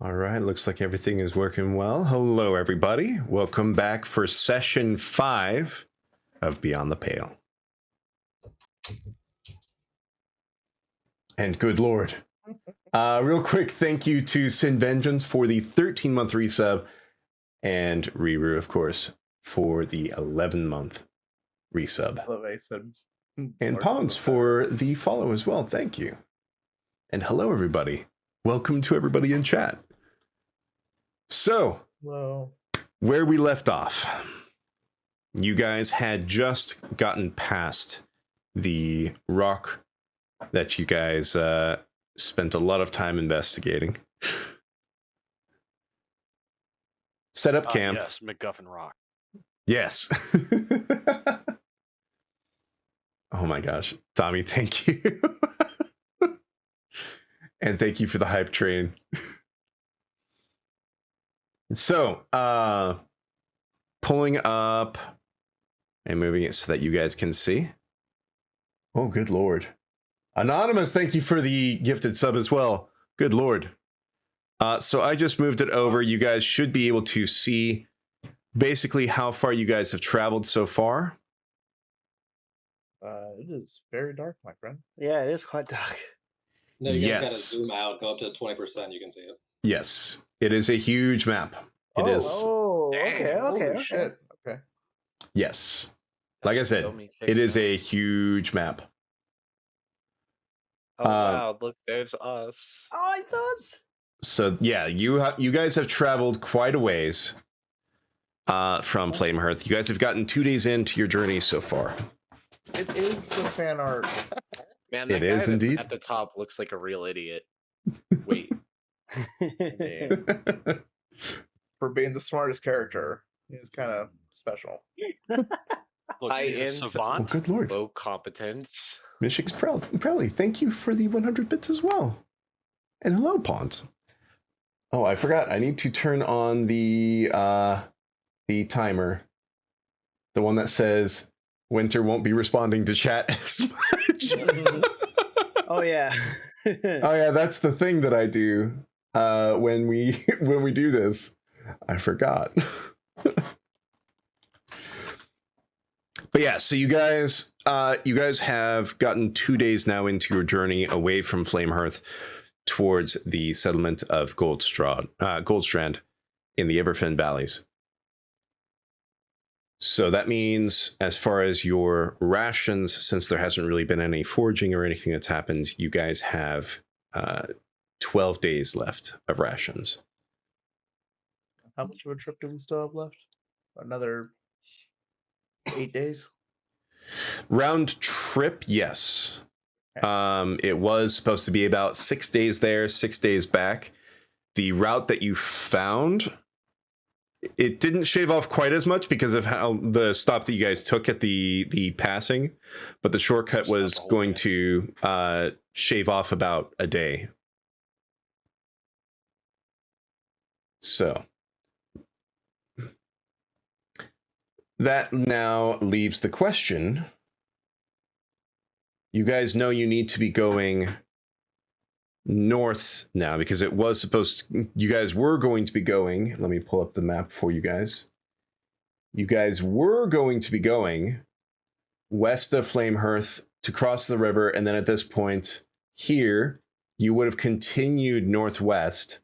All right, looks like everything is working well. Hello, everybody. Welcome back for session 5 of Beyond the Pale. And good lord. Real quick, thank you to Sin Vengeance for the 13-month resub, and Riru, of course, for the 11-month resub. Hello, Ace. And Pons for the follow as well. Thank you. And hello, everybody. Welcome to everybody in chat. So, Hello. Where we left off, you guys had just gotten past the rock that you guys spent a lot of time investigating. Set up camp. Yes, MacGuffin Rock. Yes. Oh my gosh. Tommy, thank you. And thank you for the hype train. So, pulling up and moving it so that you guys can see. Oh, good lord. Anonymous, thank you for the gifted sub as well. Good lord. So I just moved it over. You guys should be able to see basically how far you guys have traveled so far. It is very dark, my friend. Yeah, it is quite dark. No, you gotta Yes. zoom out, go up to 20%, you can see it. Yes, it is a huge map. It is. Oh, okay, Holy okay. shit. Okay. Yes. Like I said, it is a huge map. Oh wow! Look, there's us. Oh, it does. So yeah, you guys have traveled quite a ways from Flamehearth. You guys have gotten 2 days into your journey so far. It is the fan art. Man, It that guy is that's indeed. at the top looks like a real idiot. Wait, For being the smartest character. He's kind of special. Look, I he's a am Oh, savant. good lord. low competence. Mishik's Prelly, thank you for the 100 bits as well. And hello, Pawns. Oh, I forgot. I need to turn on the timer. The one that says Winter won't be responding to chat as much. Oh yeah. Oh yeah, that's the thing that I do when we do this. I forgot. But yeah, so you guys have gotten 2 days now into your journey away from Flamehearth towards the settlement of Goldstrand in the Everfen Valleys. So that means, as far as your rations, since there hasn't really been any foraging or anything that's happened, you guys have 12 days left of rations. How much of a trip do we still have left? Another 8 days? Round trip, yes. It was supposed to be about 6 days there, 6 days back. The route that you found, it didn't shave off quite as much because of how the stop that you guys took at the passing, but the shortcut was going to shave off about a day. So that now leaves the question. You guys know you need to be going north now because it was you guys were going to be going, let me pull up the map for you guys. You guys were going to be going west of Flamehearth to cross the river, and then at this point here, you would have continued northwest,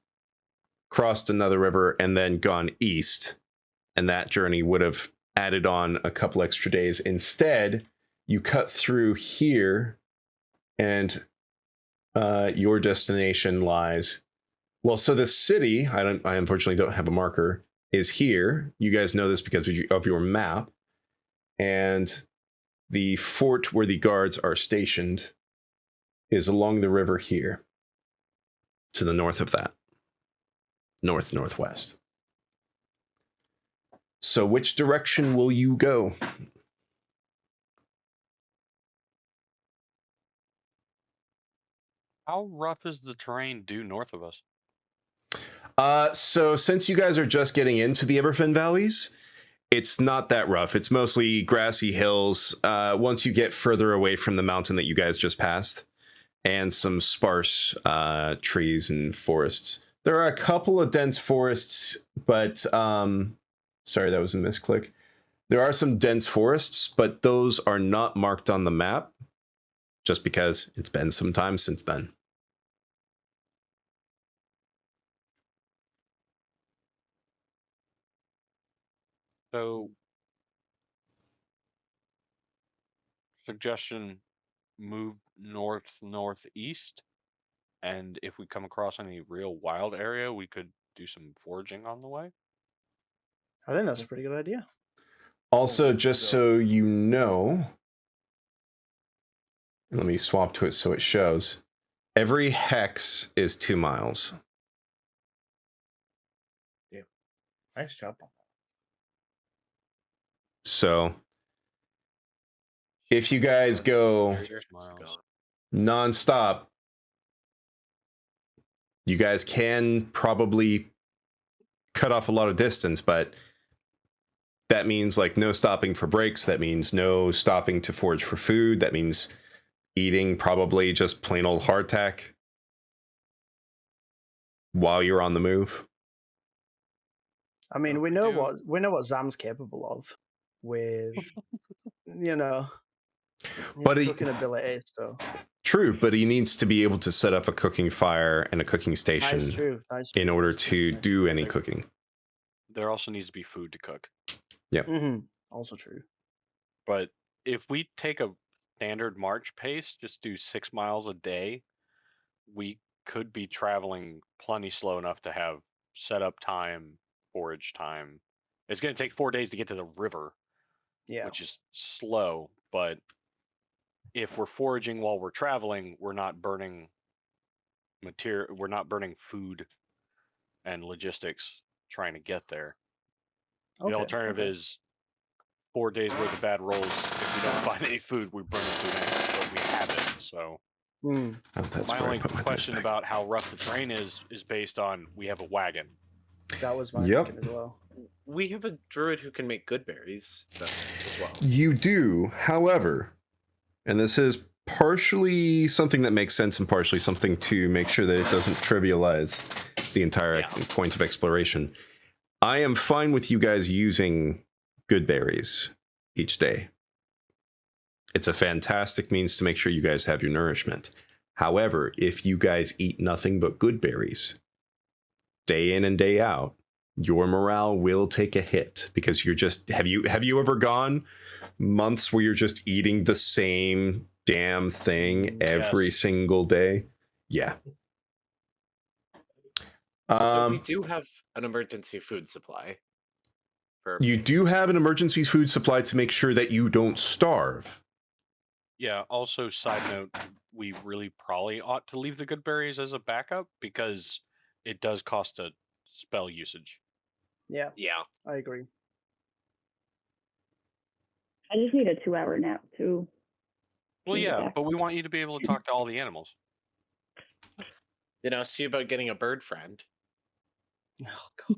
crossed another river, and then gone east, and that journey would have added on a couple extra days. Instead, you cut through here, and your destination lies. Well, so the city, I unfortunately don't have a marker, is here. You guys know this because of your map. And the fort where the guards are stationed is along the river here, to the north of that. Northwest. So which direction will you go? How rough is the terrain due north of us? So since you guys are just getting into the Everfen Valleys, it's not that rough. It's mostly grassy hills. Once you get further away from the mountain that you guys just passed, and some sparse trees and forests. There are a couple of dense forests, but sorry, that was a misclick. There are some dense forests, but those are not marked on the map, just because it's been some time since then. So, suggestion: move northeast, and if we come across any real wild area, we could do some foraging on the way. I think that's a pretty good idea. Also, Oh, just yeah. so you know, let me swap to it so it shows. Every hex is 2 miles. Nice job. So if you guys go Here's miles. nonstop, you guys can probably cut off a lot of distance, but that means like no stopping for breaks. That means no stopping to forage for food. That means eating probably just plain old hardtack while you're on the move. I mean, What we we know do- what Zam's capable of with, you know, his But he- cooking ability. So True, but he needs to be able to set up a cooking fire and a cooking station that's true. That's in true. order That's true. to That's do true. any cooking. There also needs to be food to cook. Mm-hmm. Also true. But if we take a standard march pace, just do 6 miles a day, we could be traveling plenty slow enough to have setup time, forage time. It's going to take 4 days to get to the river, Yeah. which is slow, but if we're foraging while we're traveling, we're not burning material, we're not burning food and logistics trying to get there. The alternative is 4 days worth of bad rolls. If we don't find any food, we burn the food anyway, but we have it. So Mm. Oh, that's my where I only put my dice question back. about how rough the terrain is based on we have a wagon. That was my Yep. thinking as well. We have a druid who can make good berries though, as well. You do, however, and this is partially something that makes sense and partially something to make sure that it doesn't trivialize the entire point of exploration. I am fine with you guys using good berries each day. It's a fantastic means to make sure you guys have your nourishment. However, if you guys eat nothing but good berries, day in and day out, your morale will take a hit because you're just have you ever gone months where you're just eating the same damn thing every single day? Yeah. So we do have an emergency food supply. You do have an emergency food supply to make sure that you don't starve. Yeah, also side note, we really probably ought to leave the good berries as a backup because it does cost a spell usage. Yeah, Yeah. I agree. I just need a 2-hour nap too. Well, Leave it yeah, back. but we want you to be able to talk to all the animals. You know, see about getting a bird friend, Oh, God.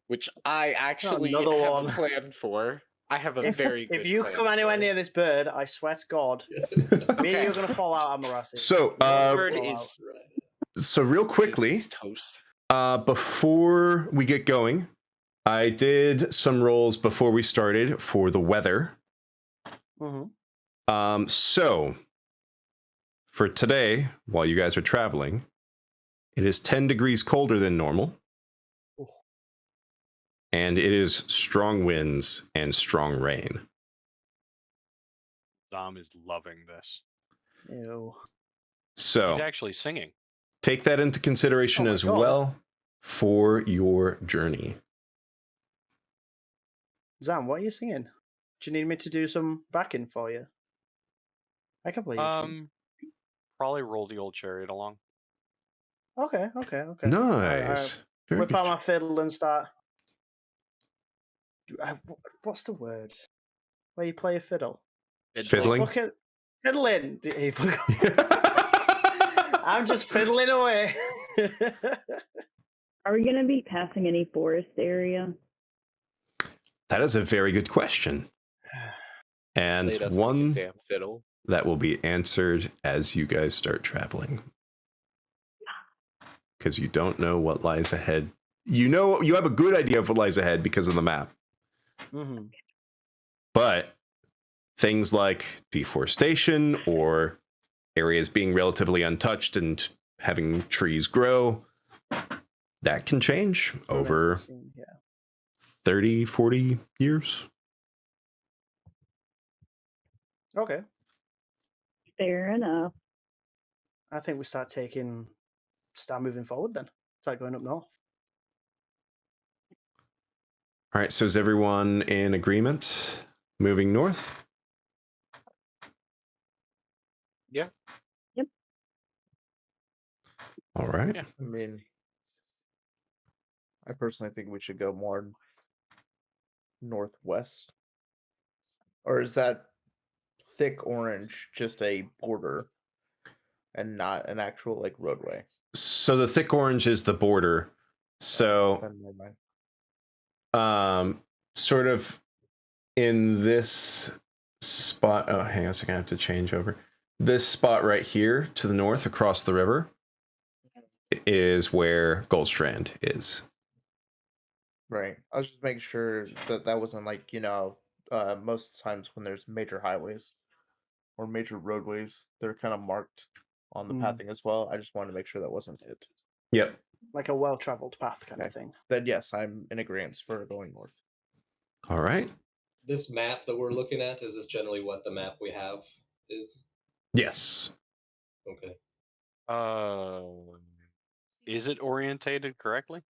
which I actually have another a one. plan for. I have a If, very good if you plan come anywhere for it. near this bird, I swear to God, me and Okay. you're gonna fall out, Amarasi. So, Bird is so real quickly, is toast. before we get going, I did some rolls before we started for the weather. Mm-hmm. So for today, while you guys are traveling, it is 10 degrees colder than normal. Ooh. And it is strong winds and strong rain. Dom is loving this. Ew. He's So actually singing. take that into consideration Oh my as God. well for your journey. Zam, what are you singing? Do you need me to do some backing for you? I can play you a tune. Probably roll the old chariot along. Okay. Nice. Very Whip good. out my fiddle and start. What's the word? Where you play a fiddle? Fiddling? Look at fiddling. He forgot. I'm just fiddling away. Are we going to be passing any forest area? That is a very good question. And Played us like a one damn fiddle. that will be answered as you guys start traveling. because you don't know what lies ahead. You know, you have a good idea of what lies ahead because of the map. Mm-hmm. But things like deforestation or areas being relatively untouched and having trees grow, that can change over Yeah. 30, 40 years. Okay. Fair enough. I think we start moving forward then. Start going up north. All right, so is everyone in agreement moving north? Yeah. Yep. All right. Yeah. I mean, I personally think we should go more northwest. Or is that thick orange just a border and not an actual like roadway? So the thick orange is the border. So Then never mind. sort of in this spot. Oh, hang on a second. I have to change over. This spot right here to the north across the river is where Goldstrand is. Right. I was just making sure that that wasn't like, most times when there's major highways or major roadways, they're kind of marked on the pathing as well. I just wanted to make sure that wasn't it. Yep. Like a well-traveled path kind of Okay. thing. Then yes, I'm in agreement for going north. All right. This map that we're looking at, is this generally what the map we have is? Yes. Okay. Is it orientated correctly?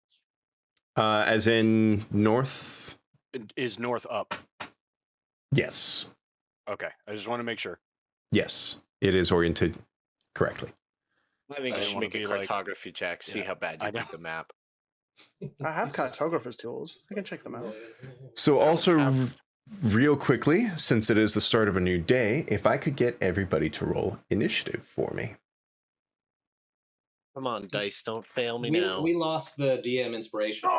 As in north? Is north up? Yes. Okay, I just want to make sure. Yes. It is oriented correctly. I think I you didn't should wanna make a be like- cartography check, see Yeah, how bad I you know. read the map. I have cartographer's tools. I can check them out. So also have- real quickly, since it is the start of a new day, if I could get everybody to roll initiative for me. Come on, dice, don't fail me We, now. we lost the DM inspiration.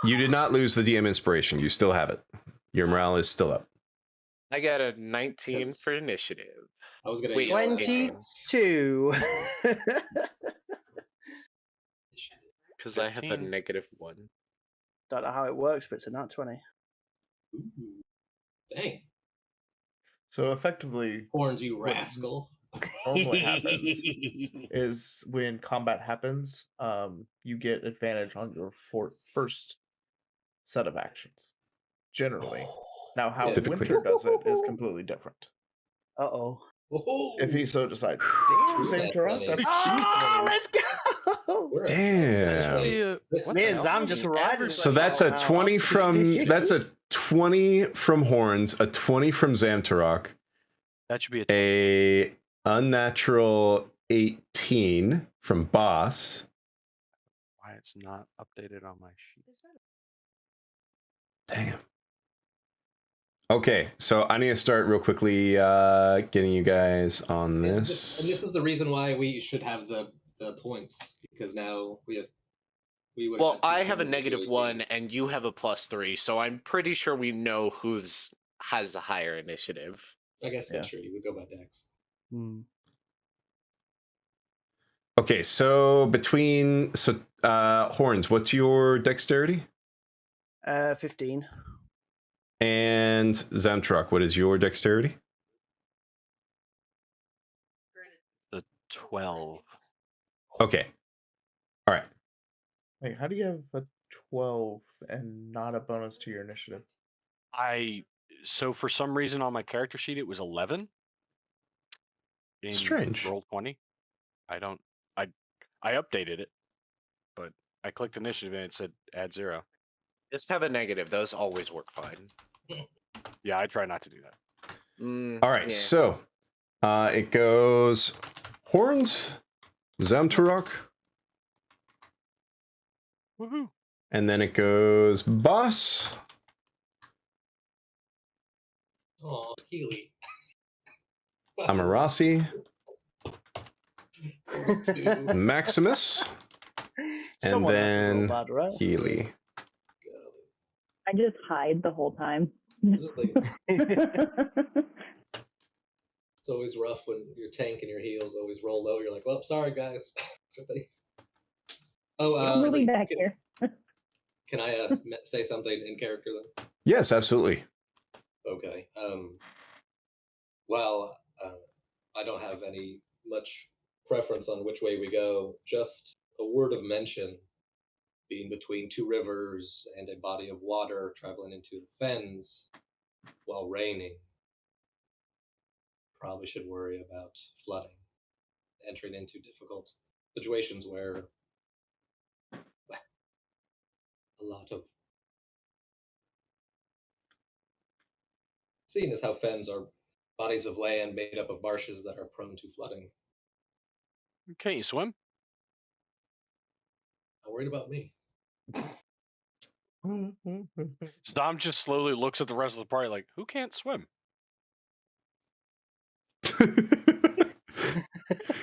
You did not lose the DM inspiration. You still have it. Your morale is still up. I got a 19 for initiative. I was gonna Wait, yell at 22. Because I have a 15. -1. Don't know how it works, but it's a nat 20. Ooh. Dang. So effectively, Horns, you rascal. normally happens is when combat happens, you get advantage on your first set of actions. Generally. Now, how Typically. Winter does it is completely different. Uh-oh. Oh, If he so decides. Damn, Damn, that's Sarah, funny. that's Oh, let's go! We're Damn. This- Me and Zam just riding. So that's a 20 from that's a 20 from Horns, a 20 from Zamtarok, That should be a unnatural 18 from Boss. why it's not updated on my sheet. Damn. Okay, so I need to start real quickly getting you guys on this. And this is the reason why we should have the points, because now we would Well, had I have a people do -1 18s. and you have a +3, so I'm pretty sure we know who's has the higher initiative. I guess that's true. You would go by Dex. Okay, so Horns, what's your dexterity? 15. And Zamtruck, what is your dexterity? The 12. Okay. All right. Wait, how do you have a 12 and not a bonus to your initiative? So for some reason on my character sheet it was 11. In Strange. Roll 20. I updated it, but I clicked initiative and it said add 0. Just have a negative. Those always work fine. Yeah, I try not to do that. All right, yeah. so it goes Horns, Zamtarok, Woohoo! and then it goes Boss, Oh, Healy. Amarasi, Two. Maximus, Someone has to roll then bad, right? Healy. I just hide the whole time. It's like- it's always rough when your tank and your heals always roll low. You're like, well, sorry guys. Oh, I'm moving back here. Can I say something in character then? Yes, absolutely. Okay. Well, I don't have any much preference on which way we go. Just a word of mention: being between two rivers and a body of water, traveling into the fens while raining. Probably should worry about flooding, entering into difficult situations where a lot of, seeing as how fens are bodies of land made up of marshes that are prone to flooding. Can't you swim? I'm worried about me. Dom just slowly looks at the rest of the party like, who can't swim?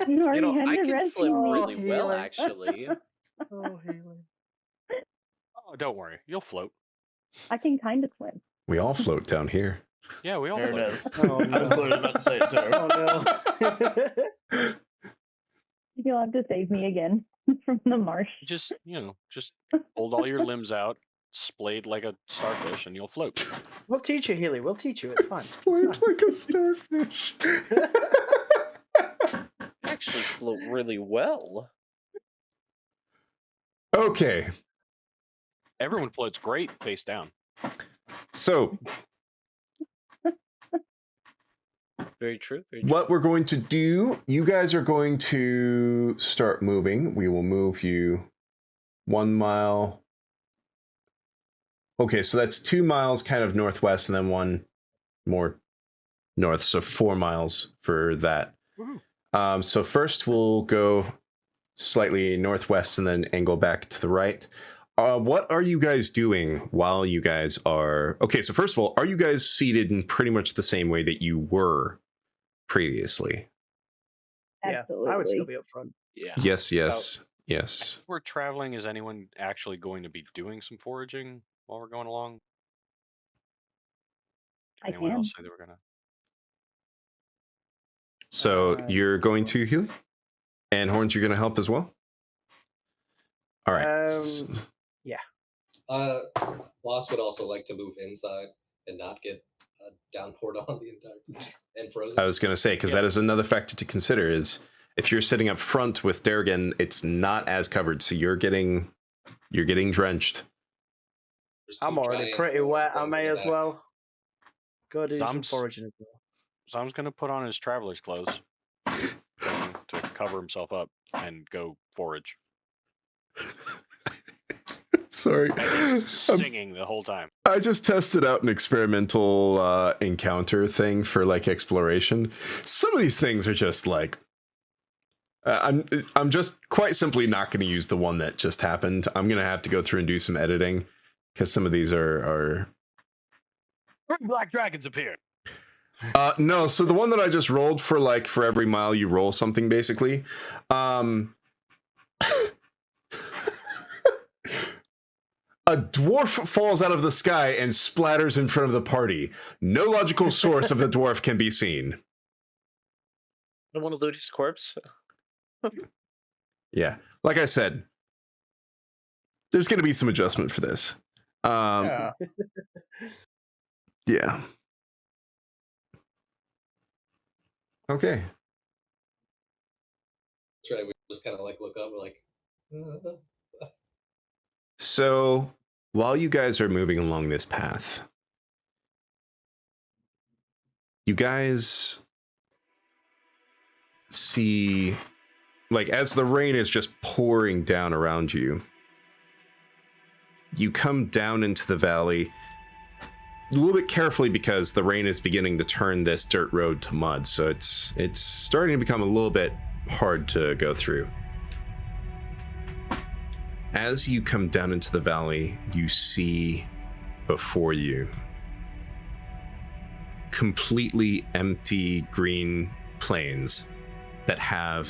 You already You know, had I to can rescue swim me. really well, healing. actually. Oh, healing. Oh, don't worry. You'll float. I can kind of swim. We all float down here. Yeah, we all There float. it is. Oh, no. I was literally about to say it too. Oh, no. You'll have to save me again from the marsh. Just, just hold all your limbs out, splayed like a starfish, and you'll float. We'll teach you, Healy. We'll teach you. It's fine. It's Splayed fine. like a starfish. Actually float really well. Okay, Everyone floats great face down. so Very true. Very true. what we're going to do, you guys are going to start moving. We will move you 1 mile. Okay, so that's 2 miles kind of northwest and then 1 more north, so 4 miles for that. So first we'll go slightly northwest and then angle back to the right. What are you guys doing while you guys are... Okay, so first of all, are you guys seated in pretty much the same way that you were previously? Yeah, Absolutely. I would still be up front. Yeah. Yes. If We're we're traveling, is anyone actually going to be doing some foraging while we're going along? Did I anyone can. else say they were gonna? So you're going sure. to Hugh? And Horns, you're going to help as well? All right. Lost would also like to move inside and not get downpoured on the entire and frozen. I was going to say, because that is another factor to consider, is if you're sitting up front with Durgan, it's not as covered, so you're getting drenched. There's I'm two already giant pretty wet. I ones in may the as back. well go do some Dom's- foraging as well. Tom's gonna put on his traveler's clothes to cover himself up and go forage. Sorry. And he's singing the whole time. I just tested out an experimental encounter thing for like exploration. Some of these things are just like I'm just quite simply not going to use the one that just happened. I'm going to have to go through and do some editing because some of these are 3 black dragons appeared. no, so the one that I just rolled for like for every mile you roll something basically. A dwarf falls out of the sky and splatters in front of the party. No logical source of the dwarf can be seen. I don't want to loot his corpse. Yeah, like I said, there's going to be some adjustment for this. Yeah. Yeah. Okay. That's right. We just kind of like look up. We're like, So while you guys are moving along this path, you guys see, like, as the rain is just pouring down around you, you come down into the valley a little bit carefully because the rain is beginning to turn this dirt road to mud, so it's starting to become a little bit hard to go through. As you come down into the valley, you see before you completely empty green plains that have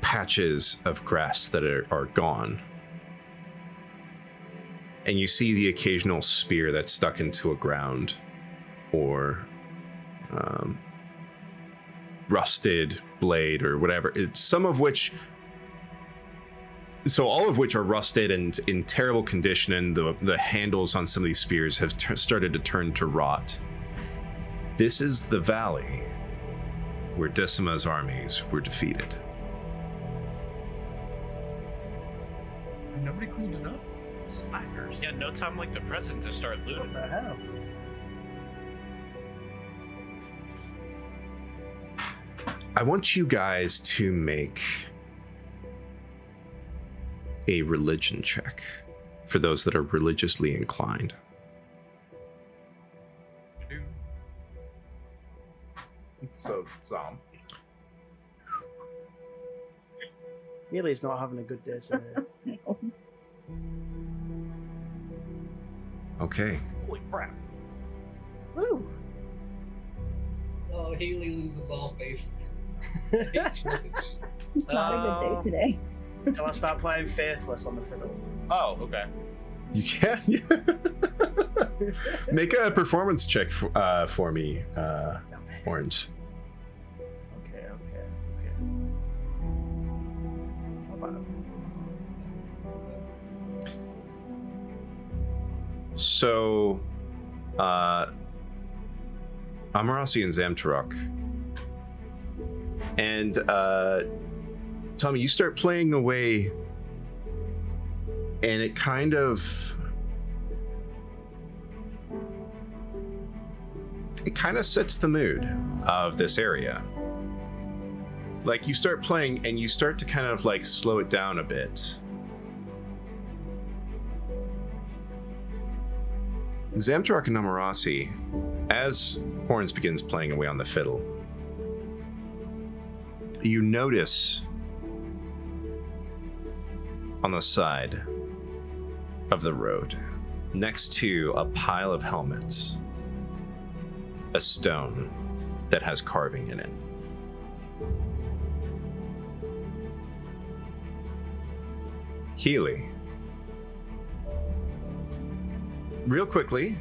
patches of grass that are gone. And you see the occasional spear that's stuck into a ground or rusted blade or whatever. Some of which So all of which are rusted and in terrible condition, and the handles on some of these spears have started to turn to rot. This is the valley where Decima's armies were defeated. Nobody cleaned it up? Slackers. Yeah, no time like the present to start What looting. the hell? I want you guys to make a religion check for those that are religiously inclined. So, Zom. Healy's not having a good day today. Okay. Holy crap. Woo! Oh, Haley loses all faith. It's religion. It's not a good day today. Shall I start playing Faithless on the fiddle? Oh, okay. You can. Make a performance check for me, Orange. Okay. Not bad. So, Amarasi and Zamtarok. And, Tommy, you start playing away, and it kind of sets the mood of this area. Like, you start playing, and you start to kind of, like, slow it down a bit. Zamtarok and Amarasi, as Horns begins playing away on the fiddle, you notice on the side of the road, next to a pile of helmets, a stone that has carving in it. Healy. Real quickly,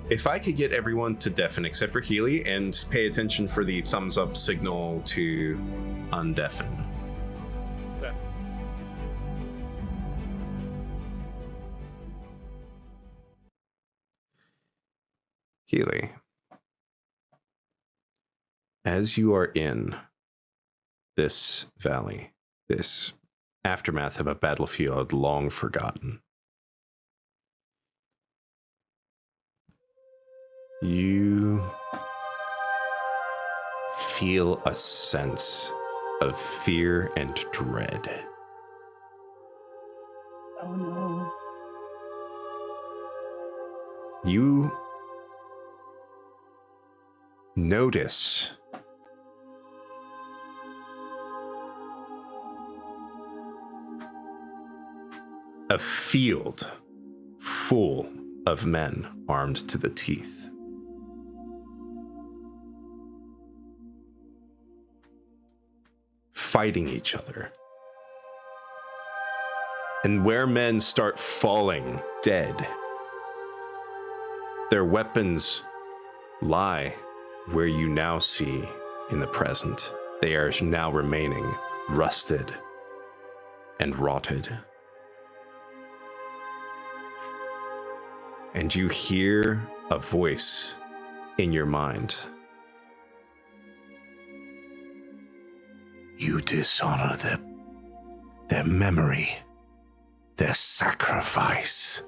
if I could get everyone to deafen except for Healy, and pay attention for the thumbs up signal to undeafen. Okay. Healy. As you are in this valley, this aftermath of a battlefield long forgotten, you feel a sense of fear and dread. Oh no. You notice a field full of men armed to the teeth. Fighting each other. And where men start falling dead, their weapons lie where you now see in the present. They are now remaining rusted and rotted. And you hear a voice in your mind. You dishonor their memory, their sacrifice.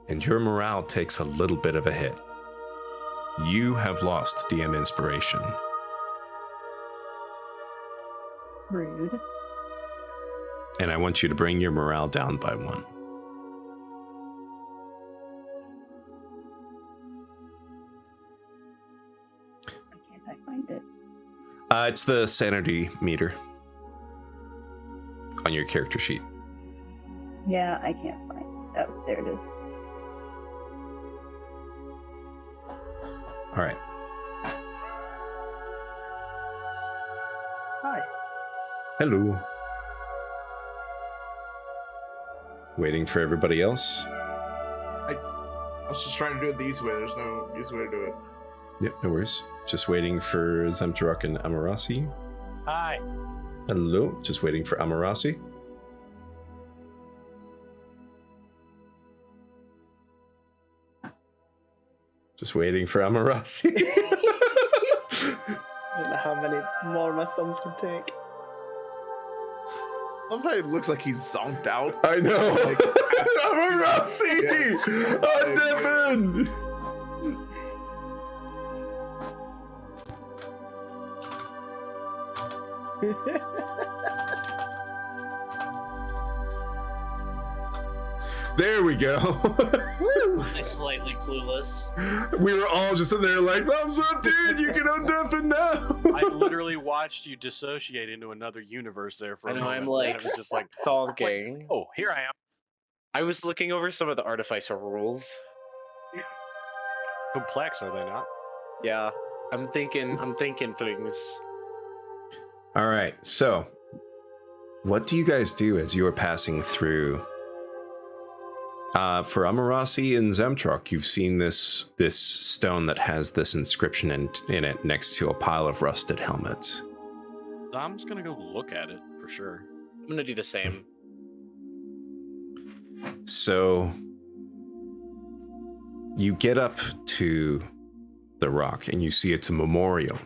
And your morale takes a little bit of a hit. You have lost DM inspiration. Rude. And I want you to bring your morale down by 1. Why can't I find it? It's the sanity meter on your character sheet. Yeah, I can't find it. Oh, there it is. All right. Hi. Hello. Waiting for everybody else. I was just trying to do it the easy way. There's no easy way to do it. Yep, no worries. Just waiting for Zemturok and Amarasi. Hi. Hello, just waiting for Amarasi. Just waiting for Amarasi. I don't know how many more my thumbs can take. I love how it looks like he's zonked out. I know. Like, Amarasi! Yes. On Devon! There we go. I'm slightly clueless. We were all just in there like, thumbs up, dude, you can undeafen now. I literally watched you dissociate into another universe there for I a know, moment. I'm and like, it was just like, talking. oh, here I am. I was looking over some of the artificer rules. Complex, are they not? Yeah, I'm thinking things. All right, so what do you guys do as you are passing through? For Amarasi and Zemtrok, you've seen this stone that has this inscription in it next to a pile of rusted helmets. I'm just gonna go look at it for sure. I'm gonna do the same. So you get up to the rock and you see it's a memorial.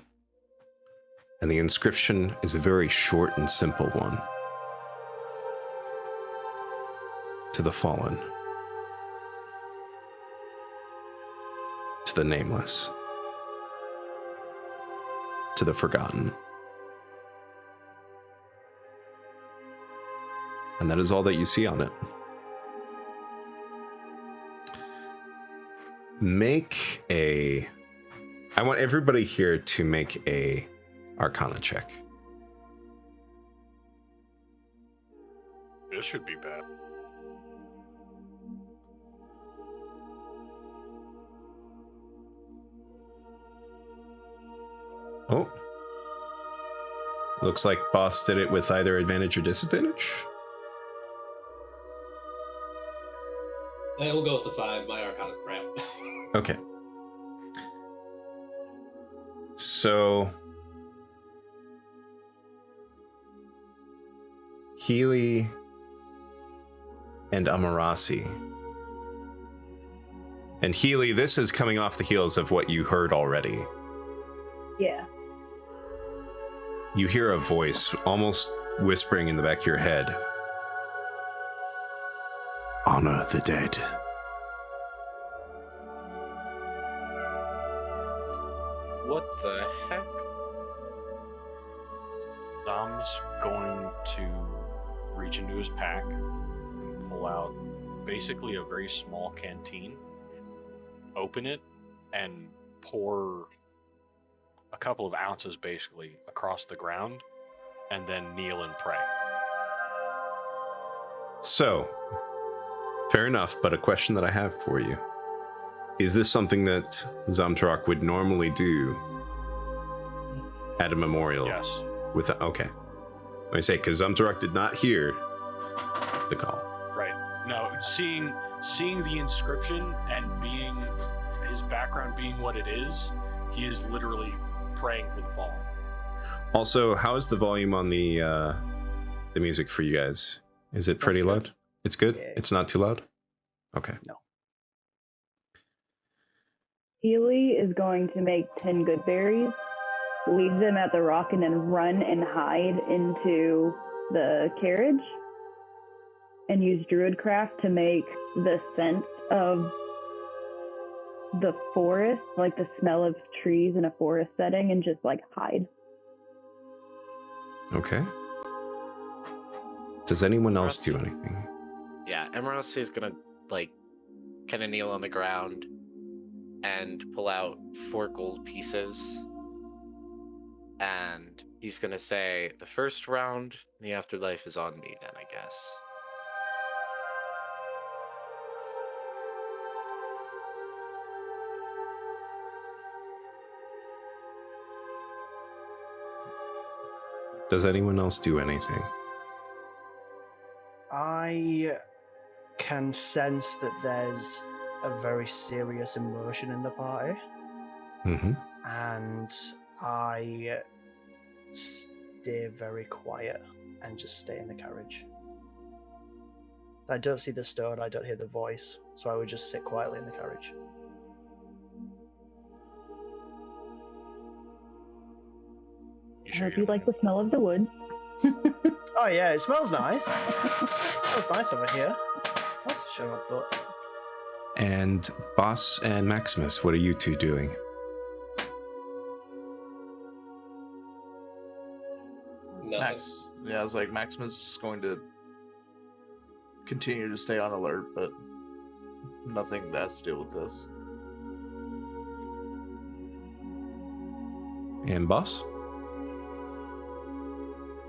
And the inscription is a very short and simple one. To the fallen. To the nameless. To the forgotten. And that is all that you see on it. I want everybody here to make a Arcana check. This should be bad. Oh. Looks like Boss did it with either advantage or disadvantage. We'll go with the 5. My Arcana's crap. Okay. So Healy and Amarasi. And Healy, this is coming off the heels of what you heard already. Yeah. You hear a voice almost whispering in the back of your head. Honor the dead. What the heck? Dom's going to reach into his pack and pull out basically a very small canteen, open it, and pour a couple of ounces basically across the ground, and then kneel and pray. So, fair enough, but a question that I have for you. Is this something that Zamtarak would normally do at a memorial? Yes. Okay. Let me say, because Zamtarak did not hear the call. Right. No, seeing the inscription and being his background being what it is, he is literally praying for the fallen. Also, how is the volume on the music for you guys? Is it pretty loud? It's good? Yeah. It's not too loud? Okay. No. Healy is going to make 10 good berries, leave them at the rock, and then run and hide into the carriage and use Druidcraft to make the scent of the forest, like the smell of trees in a forest setting, and just like hide. Okay. Does anyone else do anything? Yeah, Emerald is gonna like kind of kneel on the ground and pull out 4 gold pieces, and he's gonna say, "The first round in the afterlife is on me." Then I guess. Does anyone else do anything? I can sense that there's a very serious emotion in the party. Mm-hmm. and I stay very quiet and just stay in the carriage. I don't see the stone, I don't hear the voice, so I would just sit quietly in the carriage. You I sure hope you like the don't- smell of the woods. Oh yeah, it smells nice. It smells nice over here. That's for sure, but And Boss and Maximus, what are you two doing? Nothing. I was like, Maximus is just going to continue to stay on alert, but nothing that has to deal with this. And Boss?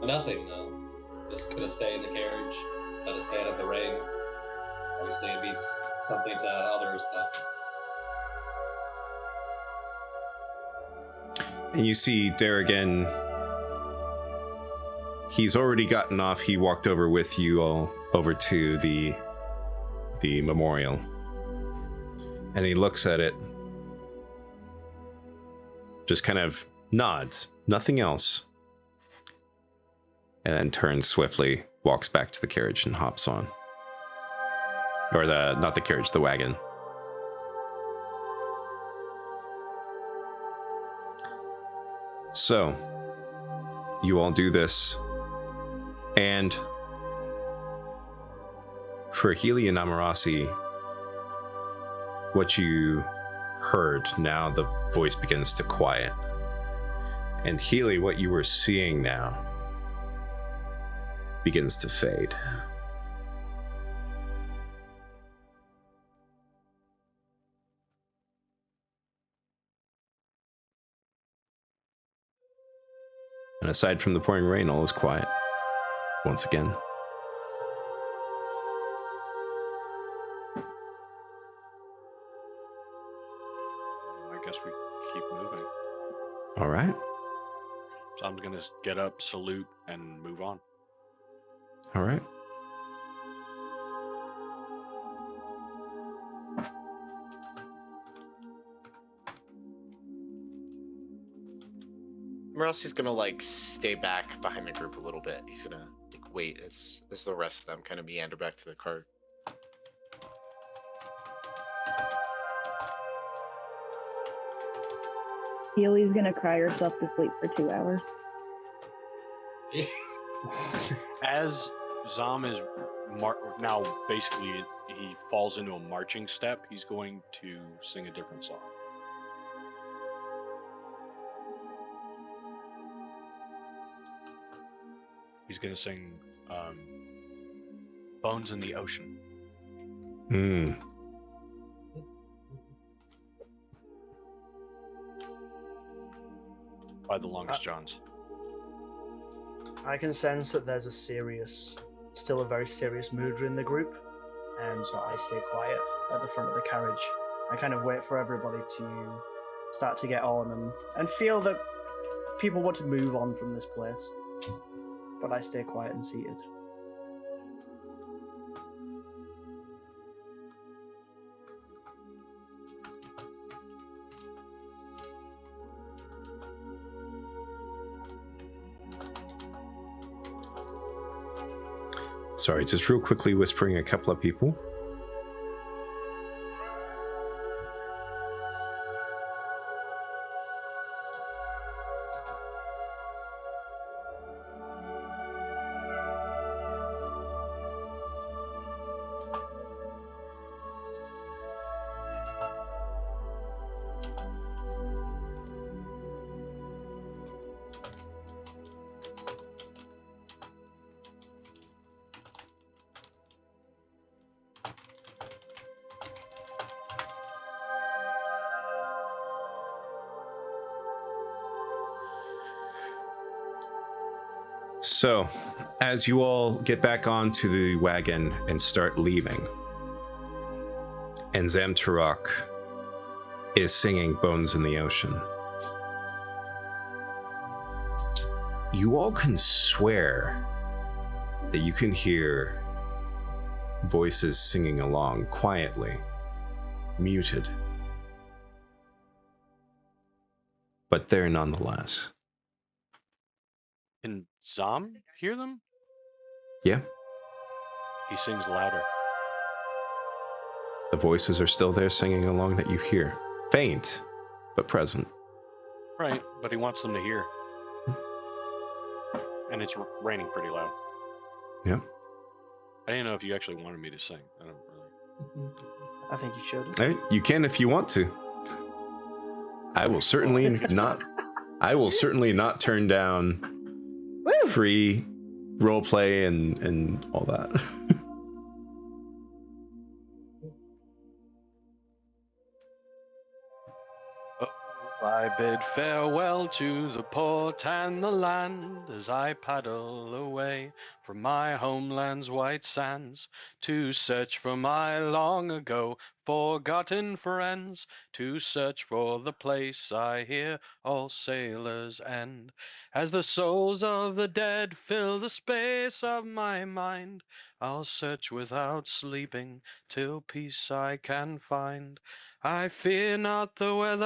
Nothing, no. Just gonna stay in the carriage, let us stay out of the rain. Obviously, it means something to others, but And you see Darrigan. He's already gotten off. He walked over with you all over to the memorial. And he looks at it. Just kind of nods. Nothing else. And then turns swiftly, walks back to the carriage and hops on. Or not the carriage, the wagon. So, you all do this. And for Healy and Amarasi, what you heard, now the voice begins to quiet. And Healy, what you were seeing now begins to fade. And aside from the pouring rain, all is quiet. Once again. I guess we keep moving. All right. So I'm gonna get up, salute, and move on. All right. Morosi's gonna like stay back behind the group a little bit. He's gonna like wait as the rest of them kind of meander back to the cart. Healy's gonna cry herself to sleep for 2 hours. As Zom is now basically he falls into a marching step, he's going to sing a different song. He's going to sing Bones in the Ocean by the Longest Johns. I can sense that there's still a very serious mood in the group, and so I stay quiet at the front of the carriage. I kind of wait for everybody to start to get on and feel that people want to move on from this place, but I stay quiet and seated. Sorry, just real quickly whispering a couple of people. So, as you all get back onto the wagon and start leaving, and Zamtarok is singing Bones in the Ocean, you all can swear that you can hear voices singing along quietly, muted. but there nonetheless. Can Zom hear them? Yeah, He sings louder. the voices are still there singing along that you hear. Faint, but present. Right, but he wants them to hear. And it's raining pretty loud. Yeah. I didn't know if you actually wanted me to sing. I don't really. I think you should. Hey, you can if you want to. I will certainly not. I will certainly not turn down free roleplay and all that. Oh, I bid farewell to the port and the land as I paddle away from my homeland's white sands to search for my long ago forgotten friends, to search for the place I hear all sailors end. As the souls of the dead fill the space of my mind, I'll search without sleeping till peace I can find. I fear not the weather,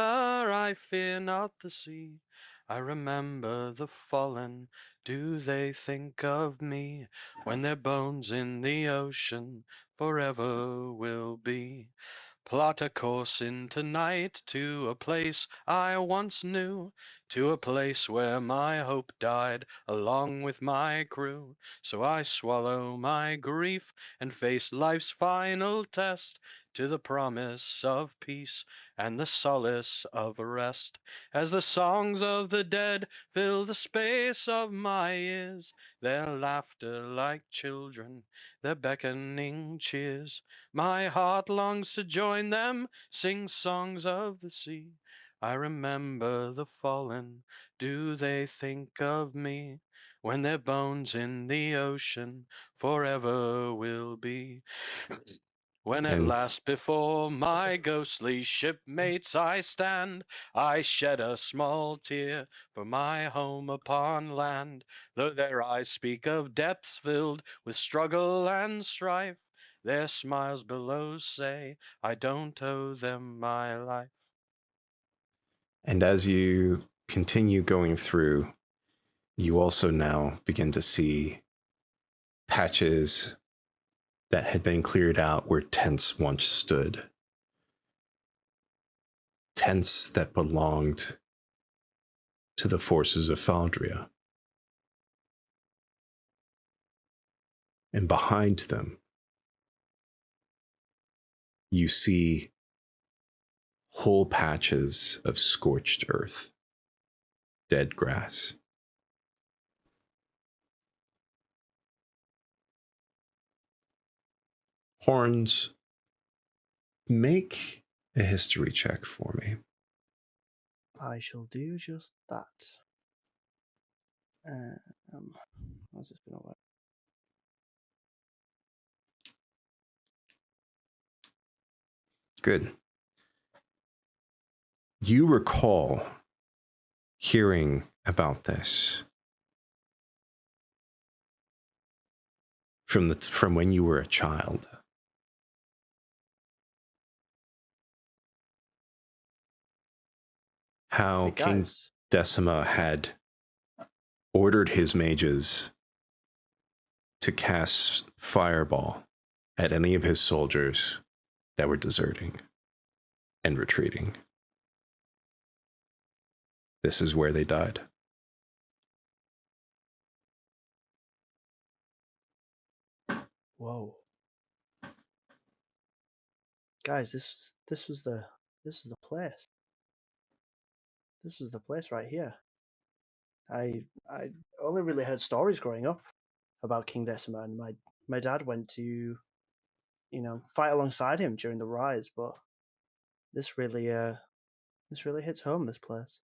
I fear not the sea. I remember the fallen, do they think of me when their bones in the ocean forever will be? Plot a course into night to a place I once knew, to a place where my hope died along with my crew. So I swallow my grief and face life's final test, to the promise of peace and the solace of rest. As the songs of the dead fill the space of my ears, their laughter like children, their beckoning cheers, my heart longs to join them, sing songs of the sea. I remember the fallen, do they think of me when their bones in the ocean forever will be? When at And last before my ghostly shipmates I stand, I shed a small tear for my home upon land. Though their eyes speak of depths filled with struggle and strife, their smiles below say, I don't owe them my life. and as you continue going through, you also now begin to see patches that had been cleared out where tents once stood. Tents that belonged to the forces of Faldria. And behind them, you see whole patches of scorched earth, dead grass. Horns, make a history check for me. I shall do just that. How's this gonna work? Good. You recall hearing about this from when you were a child. How Hey, King guys. Decima had ordered his mages to cast fireball at any of his soldiers that were deserting and retreating. This is where they died. Whoa. Guys, this was the place. This was the place right here. I only really heard stories growing up about King Decima, and my dad went to, fight alongside him during the rise, but this really hits home, this place.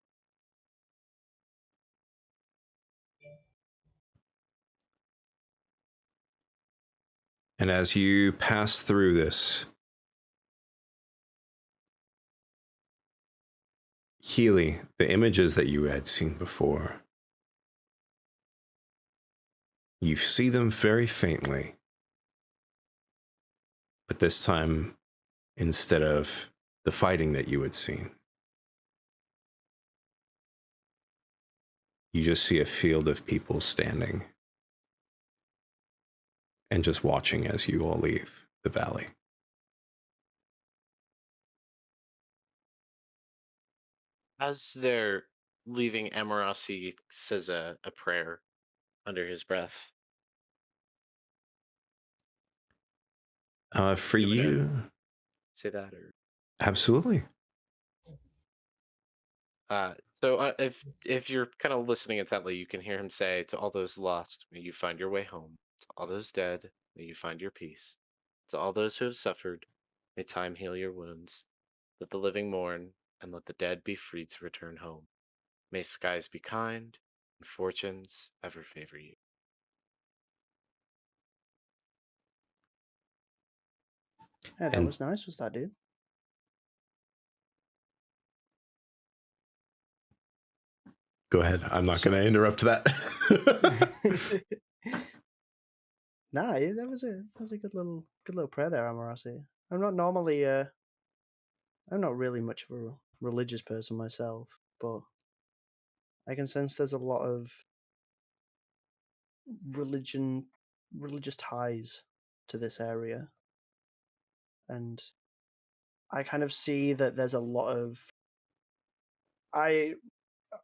And as you pass through this, Healy, the images that you had seen before, you see them very faintly. But this time, instead of the fighting that you had seen, you just see a field of people standing and just watching as you all leave the valley. As they're leaving, Amarasi says a prayer under his breath. For You wanna you, say that, or absolutely. so if you're kind of listening intently, you can hear him say, "To all those lost, may you find your way home. To all those dead, may you find your peace. To all those who have suffered, may time heal your wounds. Let the living mourn, and let the dead be free to return home. May skies be kind, and fortunes ever favor you." Yeah, that And- was nice, was that, dude? Go ahead. I'm not going to interrupt that. Nah, yeah, that was a good little prayer there, Amarasi. I'm not normally I'm not really much of a religious person myself, but I can sense there's a lot of religious ties to this area. And I kind of see that there's a lot of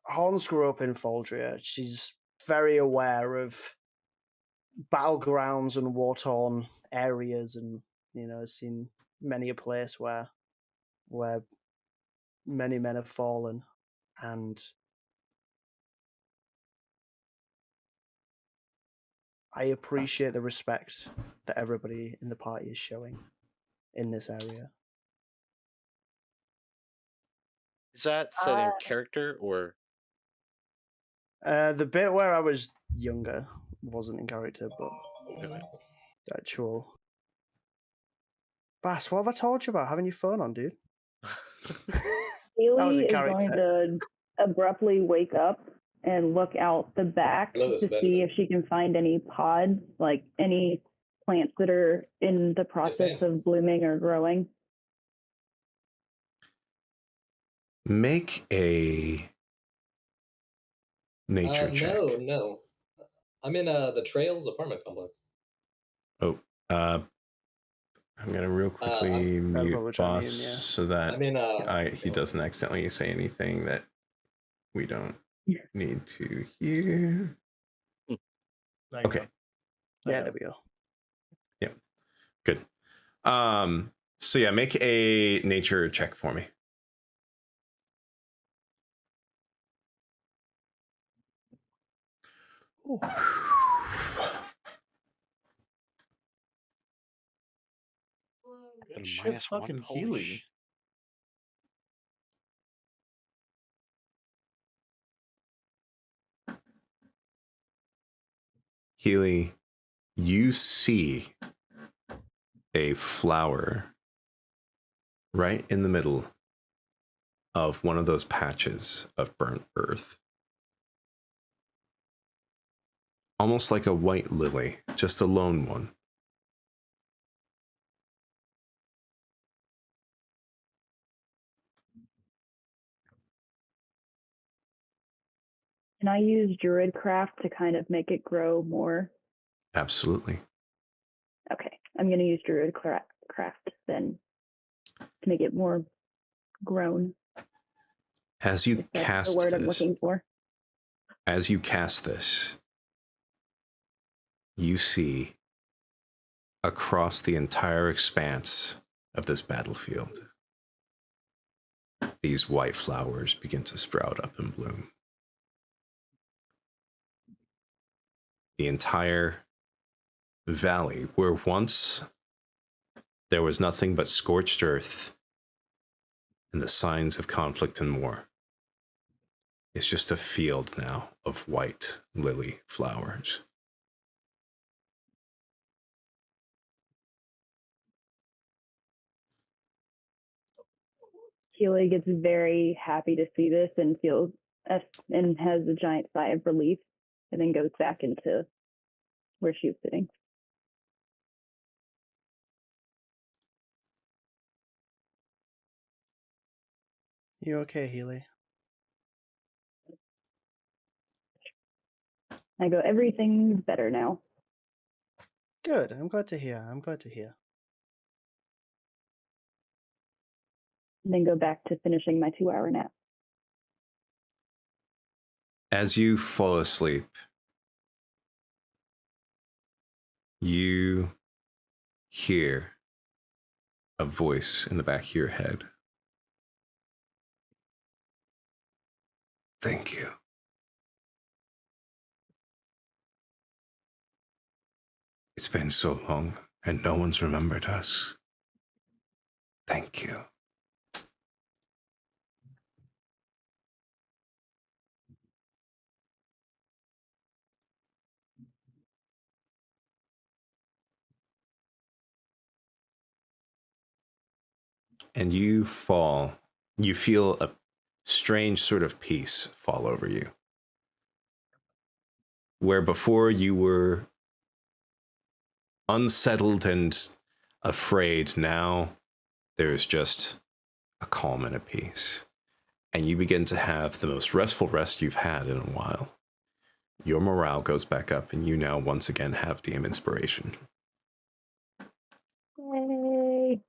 Hans grew up in Foldria. She's very aware of battlegrounds and war-torn areas, and has seen many a place where many men have fallen, and I appreciate the respect that everybody in the party is showing in this area. Is that said in character, or The bit where I was younger wasn't in character, but okay. actual. Bass, what have I told you about having your phone on, dude? That was Haley a is going character. to abruptly wake up and look out the back Hello, this to is see Benjamin. if she can find any pods, like any plants that are in the process ma'am. of blooming or growing. Make a nature check. No. I'm in the Trails apartment complex. Oh, I'm gonna real quickly I'm probably mute try and boss mute him, yeah. so that I'm in he doesn't accidentally say anything that we don't need to hear. There you Okay. go. Yeah, there we go. Good. So yeah, make a nature check for me. Ooh. Got a Shit, -1. fucking Holy Healy. Healy, you see a flower right in the middle of one of those patches of burnt earth. Almost like a white lily, just a lone one. Can I use Druidcraft to kind of make it grow more? Absolutely. Okay, I'm going to use Druidcraft then to make it more grown. As you If that's cast the word I'm this, looking for. as you cast this, you see across the entire expanse of this battlefield, these white flowers begin to sprout up and bloom. The entire valley, where once there was nothing but scorched earth and the signs of conflict and war, is just a field now of white lily flowers. Keely gets very happy to see this and feels and has a giant sigh of relief, and then goes back into where she was sitting. You okay, Healy? I go, everything's better now. Good. I'm glad to hear. And then go back to finishing my 2-hour nap. As you fall asleep, you hear a voice in the back of your head. Thank you. It's been so long, and no one's remembered us. Thank you. And you feel a strange sort of peace fall over you. Where before you were unsettled and afraid, now there's just a calm and a peace. And you begin to have the most restful rest you've had in a while. Your morale goes back up, and you now once again have DM inspiration. Yay!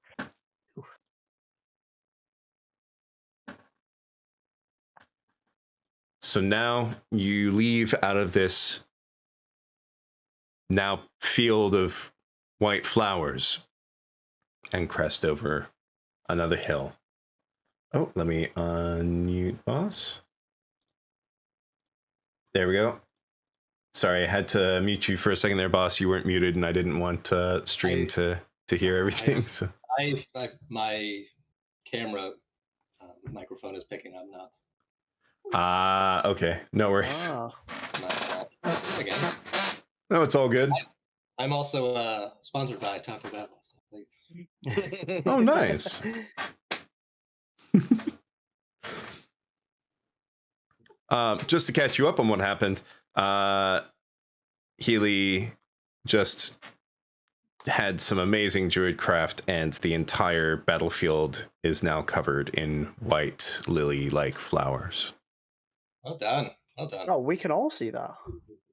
So now you leave out of this now field of white flowers and crest over another hill. Oh, let me unmute boss. There we go. Sorry, I had to mute you for a second there, boss. You weren't muted, and I didn't want stream to hear everything. So my camera microphone is picking up now. Okay. No worries. Ah. It's my fault. Again. No, it's all good. I'm also sponsored by Taco Bell. So thanks. Oh, nice. Just to catch you up on what happened, Healy just had some amazing druid craft, and the entire battlefield is now covered in white lily-like flowers. Well done. Well done. Oh, we can all see that.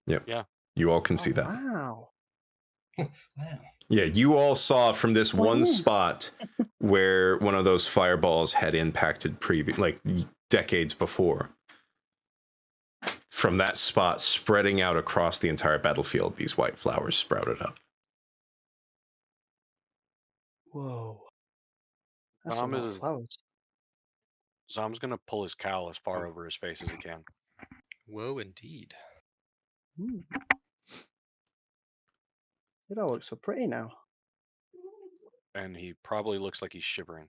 Yep. Yeah. You all can see that. Wow. Wow. Yeah, you all saw from this one Wow. spot where one of those fireballs had impacted decades before. From that spot, spreading out across the entire battlefield, these white flowers sprouted up. Whoa. That's a Zom lot of is- flowers. Zom's gonna pull his cowl as far over his face as he can. Whoa, indeed. Hmm. It all looks so pretty now. And he probably looks like he's shivering.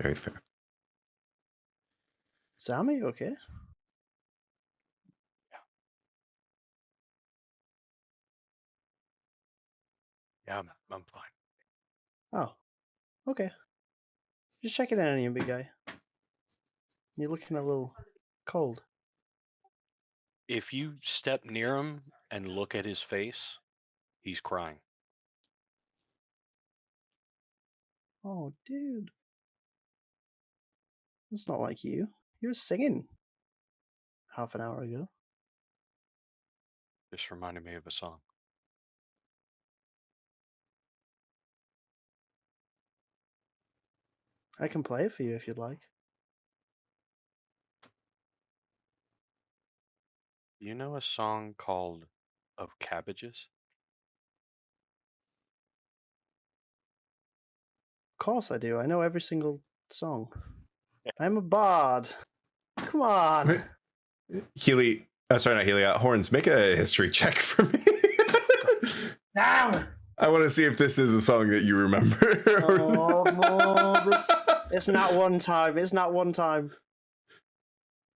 Very fair. Sammy, okay? Yeah, I'm fine. Oh, okay. Just checking in on you, big guy. You're looking a little cold. If you step near him and look at his face, he's crying. Oh, dude. That's not like you. You were singing half an hour ago. Just reminded me of a song. I can play it for you if you'd like. You know a song called Of Cabbages? Of course I do. I know every single song. I'm a bard. Come on. Healy, sorry, not Healy, Horns, make a history check for me. Damn! I want to see if this is a song that you remember. Oh, no, it's not one time. It's not one time.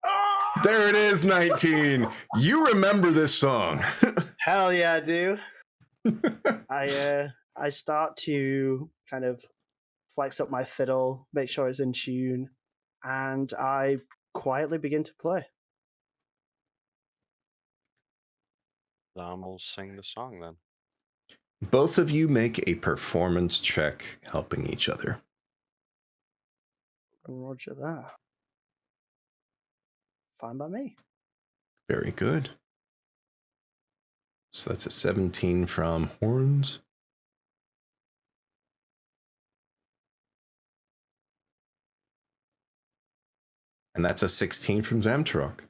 Ah! There it is, 19. You remember this song. Hell yeah, I do. I start to kind of flex up my fiddle, make sure it's in tune, and I quietly begin to play. Zom will sing the song then. Both of you make a performance check helping each other. Roger that. fine by me. Very good. So that's a 17 from Horns. And that's a 16 from Zamtarok.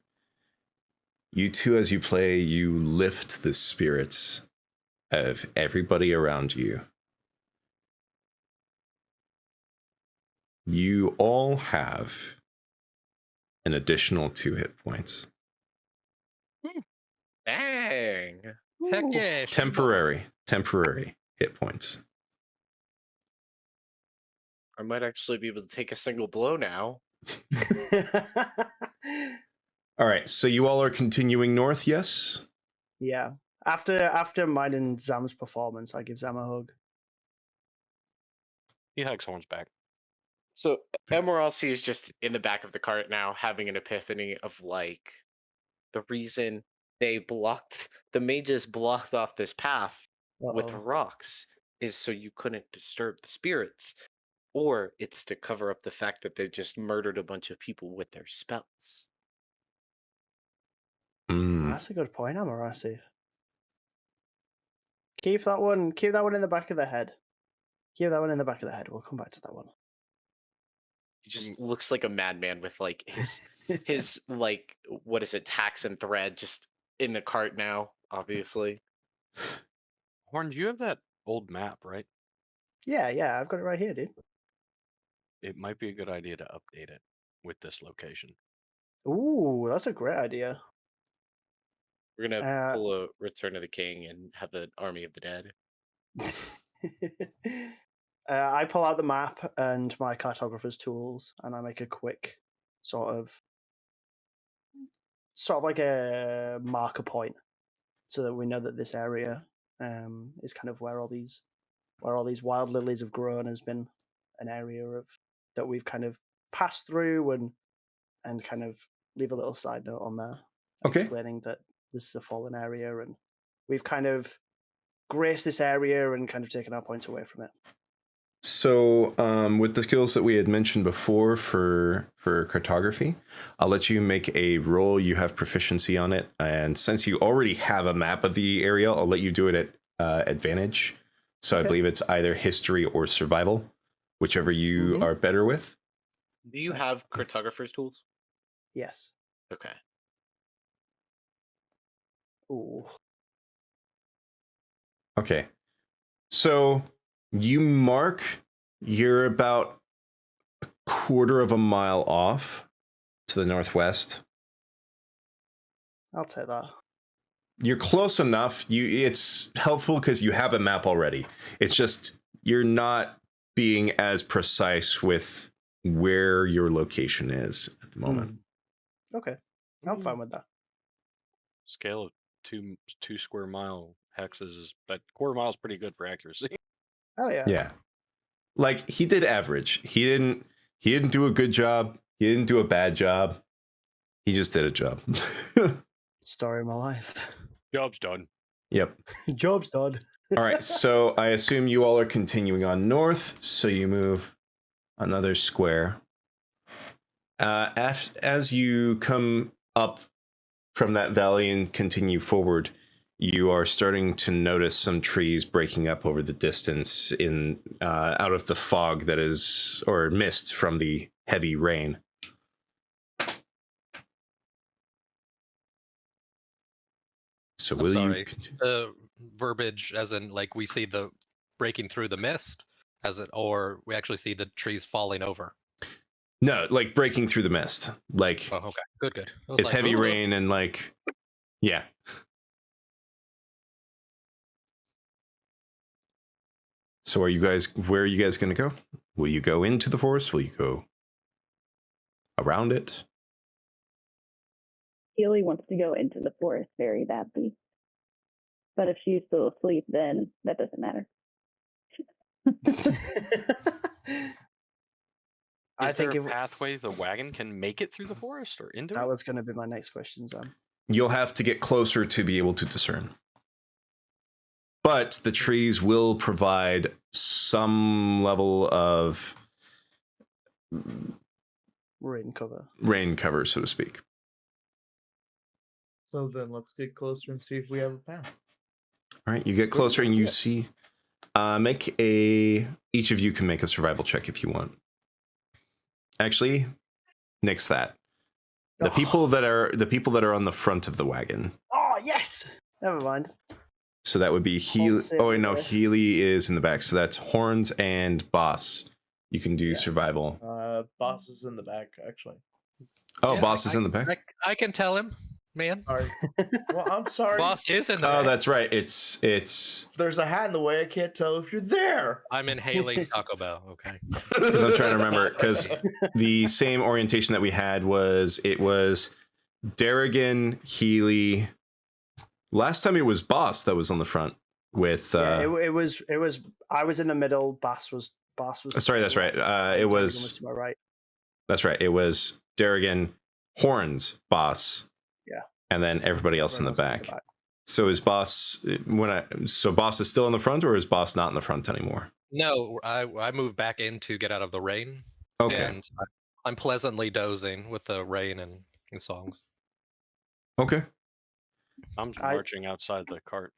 You two, as you play, you lift the spirits of everybody around you. You all have an additional 2 hit points. Dang. Heck Ooh. yeah. Temporary hit points. I might actually be able to take a single blow now. All right, so you all are continuing north, yes? Yeah. After mine and Zam's performance, I give Zam a hug. He hugs Horns back. So Emeralcy is just in the back of the cart now, having an epiphany of like the reason the mages blocked off this path with Uh-oh. rocks is so you couldn't disturb the spirits, or it's to cover up the fact that they just murdered a bunch of people with their spells. That's a good point, Amarasi. Keep that one in the back of the head. Keep that one in the back of the head. We'll come back to that one. He just looks like a madman with like his like, what is it, tacks and thread just in the cart now, obviously. Horn, you have that old map, right? Yeah, I've got it right here, dude. It might be a good idea to update it with this location. Ooh, that's a great idea. We're gonna pull a Return of the King and have an Army of the Dead. I pull out the map and my cartographer's tools, and I make a quick sort of like a marker point, so that we know that this area is kind of where all these wild lilies have grown. Has been an area that we've kind of passed through, and kind of leave a little side note on there, Okay. explaining that this is a fallen area, and we've kind of graced this area and kind of taken our points away from it. So with the skills that we had mentioned before for cartography, I'll let you make a roll. You have proficiency on it. And since you already have a map of the area, I'll let you do it at advantage. So Okay. I believe it's either history or survival, whichever you are better with. Do you have cartographer's tools? Yes. Okay. Ooh. Okay. So you mark, you're about a quarter of a mile off to the northwest. I'll take that. You're close enough. It's helpful because you have a map already. It's just you're not being as precise with where your location is at the moment. Okay. I'm fine with that. Scale of two square mile hexes is, but quarter mile is pretty good for accuracy. Oh yeah. Yeah. Like he did average. He didn't do a good job. He didn't do a bad job. He just did a job. Story of my life. Job's done. Yep. Job's done. All right. So I assume you all are continuing on north. So you move another square. As you come up from that valley and continue forward, you are starting to notice some trees breaking up over the distance in out of the fog that is, or mist from the heavy rain. So will you continue? Verbiage, as in like we see the breaking through the mist, or we actually see the trees falling over. No, like breaking through the mist. Like Oh, okay, good. It's heavy rain and like, yeah. So where are you guys going to go? Will you go into the forest? Will you go around it? Keely wants to go into the forest very badly. But if she's still asleep, then that doesn't matter. I Is think there if a pathway the wagon can make it through the forest or into that it? was going to be my next question, Sam. You'll have to get closer to be able to discern. But the trees will provide some level of Rain cover. rain cover, so to speak. So then let's get closer and see if we have a path. All right, you get closer and you see. Each of you can make a survival check if you want. Actually, nix that. The people that are on the front of the wagon. Oh yes. Never mind. So that would be Healy. Save Oh it no, there. Healy is in the back. So that's Horns and Boss. You can do survival. Boss is in the back, actually. Oh, Yeah, Boss is in the back. I can tell him, man. Sorry. Well, I'm sorry. Boss is in the Oh, back. that's right. It's. There's a hat in the way. I can't tell if you're there. I'm inhaling Taco Bell. Okay. Because I'm trying to remember. Because the same orientation that we had was Darrigan, Healy. Last time it was Boss that was on the front with. It was. I was in the middle. Boss was. Sorry, that's right. It Tagan was. to my right. That's right. It was Darrigan, Horns, Boss. Yeah. And then everybody else in the Everyone else back. So is Boss so Boss is still in the front, or is Boss not in the front anymore? No, I moved back in to get out of the rain. Okay. And I'm pleasantly dozing with the rain and songs. Okay. I'm marching outside the cart.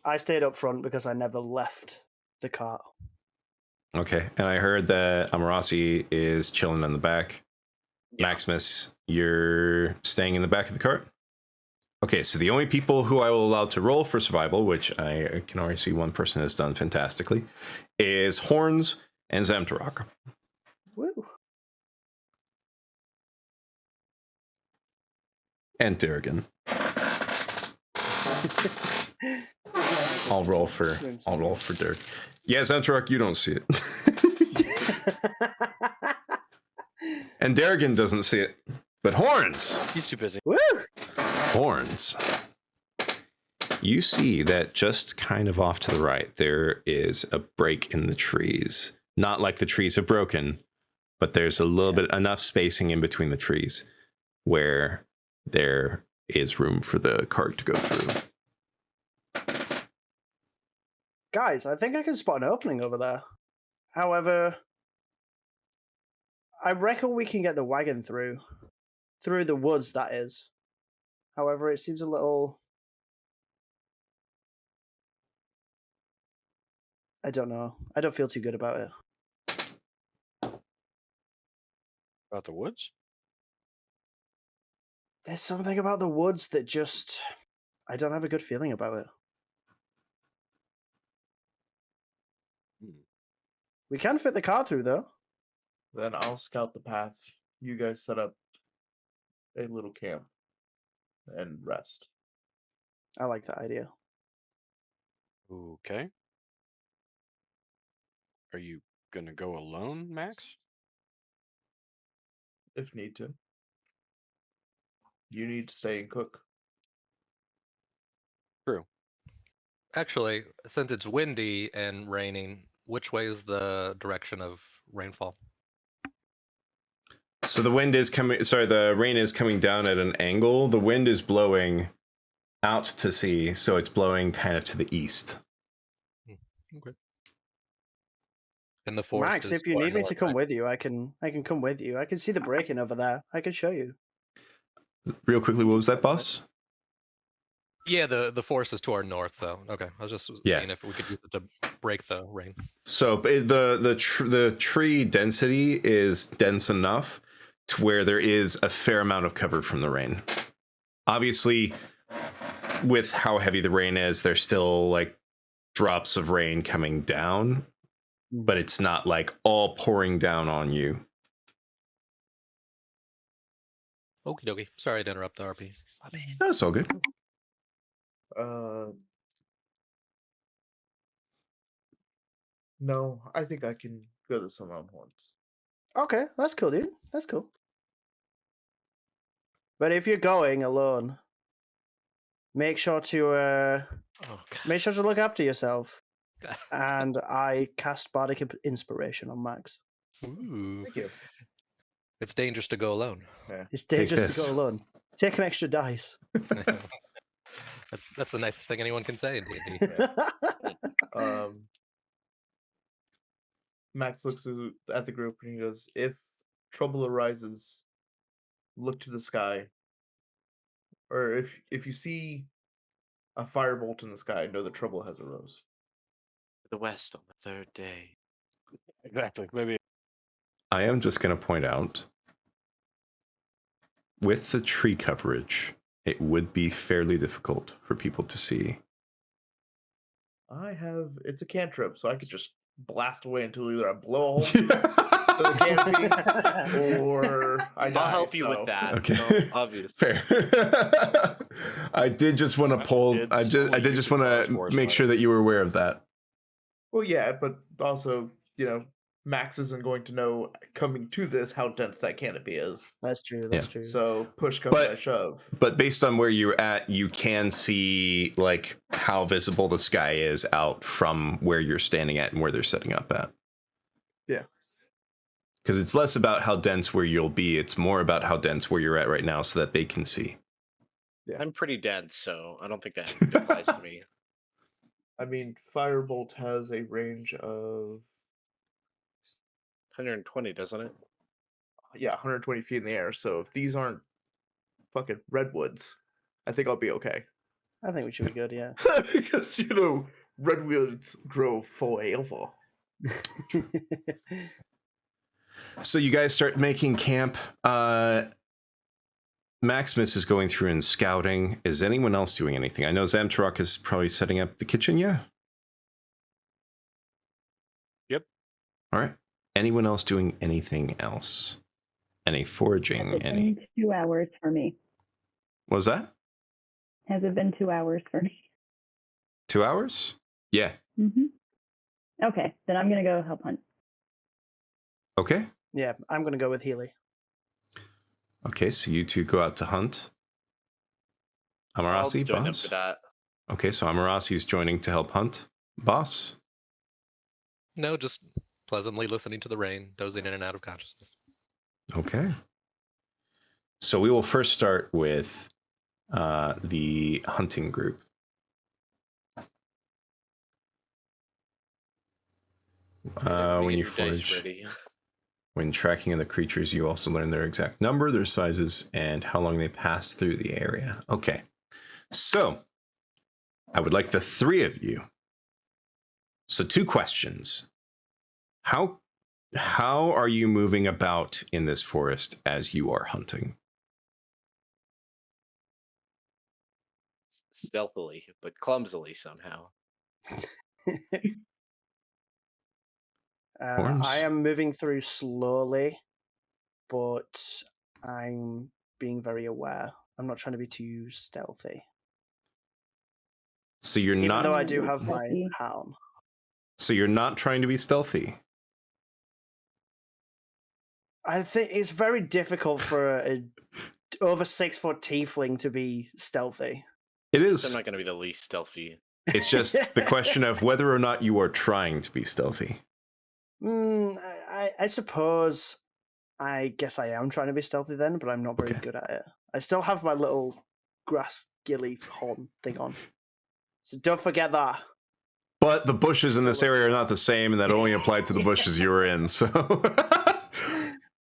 I stayed up front because I never left the cart. Okay. And I heard that Amarasi is chilling in the back. Yeah. Maximus, you're staying in the back of the cart? Okay, so the only people who I will allow to roll for survival, which I can already see one person has done fantastically, is Horns and Zamtarok. Woo. And Darrigan. I'll roll for Dirk. Yeah, Zamtarok, you don't see it. And Darrigan doesn't see it. But Horns! He's too busy. Woo. Horns. You see that just kind of off to the right, there is a break in the trees. Not like the trees have broken, but there's a little bit enough spacing in between the trees where there is room for the cart to go through. Guys, I think I can spot an opening over there. However, I reckon we can get the wagon through the woods, that is. However, it seems a little... I don't know. I don't feel too good about it. About the woods? There's something about the woods that just... I don't have a good feeling about it. We can fit the car through, though. Then I'll scout the path. You guys set up a little camp and rest. I like that idea. Okay. Are you gonna go alone, Max? If need to. You need to stay and cook. True. Actually, since it's windy and raining, which way is the direction of rainfall? So the wind is coming, sorry, the rain is coming down at an angle. The wind is blowing out to sea, so it's blowing kind of to the east. Okay. And the forest Max, is if you far need me north, to come right? with you, I can come with you. I can see the break-in over there. I can show you. Real quickly, what was that, boss? Yeah, the forest is to our north, so okay. I was just seeing if we could use it to break the rain. So the tree density is dense enough to where there is a fair amount of cover from the rain. Obviously, with how heavy the rain is, there's still like drops of rain coming down, but it's not like all pouring down on you. Okie dokie. Sorry to interrupt the RP. That's all good. No, I think I can go this alone once. Okay, that's cool, dude. That's cool. But if you're going alone, make sure to look after yourself. And I cast Bardic Inspiration on Max. Ooh. Thank you. It's dangerous to go alone. Yeah. It's dangerous to this. go alone. Take an extra dice. That's the nicest thing anyone can say in D&D. Max looks at the group and he goes, "If trouble arises, look to the sky. or if you see a firebolt in the sky, know that trouble has arose. The west on the third day. Exactly. Maybe. I am just going to point out, with the tree coverage, it would be fairly difficult for people to see. It's a cantrip, so I could just blast away until either I blow a hole through the canopy or I die. I'll help you so. with that. Okay. No, obvious. Fair. I did just want to pull. I did just want to make sure that you were aware of that. Well, yeah, but also, Max isn't going to know coming to this how dense that canopy is. That's true. That's true. So push comes by shove. But based on where you're at, you can see like how visible the sky is out from where you're standing at and where they're setting up at. Yeah. Because it's less about how dense where you'll be. It's more about how dense where you're at right now so that they can see. Yeah. I'm pretty dense, so I don't think that applies to me. I mean, Firebolt has a range of 120, doesn't it? 120 feet in the air. So if these aren't fucking redwoods, I think I'll be okay. I think we should be good, yeah. Because redwoods grow forever. So you guys start making camp. Maximus is going through and scouting. Is anyone else doing anything? I know Zamtarok is probably setting up the kitchen, yeah? Yep. All right. Anyone else doing anything else? Any foraging? Has it been 2 hours for me? What was that? Has it been 2 hours for me? 2 hours? Yeah. Okay, then I'm going to go help hunt. Okay. Yeah, I'm going to go with Healy. Okay, so you two go out to hunt. Amarasi, I'll join them boss? for that. Okay, so Amarasi's joining to help hunt. Boss? No, just pleasantly listening to the rain, dozing in and out of consciousness. Okay. So we will first start with the hunting group. When you Get your dice forage, ready. when tracking the creatures, you also learn their exact number, their sizes, and how long they pass through the area. Okay. So I would like the three of you. So 2 questions. How are you moving about in this forest as you are hunting? Stealthily, but clumsily somehow. Horns? I am moving through slowly, but I'm being very aware. I'm not trying to be too stealthy. So you're Even not though I do have my Stealthy. hat on. So you're not trying to be stealthy. I think it's very difficult for a over 6 foot tiefling to be stealthy. It So is. I'm not going to be the least stealthy. It's just the question of whether or not you are trying to be stealthy. I suppose. I guess I am trying to be stealthy then, but I'm not very Okay. good at it. I still have my little grass gilly horn thing on, so don't forget that. But the bushes in this area are not the same, and that only applied to the bushes you were in. So,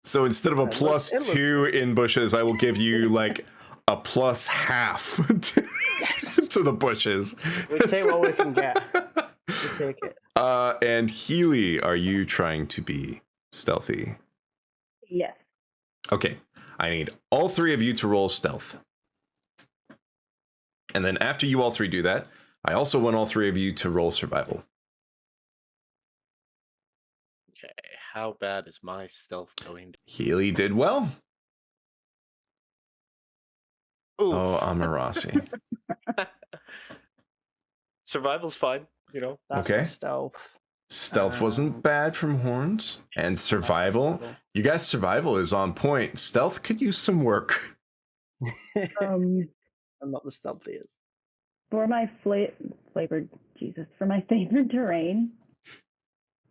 so instead of a It looks- plus it looks 2 in bushes, I will give you like a plus half to, Yes. to the bushes. We take what we can get. We take it. And Healy, are you trying to be stealthy? Yes. Okay, I need all 3 of you to roll stealth. And then after you all 3 do that, I also want all 3 of you to roll survival. Okay, how bad is my stealth going? Healy did well. Oof. Oh, Amarasi. Survival's fine, you know. That's my okay. stealth. Stealth wasn't bad from Horns. And survival. You guys' survival is on point. Stealth could use some work. Um, I'm not the stealthiest. for my flavored terrain,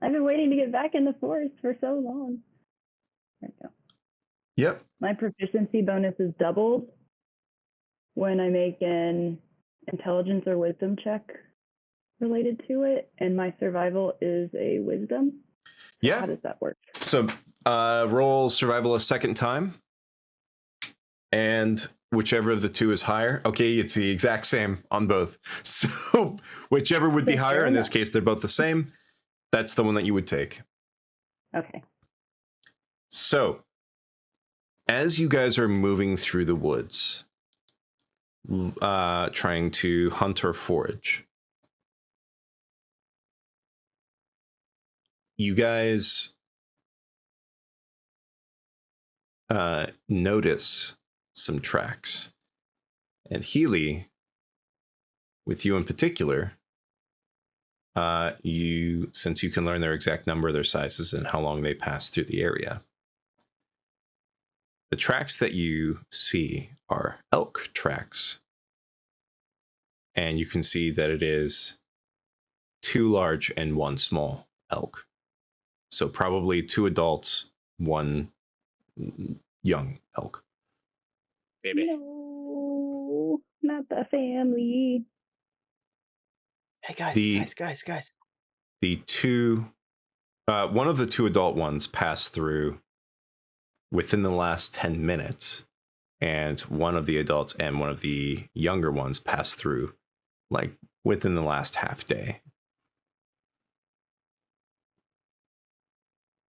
I've been waiting to get back in the forest for so long. There we go. Yep. My proficiency bonus is doubled when I make an intelligence or wisdom check related to it, and my survival is a wisdom. Yeah. How does that work? So roll survival a second time. And whichever of the two is higher. Okay, it's the exact same on both. So whichever would be Okay, higher, fair in this enough. case, they're both the same. That's the one that you would take. Okay. So, as you guys are moving through the woods, trying to hunt or forage, you guys notice some tracks. And Healy, with you in particular, since you can learn their exact number, their sizes, and how long they pass through the area, the tracks that you see are elk tracks. And you can see that it is 2 large and 1 small elk. So probably 2 adults, 1 young elk. Baby. No, not the family. Hey guys, The- guys. The 2, one of the 2 adult ones passed through within the last 10 minutes. And one of the adults and one of the younger ones passed through like within the last half day.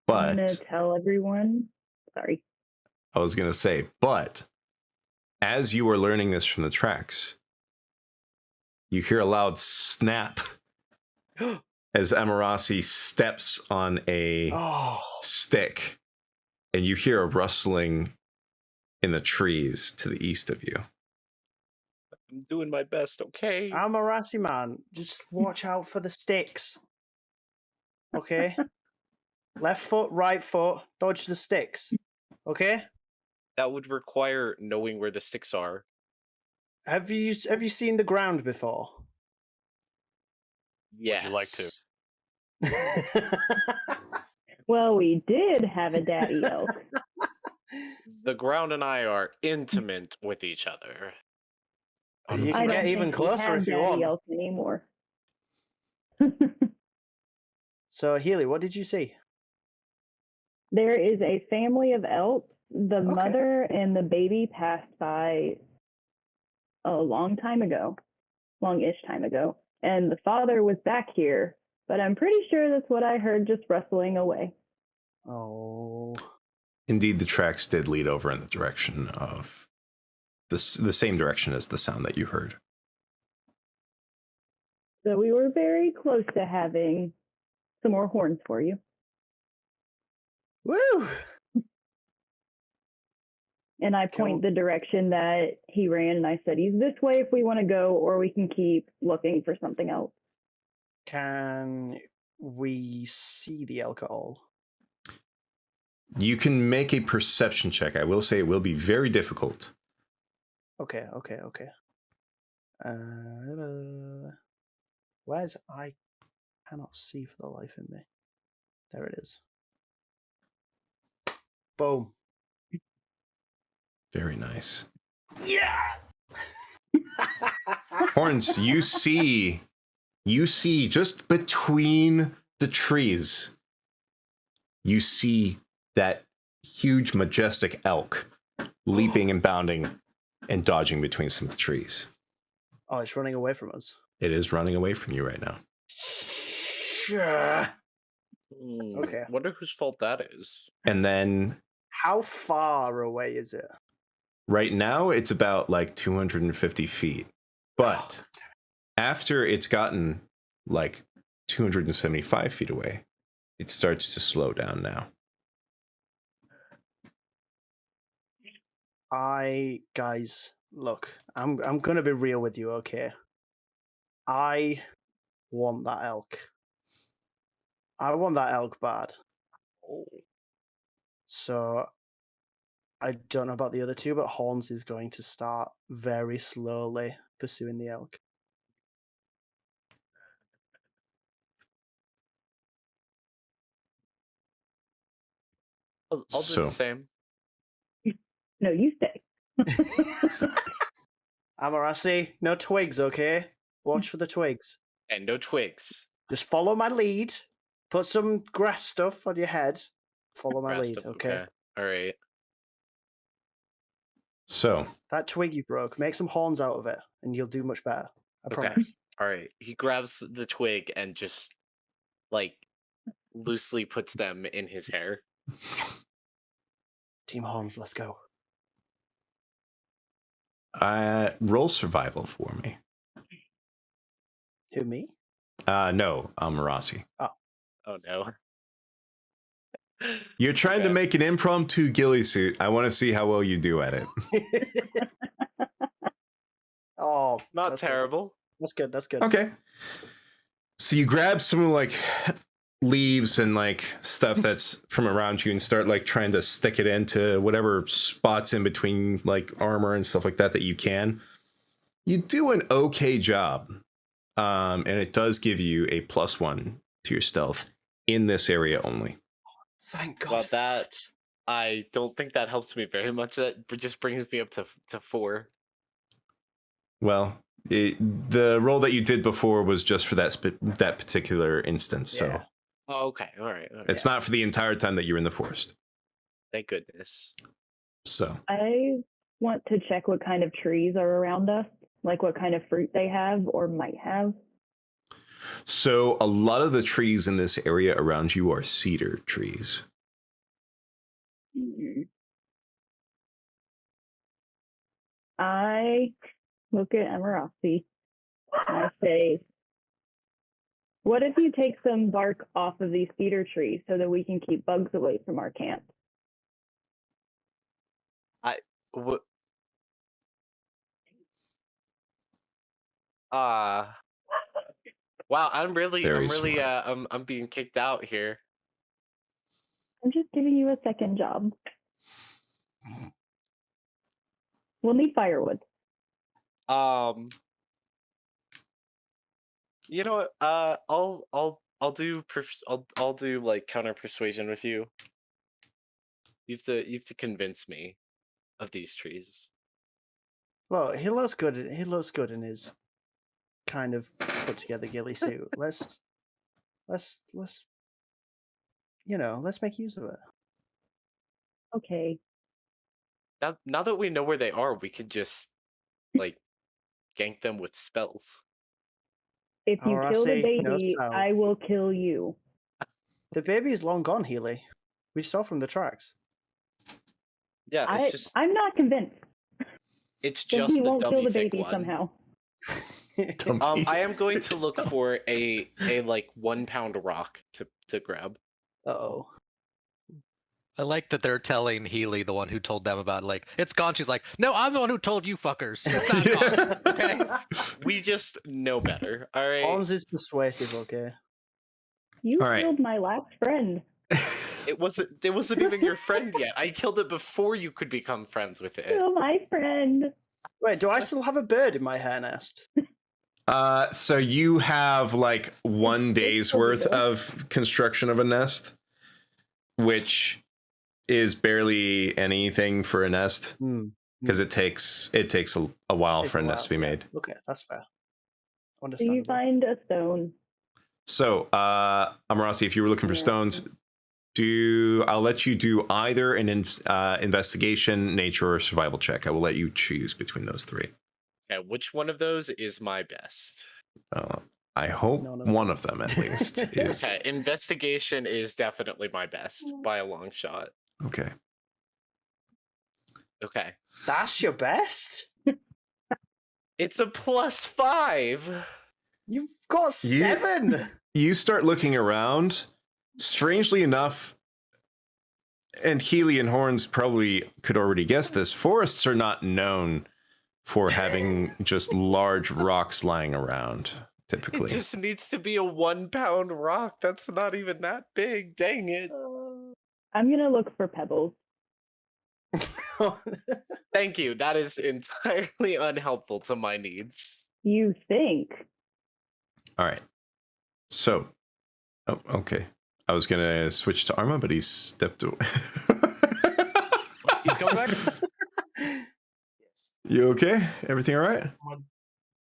I'm gonna But tell everyone. Sorry. I was going to say, but as you are learning this from the tracks, you hear a loud snap as Amarasi steps on a Oh, stick, and you hear a rustling in the trees to the east of you. I'm doing my best, okay? I'm a Rossi man. Just watch out for the sticks. Okay? Left foot, right foot, dodge the sticks. Okay? That would require knowing where the sticks are. Have you seen the ground before? Yes. you like to? Well, we did have a daddy elk. The ground and I are intimate with each other. You I can don't get even think we closer have if you daddy want. elk anymore. So, Healy, what did you see? There is a family of elk. The mother and the baby passed by a longish time ago. And the father was back here, but I'm pretty sure that's what I heard just rustling away. Oh. Indeed, the tracks did lead over in the direction of the same direction as the sound that you heard. So we were very close to having some more horns for you. Woo! And I point the direction that he ran, and I said, he's this way if we want to go, or we can keep looking for something else. Can we see the elk at all? You can make a perception check. I will say it will be very difficult. Okay. Where's I cannot see for the life of me. There it is. Boom. Very nice. Yeah. Horns, you see just between the trees, you see that huge, majestic elk leaping and bounding and dodging between some of the trees. Oh, it's running away from us. It is running away from you right now. Yeah. Okay. Wonder whose fault that is. And then How far away is it? right now it's about like 250 feet. But after it's gotten like 275 feet away, it starts to slow down now. Guys, look, I'm gonna be real with you, okay? I want that elk. I want that elk bad. Oh. So I don't know about the other two, but Horns is going to start very slowly pursuing the elk. I'll do So- the same. No, you stay. Amarasi, no twigs, okay? Watch for the twigs. And no twigs. Just follow my lead. Put some grass stuff on your head. Follow my Grass lead, stuff, okay? All right. So, That twig you broke, make some horns out of it, and you'll do much better. I Okay. promise. All right. He grabs the twig and just like loosely puts them in his hair. Team horns, let's go. roll survival for me. Who, me? No, Marasi. Oh no. You're trying to Okay. make an impromptu ghillie suit. I want to see how well you do at it. Oh, Not that's good. terrible. That's good. That's good. Okay. So you grab some like leaves and like stuff that's from around you and start like trying to stick it into whatever spots in between like armor and stuff like that that you can. You do an okay job. And it does give you a +1 to your stealth in this area only. Thank God. Well, that I don't think that helps me very much. That just brings me up to 4. Well, the roll that you did before was just for that that particular instance, so Yeah. Oh, okay. All right. it's not for the entire time that you're in the forest. Thank goodness. So I want to check what kind of trees are around us, like what kind of fruit they have or might have. So a lot of the trees in this area around you are cedar trees. I look at Emeraldi. I say, what if you take some bark off of these cedar trees so that we can keep bugs away from our camp? What? Wow, I'm being kicked out here. I'm just giving you a second job. We'll need firewood. You know what? I'll do I'll do like counter persuasion with you. You have to convince me of these trees. Well, he looks good. He looks good in his kind of put together ghillie suit. Let's let's make use of it. Okay. Now that we know where they are, we could just like gank them with spells. If you Or I kill the say no baby, spell. I will kill you. The baby is long gone, Healy. We saw from the tracks. Yeah, it's I'm not convinced it's that just he the won't kill dummy the thick baby one. somehow. I am going to look for a like 1 pound rock to grab. Uh-oh. I like that they're telling Healy, the one who told them about like it's gone. She's like, no, I'm the one who told you fuckers. It's not gone. Okay. We just know better. All right. Arms is persuasive, okay? You All right. killed my last friend. It wasn't even your friend yet. I killed it before you could become friends with it. Kill my friend. Wait, do I still have a bird in my hair nest? So you have like 1 day's worth of construction of a nest, which is barely anything for a nest because it takes a while for a nest to be made. Okay, that's fair. Do Understandable. you find a stone? So, Amarasi, if you were looking for stones, I'll let you do either an investigation, nature, or survival check. I will let you choose between those 3. Okay, which one of those is my best? I hope No. one of them at least is. Okay, investigation is definitely my best by a long shot. Okay. Okay. That's your best? It's a +5. You've got 7! You start looking around. Strangely enough, and Healy and Horns probably could already guess this, forests are not known for having just large rocks lying around, typically. It just needs to be a 1 pound rock. That's not even that big. Dang it. I'm gonna look for pebbles. Thank you. That is entirely unhelpful to my needs. You think? All right. So, okay. I was going to switch to Arma, but he's stepped away. He's coming back. You okay? Everything all right? My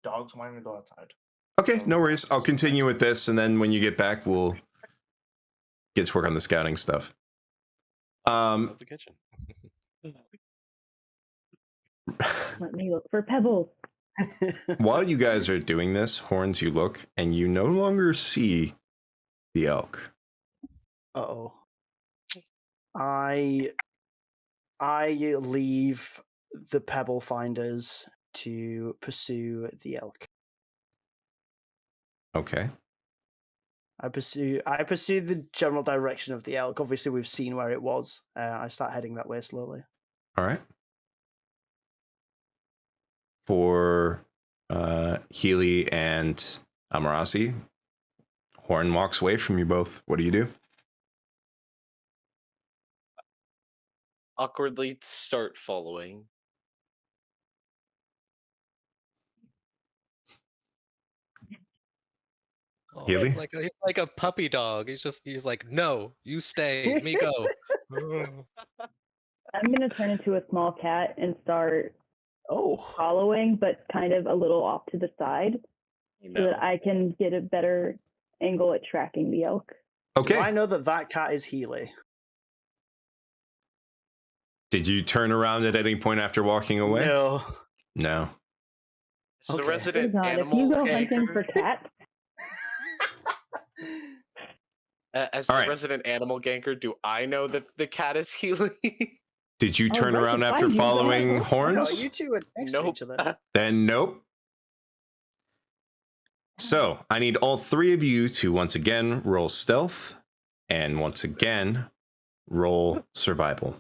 dogs want me to go outside. Okay, no worries. I'll continue with this, and then when you get back, we'll get to work on the scouting stuff. Of the kitchen. Let me look for pebbles. While you guys are doing this, Horns, you look and you no longer see the elk. Uh-oh. I leave the pebble finders to pursue the elk. Okay. I pursue the general direction of the elk. Obviously, we've seen where it was. I start heading that way slowly. All right. For Healy and Amarasi, Horn walks away from you both. What do you do? Awkwardly start following. Oh, Healy? he's like a puppy dog. He's like, no, you stay, me go. I'm going to turn into a small cat and start Oh, following, but kind of a little off to the side so No. that I can get a better angle at tracking the elk. Okay. do I know that cat is Healy? Did you turn around at any point after walking away? No. No. It's the Okay. resident Hold on, if animal. you go ganker. hunting for cats, As All the right. resident animal ganker, do I know that the cat is Healy? Did you Oh, turn right, around if I after do that, following huh? Horns? No, you two are next to Nope. each other. Then nope. So I need all three of you to once again roll stealth and once again roll survival.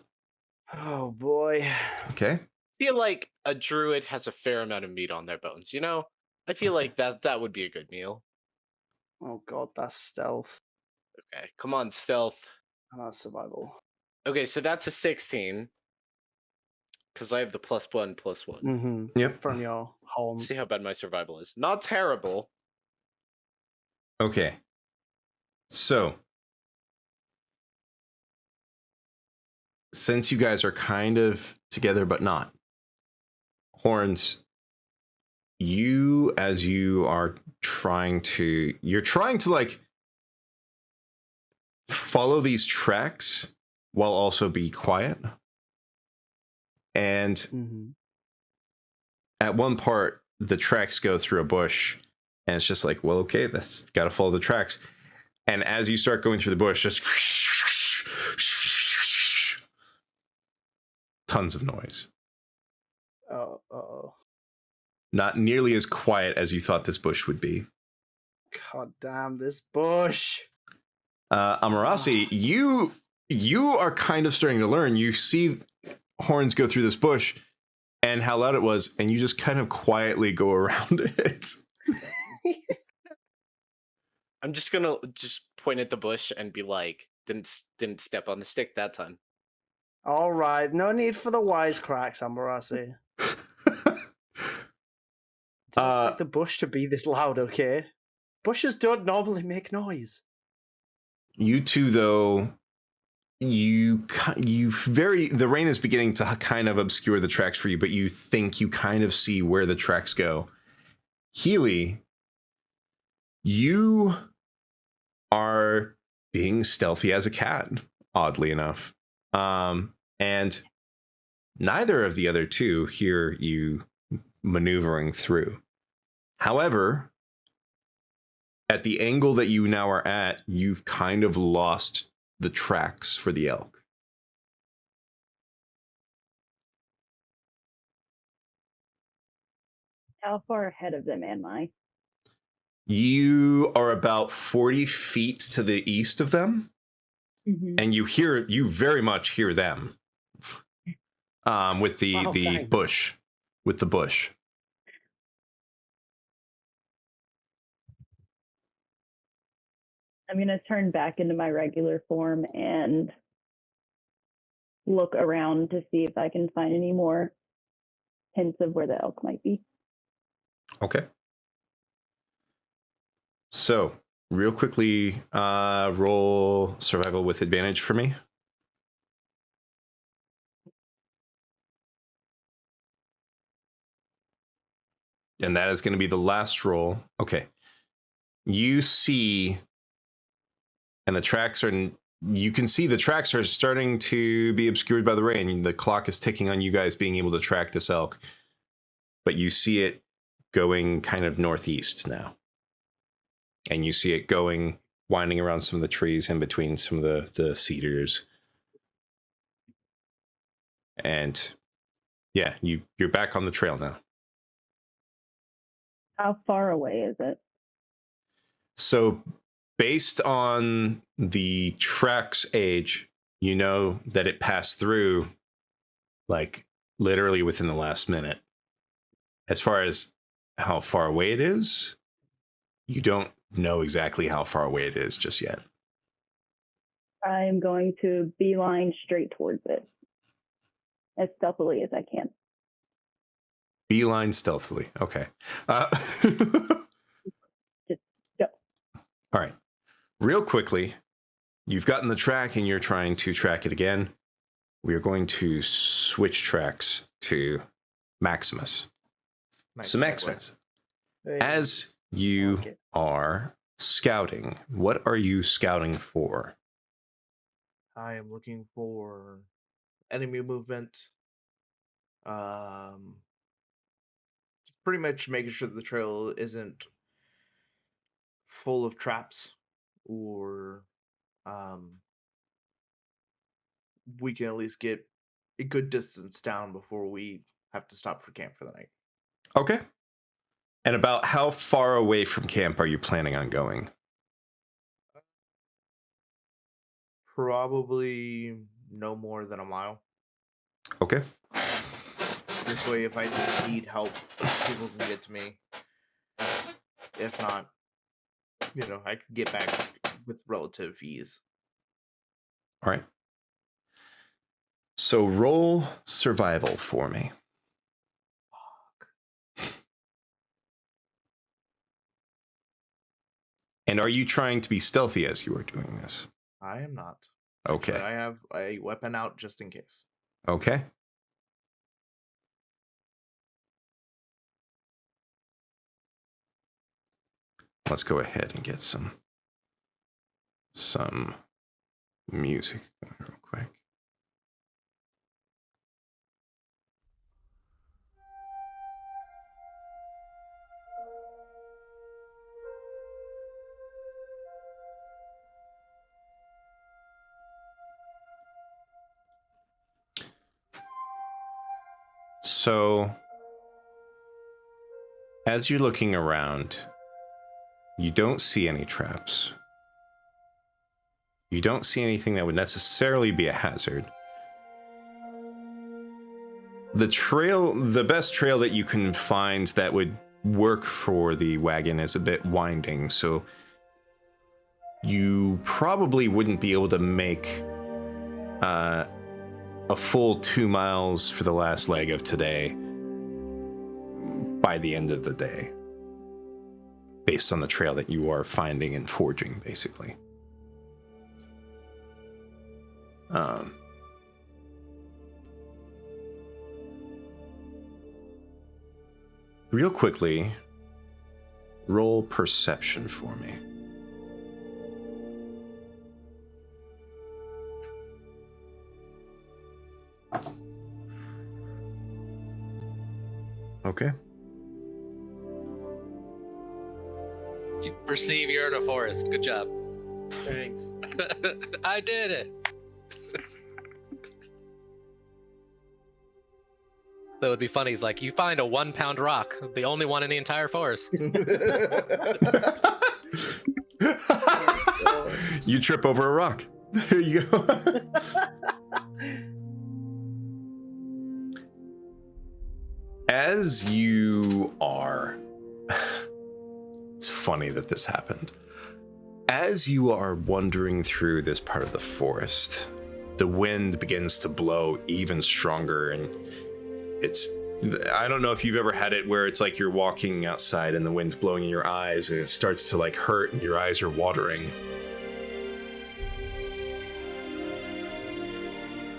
Oh boy. Okay. Feel like a druid has a fair amount of meat on their bones, you know? I feel like that would be a good meal. Oh god, that's stealth. Okay, come on, stealth. And that's survival. Okay, so that's a 16. Because I have the +1/+1. Mm-hmm. Yep. From your home. Let's see how bad my survival is. Not terrible. Okay. So since you guys are kind of together but not, Horns, you as you are you're trying to like follow these tracks while also be quiet. And Mm-hmm. at one part, the tracks go through a bush, and it's just like, well, okay, that's got to follow the tracks. And as you start going through the bush, just tons of noise. Oh. Not nearly as quiet as you thought this bush would be. God damn this bush. Amarasi, you are kind of starting to learn. You see Horns go through this bush and how loud it was, and you just kind of quietly go around it. I'm just gonna point at the bush and be like, didn't step on the stick that time. Alright, no need for the wisecracks, Amarasi. Don't expect the bush to be this loud, okay? Bushes don't normally make noise. You two, though, the rain is beginning to kind of obscure the tracks for you, but you think you kind of see where the tracks go. Healy, you are being stealthy as a cat, oddly enough. And neither of the other two hear you maneuvering through. However, at the angle that you now are at, you've kind of lost the tracks for the elk. How far ahead of them am I? You are about 40 feet to the east of them, Mm-hmm. and you very much hear them with the Thanks. bush, with the bush. I'm going to turn back into my regular form and look around to see if I can find any more hints of where the elk might be. Okay. So, real quickly, roll survival with advantage for me. And that is going to be the last roll. Okay. You see, and the tracks are you can see the tracks are starting to be obscured by the rain. The clock is ticking on you guys being able to track this elk, but you see it going kind of northeast now. And you see it going, winding around some of the trees in between some of the cedars. And yeah, you're back on the trail now. How far away is it? So based on the track's age, you know that it passed through like literally within the last minute. As far as how far away it is, you don't know exactly how far away it is just yet. I'm going to beeline straight towards it as stealthily as I can. Beeline stealthily. Okay. Just go. All right. Real quickly, you've gotten the track and you're trying to track it again. We are going to switch tracks to Maximus. Nice So segue. Maximus, as you Okay. are scouting, what are you scouting for? I am looking for enemy movement. Pretty much making sure that the trail isn't full of traps, or we can at least get a good distance down before we have to stop for camp for the night. Okay. And about how far away from camp are you planning on going? Probably no more than a mile. Okay. This way, if I need help, people can get to me. If not, I can get back with relative ease. All right. So roll survival for me. And are you trying to be stealthy as you are doing this? I am not. Okay. But I have a weapon out just in case. Okay. Let's go ahead and get some music going real quick. So, as you're looking around, you don't see any traps. You don't see anything that would necessarily be a hazard. The best trail that you can find that would work for the wagon is a bit winding, so you probably wouldn't be able to make a full 2 miles for the last leg of today by the end of the day, based on the trail that you are finding and forging, basically. Real quickly, roll perception for me. Okay. You perceive you're in a forest. Good job. Thanks. I did it. That would be funny. He's like, you find a 1 pound rock, the only one in the entire forest. You trip over a rock. There you go. As you are, it's funny that this happened. As you are wandering through this part of the forest, the wind begins to blow even stronger, and I don't know if you've ever had it where it's like you're walking outside and the wind's blowing in your eyes and it starts to like hurt and your eyes are watering.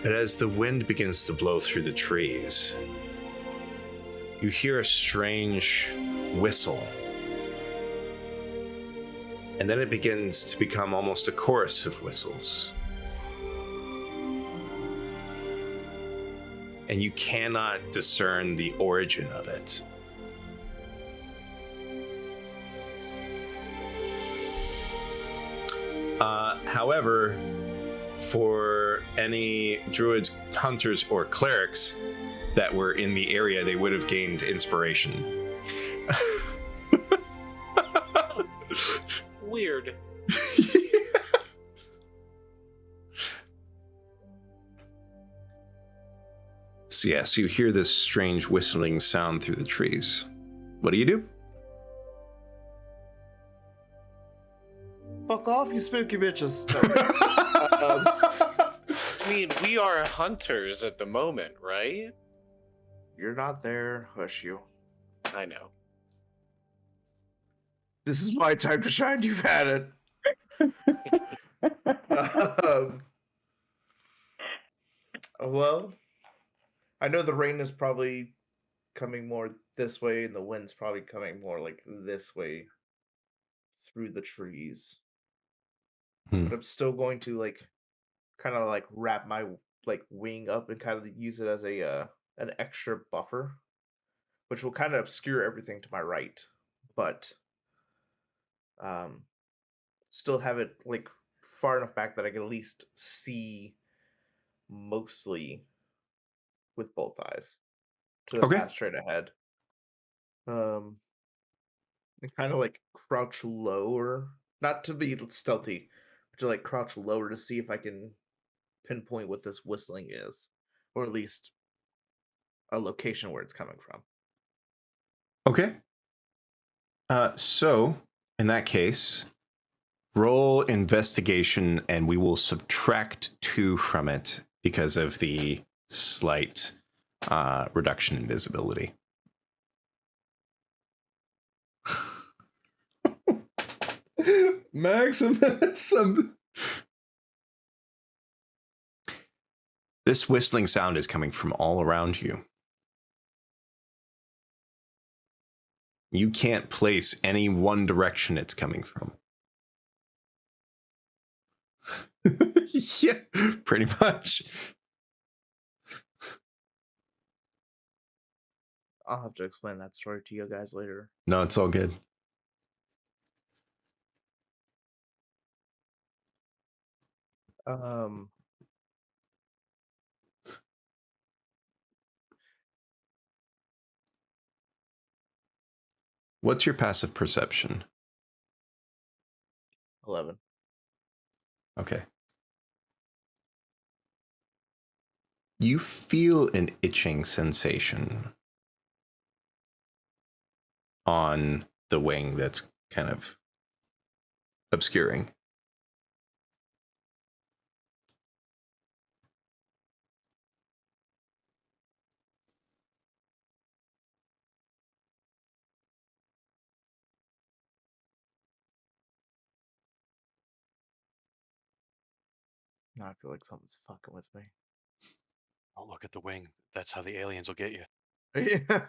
But as the wind begins to blow through the trees, you hear a strange whistle. And then it begins to become almost a chorus of whistles. and you cannot discern the origin of it. However, for any druids, hunters, or clerics that were in the area, they would have gained inspiration. Weird. So yes, you hear this strange whistling sound through the trees. What do you do? Fuck off, you spooky bitches. I mean, we are hunters at the moment, right? You're not there. Hush you. I know. This is my time to shine. You've had it. Well, I know the rain is probably coming more this way, and the wind's probably coming more like this way through the trees. But I'm still going to kind of wrap my wing up and kind of use it as a an extra buffer, which will kind of obscure everything to my right, but still have it far enough back that I can at least see mostly with both eyes to the Okay. path straight ahead. And kind of crouch lower, not to be stealthy, but to crouch lower to see if I can pinpoint what this whistling is, or at least a location where it's coming from. Okay. So in that case, roll investigation, and we will subtract 2 from it because of the slight reduction in visibility. Maximus. This whistling sound is coming from all around you. You can't place any one direction it's coming from. Yeah, pretty much. I'll have to explain that story to you guys later. No, it's all good. What's your passive perception? 11. Okay. You feel an itching sensation on the wing that's kind of obscuring. Now I feel like something's fucking with me. Don't look at the wing. That's how the aliens will get you. Yeah.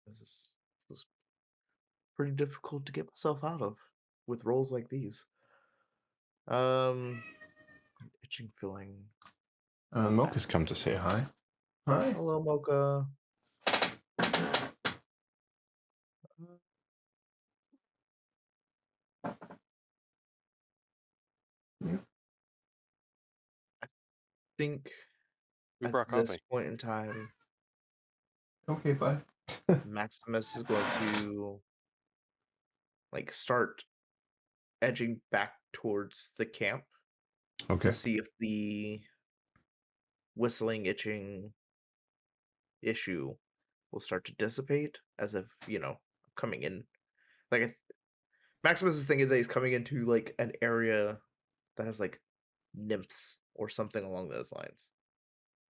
This is pretty difficult to get myself out of with rolls like these. Itching feeling. Mocha's come to say hi. Hi. Hello, Mocha. I think We at brought this coffee. point in time, Okay, bye. Maximus is going to start edging back towards the camp Okay. to see if the whistling, itching issue will start to dissipate, as if coming in. Maximus is thinking that he's coming into an area that has nymphs or something along those lines.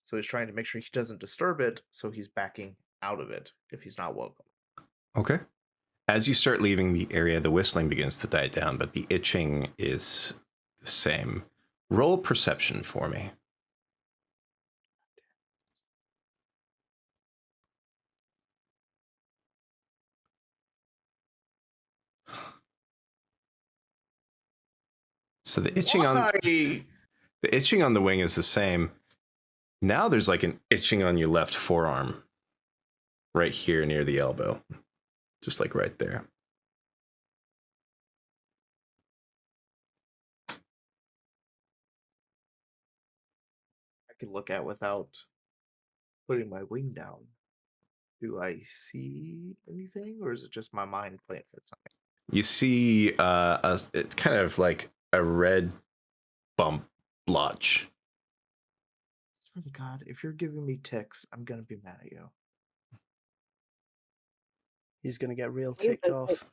So he's trying to make sure he doesn't disturb it, so he's backing out of it if he's not welcome. Okay. As you start leaving the area, the whistling begins to die down, but the itching is the same. Roll perception for me. So the itching on the wing is the same. Now there's like an itching on your left forearm, right here near the elbow, just like right there. I can look at without putting my wing down. Do I see anything, or is it just my mind playing for something? You see, it's kind of like a red bump blotch. Swear to God, if you're giving me ticks, I'm gonna be mad at you. He's gonna get real ticked off.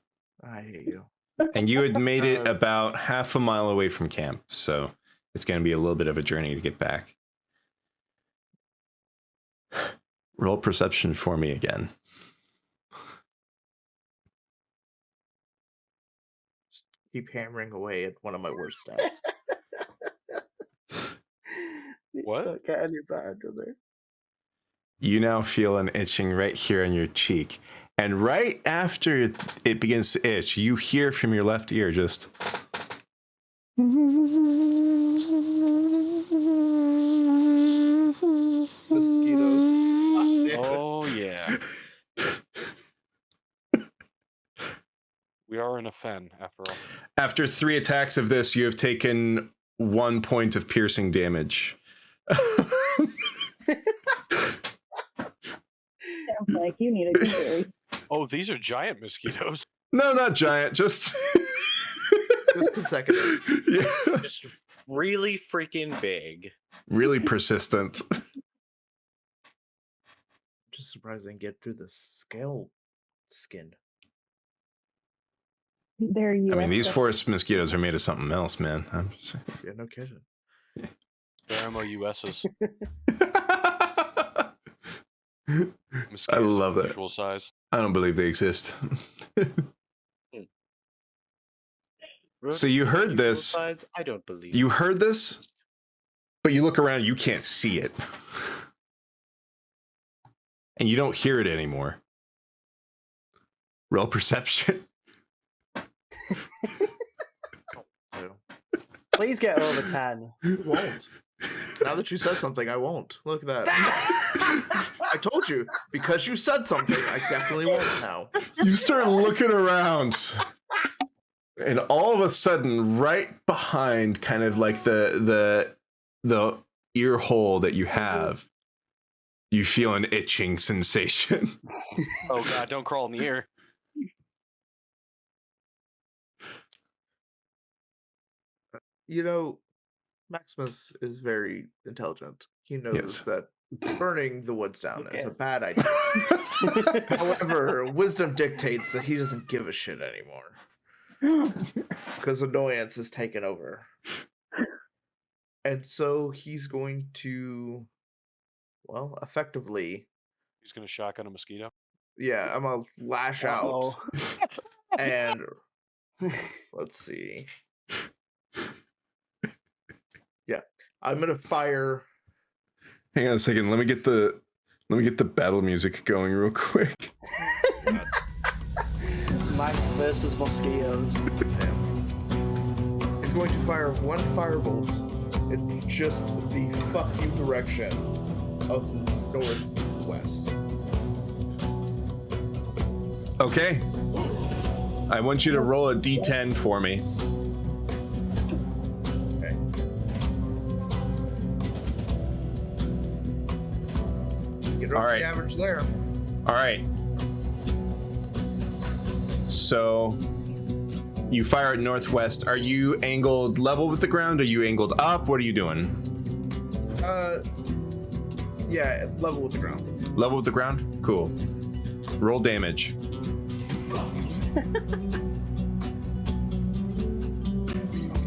I hate you. And you had made it about half a mile away from camp, so it's going to be a little bit of a journey to get back. Roll perception for me again. Just keep hammering away at one of my worst stats. What? Don't get any bad, do they? You now feel an itching right here on your cheek. And right after it begins to itch, you hear from your left ear just... Oh, yeah. We are in a fen, after all. After 3 attacks of this, you have taken 1 point of piercing damage. Sounds like you need a good berry. Oh, these are giant mosquitoes. No, not giant, just... Just consecutive. Yeah. Just really freaking big. Really persistent. Just surprised I can get through the scale skin. There you I mean, these are. forest mosquitoes are made of something else, man. I'm just... Yeah, no kidding. They're MOUSs. I love that. Usual size. I don't believe they exist. So you heard this. Sides, I don't believe You heard this, but you look around, you can't see it. And you don't hear it anymore. Roll perception. Please get over 10. I won't. Now that you said something, I won't. Look at that. I told you, because you said something, I definitely won't now. You start looking around. And all of a sudden, right behind kind of like the ear hole that you have, you feel an itching sensation. Oh god, don't crawl in the ear. You know, Maximus is very intelligent. He knows Yes. that burning the woods down is Okay. a bad idea. However, wisdom dictates that he doesn't give a shit anymore. Because annoyance has taken over. And so he's going to, well, effectively, He's gonna shotgun a mosquito. yeah, I'm going to lash out. Uh-oh. And let's see. Yeah, I'm going to fire. Hang on a second. Let me get the battle music going real quick. Max versus mosquitoes. He's going to fire one firebolt in just the fuck you direction of northwest. Okay. I want you to roll a d10 for me. Okay. Get over All right. the average there. All right. So you fire at northwest. Are you angled level with the ground? Are you angled up? What are you doing? Yeah, level with the ground. Level with the ground? Cool. Roll damage. What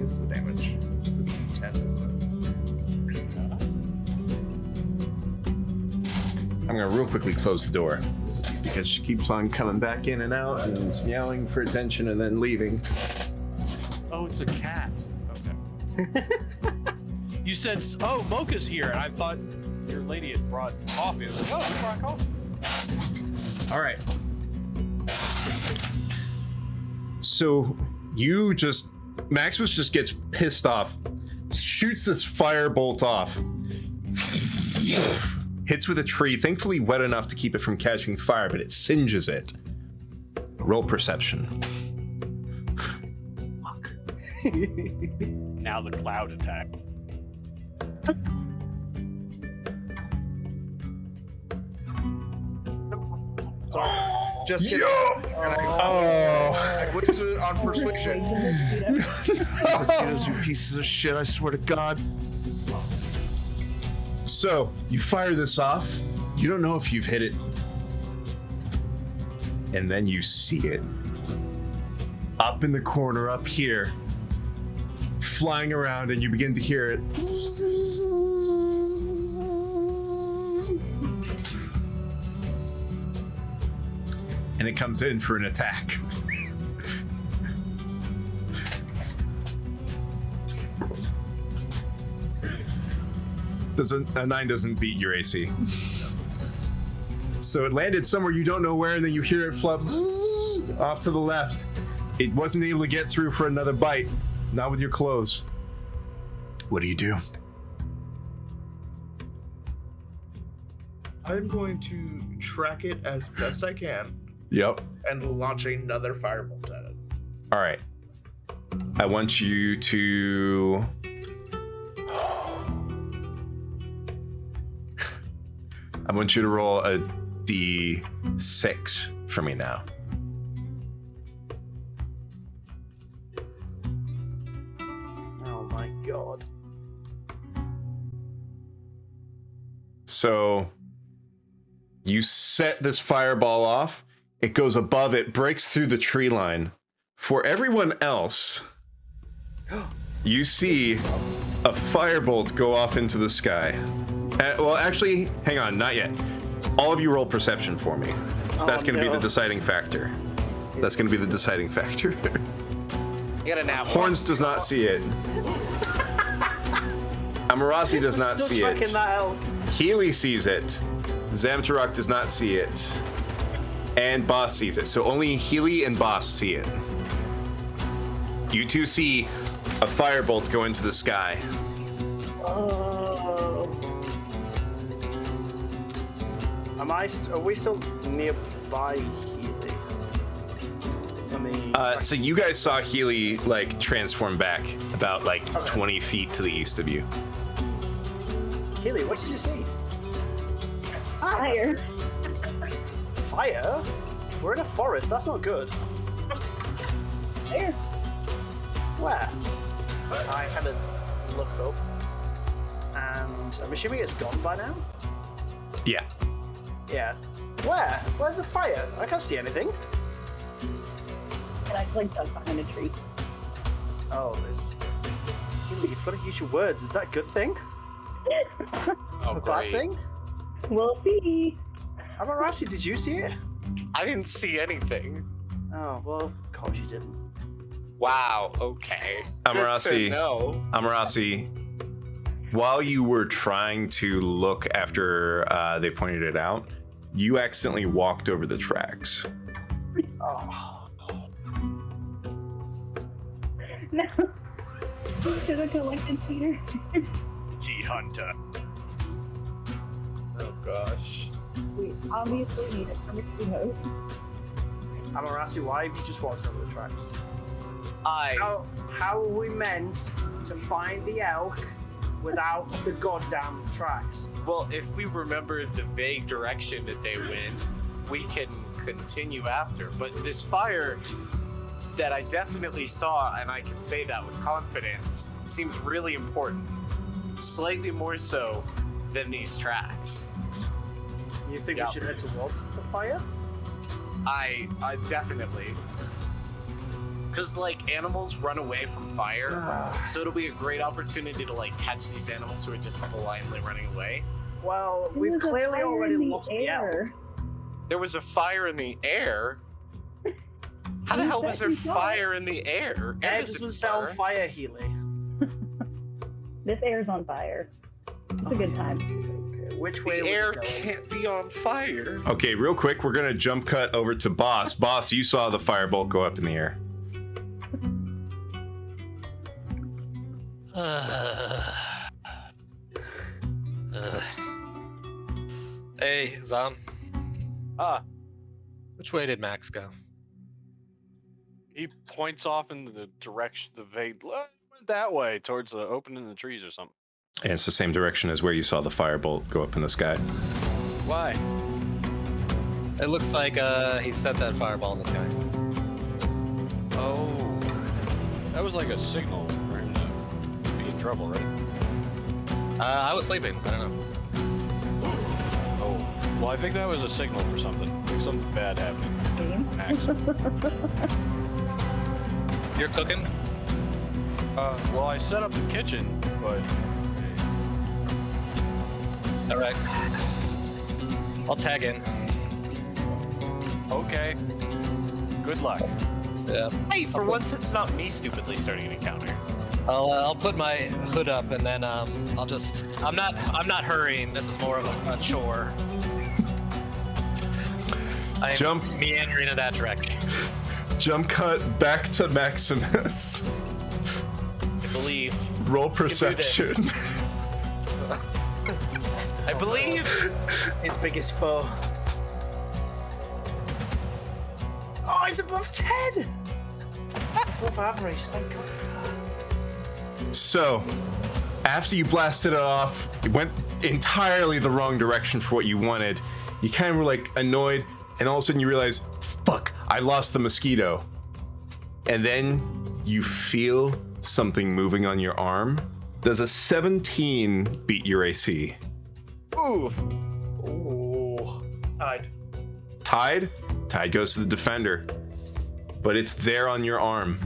is the damage? It's a 10, isn't I'm gonna real quickly close the door because she keeps on coming back in and out and meowing for attention and then leaving. Oh, it's a cat. Okay. You said, "Oh, Mocha's here," and I thought your lady had brought coffee. I was like, "Oh, she brought coffee." All right. So you just Maximus just gets pissed off, shoots this firebolt off, hits with a tree, thankfully wet enough to keep it from catching fire, but it singes it. Roll perception. Now the cloud attack. Just kidding. I wasted it on persuasion. Mosquitoes, you pieces of shit, I swear to God. So, you fire this off. You don't know if you've hit it. And then you see it. Up in the corner, up here. Flying around, and you begin to hear it. And it comes in for an attack. A 9 doesn't beat your AC. So it landed somewhere you don't know where, and then you hear it flop off to the left. It wasn't able to get through for another bite. Not with your clothes. What do you do? I'm going to track it as best I can Yep. and launch another firebolt at it. All right. I want you to... I want you to roll a D6 for me now. Oh my god. So you set this fireball off. It goes above it, breaks through the tree line. For everyone else, you see a firebolt go off into the sky. Well, actually, hang on, not yet. All of you roll perception for me. That's going to be the deciding factor. That's going to be the deciding factor. You got a nap. Horns does not see it. Amarasi does not see it. Healy sees it. Zamtarok does not see it. And Boss sees it. So only Healy and Boss see it. You two see a firebolt go into the sky. Are we still nearby Healy? I mean, So you guys saw Healy like transform back about like 20 feet to the east of you. Healy, what did you see? Fire. Fire? We're in a forest. That's not good. There. Where? I had a look up, and I'm assuming it's gone by now. Yeah. Yeah. Where? Where's the fire? I can't see anything. And I like duck behind a tree. Oh, there's. Healy, you've got to use your words. Is that a good thing? Oh, A bad great. thing? We'll see. Amarasi, did you see it? I didn't see anything. Oh, well, of course you didn't. Wow, okay. Amarasi. No. Amarasi, while you were trying to look after they pointed it out, you accidentally walked over the tracks. Oh. No. Should have collected Peter. G Hunter. Oh gosh. We obviously need it from a hose. Amarasi, why have you just walked over the tracks? I How are we meant to find the elk without the goddamn tracks? well, if we remember the vague direction that they went, we can continue after. But this fire that I definitely saw, and I can say that with confidence, seems really important. Slightly more so than these tracks. You think Yeah. we should head towards the fire? I definitely. Because, like, animals run away from fire, so it'll be a great opportunity to, like, catch these animals who are just blindly running away. Well, There we've was a clearly fire already in the lost the elk. air. There was a fire in the air? How the You hell said was there you saw it. fire in the air? Air doesn't doesn't sound burn. fire, Healy. This air's on fire. It's a good time. Okay, which way The air would we go? can't be on fire. Okay, real quick, we're gonna jump cut over to Boss. Boss, you saw the firebolt go up in the air. Hey, Zom. Ah, Which way did Max go? he points off in the direction the vague. Went that way towards the opening in the trees or something. And it's the same direction as where you saw the firebolt go up in the sky. Why? It looks like he set that fireball in the sky. Oh, that was like a signal for him to be in trouble, right? I was sleeping. I don't know. Oh, well, I think that was a signal for something. Like something bad happening. Max. You're cooking? Well, I set up the kitchen, but All right. I'll tag in. okay. Good luck. Yeah. Hey, for once, it's not me stupidly starting an encounter. I'll put my hood up and then I'll just. I'm not hurrying. This is more of a chore. I'm Jump. meandering in that direction. Jump cut back to Maximus. I believe. Roll do this. perception. I believe. His biggest foe. Oh, he's above 10! Above average, thank God. So, after you blasted it off, it went entirely the wrong direction for what you wanted. You kind of were like annoyed, and all of a sudden you realize, fuck, I lost the mosquito. And then you feel something moving on your arm. Does a 17 beat your AC? Oof. Oh, tied. Tied? Tied goes to the defender. But it's there on your arm.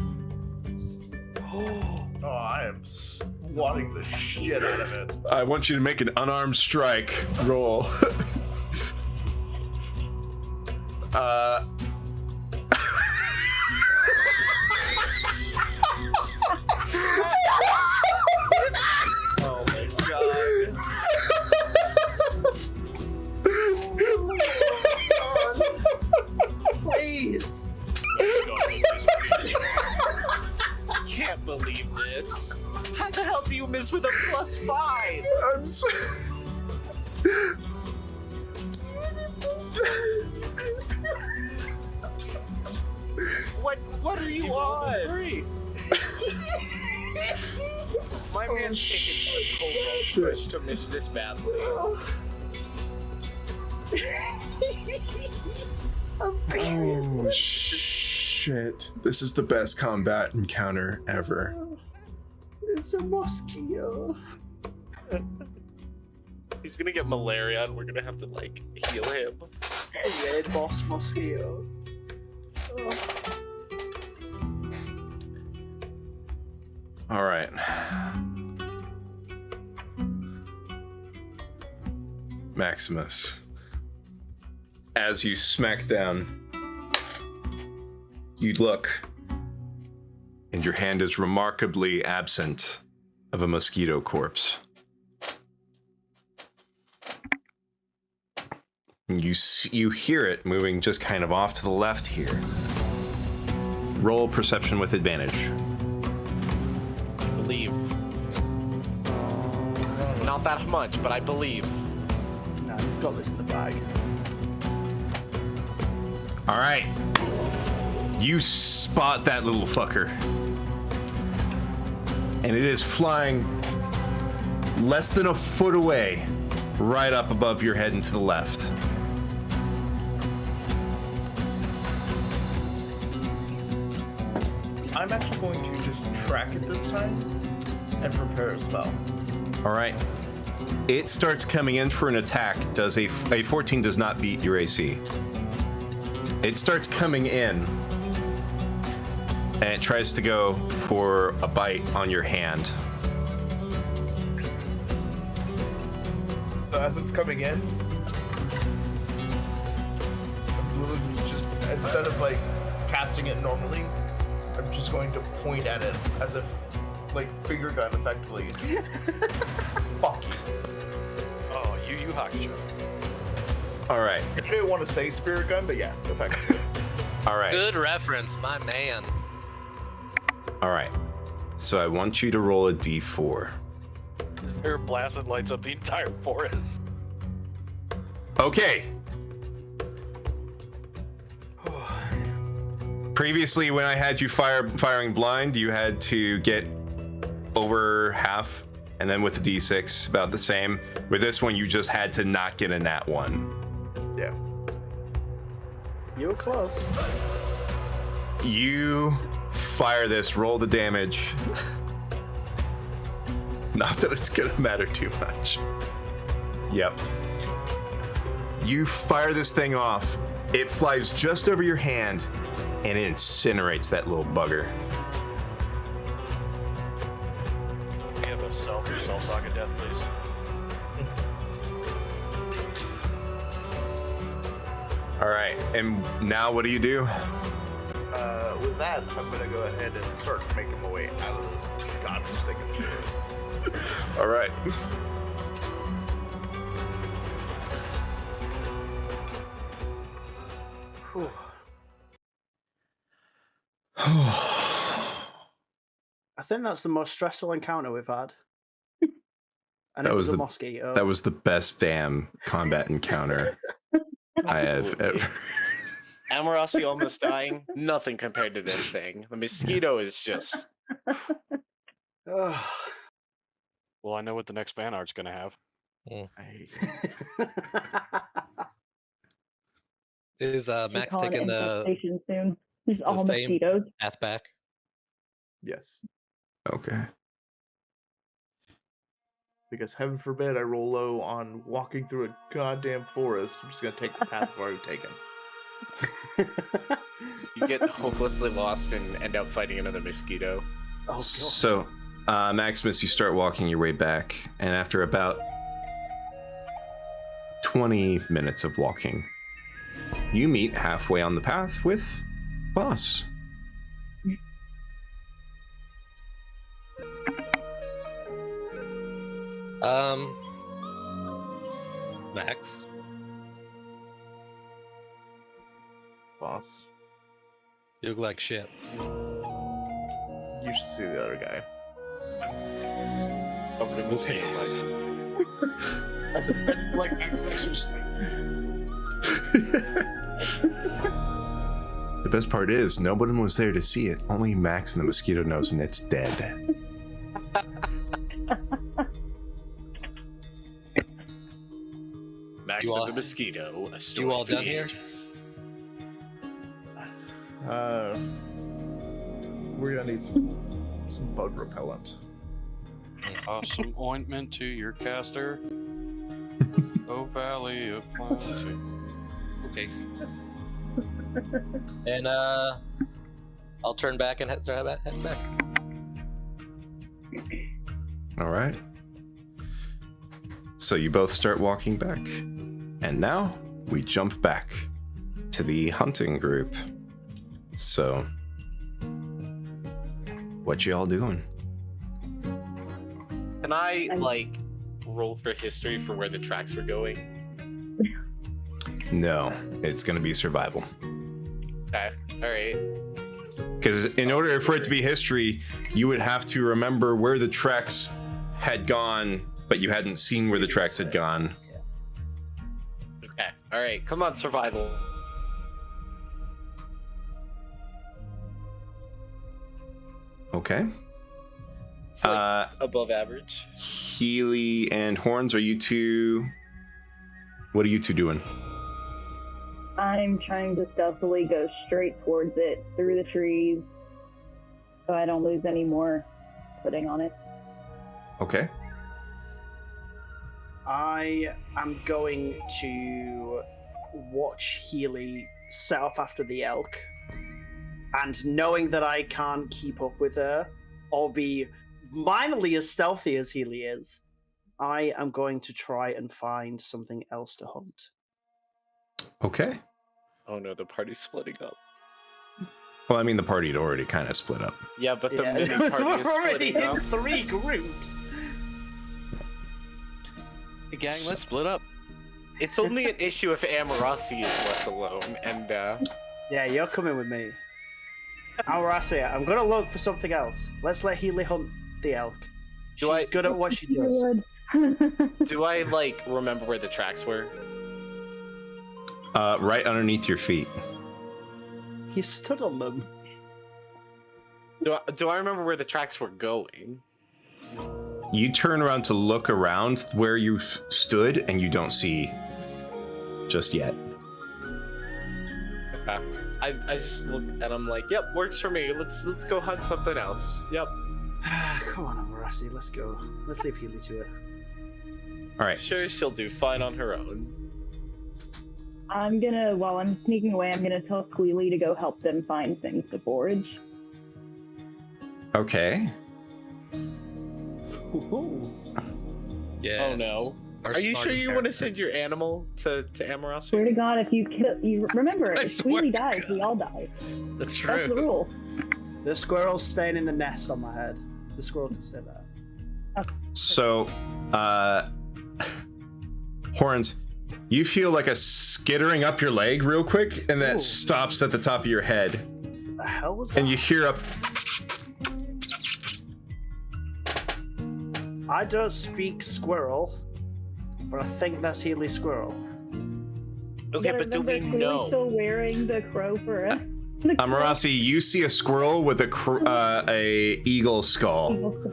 Oh, I am swatting the shit out of it. I want you to make an unarmed strike roll. Oh my god. Please. I can't believe this. How the hell do you miss with a +5? I'm so... What are you on? My man's taking a cold push to miss this badly. Oh shit. This is the best combat encounter ever. It's a mosquito. He's gonna get malaria and we're gonna have to like heal him. Red boss mosquito. Oh. All right. Maximus. As you smack down, you look, and your hand is remarkably absent of a mosquito corpse. You hear it moving just kind of off to the left here. Roll perception with advantage. I believe. Not that much, but I believe. Nah, he's got this in the bag. All right. You spot that little fucker. And it is flying less than a foot away, right up above your head and to the left. I'm actually going to just track it this time and prepare a spell. All right. It starts coming in for an attack. Does a 14 does not beat your AC. It starts coming in, and it tries to go for a bite on your hand. So as it's coming in, I'm literally just, instead of like casting it normally, I'm just going to point at it as if, like, finger gun effectively. Fuck you. Oh, you Hakusho. All right. I didn't want to say spirit gun, but yeah, effectively. All right. Good reference, my man. All right. So I want you to roll a d4. There blasted lights up the entire forest. Okay. Previously, when I had you firing blind, you had to get over half, and then with the d6, about the same. With this one, you just had to not get a nat 1. Yeah. You were close. You fire this, roll the damage. Not that it's gonna matter too much. Yep. You fire this thing off. It flies just over your hand, and it incinerates that little bugger. We have a cell socket death, please. All right, and now what do you do? With that, I'm gonna go ahead and start making my way out of this godforsaken forest. All right. Whew. I think that's the most stressful encounter we've had. And That it was was a the- mosquito. That was the best damn combat encounter I have Absolutely. ever. Amarasi almost dying. Nothing compared to this thing. The mosquito is just. Ugh. Well, I know what the next fan art's gonna have. Is They Max call it taking the infestation soon. There's all same- mosquitoes. path back? Yes. Okay. Because heaven forbid I roll low on walking through a goddamn forest. I'm just gonna take the path I've already taken. You get hopelessly lost and end up fighting another mosquito. Oh, God. So, Maximus, you start walking your way back, and after about 20 minutes of walking, you meet halfway on the path with Boss. Max. Boss, You look like shit. you should see the other guy. Covered in mosquito bites. I said, like, next section, just like. The best part is, no one was there to see it. Only Max and the mosquito knows, and it's dead. Max You and all- the mosquito. A story all for done the here? ages. We're gonna need some bug repellent. Toss some ointment to your caster. Oh, Valley of Plenty. Okay. And I'll turn back and start heading back. All right. So you both start walking back. And now we jump back to the hunting group. So, what y'all doing? Can I, I'm- like, roll for history for where the tracks were going? No, it's going to be survival. Okay. Alright. Because in order for it to be history, you would have to remember where the tracks had gone, but you hadn't seen where the tracks had gone. Okay. Alright. Come on, survival. Okay. It's like above average. Healy and Horns, are you two? What are you two doing? I'm trying to stealthily go straight towards it through the trees so I don't lose any more footing on it. Okay. I am going to watch Healy set off after the elk. And knowing that I can't keep up with her, or be minorly as stealthy as Healy is, I am going to try and find something else to hunt. Okay. Oh no, the party's splitting up. Well, I mean, the party had already kind of split up. Yeah, but the Yeah, mini party is we're already splitting up. in 3 groups. Hey, gang, let's split up. It's only an issue if Amarasi is left alone, and Yeah, you're coming with me. Alrasia, I'm gonna look for something else. Let's let Healy hunt the elk. She's I- good at what she does. Do I like remember where the tracks were? Right underneath your feet. You stood on them. Do I remember where the tracks were going? You turn around to look around where you stood, and you don't see just yet. Okay. I just look and I'm like, yep, works for me. Let's go hunt something else. Yep. Come on, Alrasia, let's go. Let's leave Healy to it. All right. Sure, she'll do fine on her own. While I'm sneaking away, I'm gonna tell Squealy to go help them find things to forage. Okay. Yeah. Oh no. Are you sure you want to send your animal to Amarasu? Swear to God, if you kill, remember, I if swear Squealy to dies, we God. all die. That's That's the true. rule. The squirrel's staying in the nest on my head. The squirrel can stay there. So, Horns, you feel like a skittering up your leg real quick, and then Ooh. it stops at the top of your head, What the hell was that? and you hear a. I don't speak squirrel, but I think that's Healy Squirrel. Okay, You gotta but do we remember, Squealy's know? still wearing the crow for a... the crow Amarasi, you see a squirrel with a eagle skull eagle.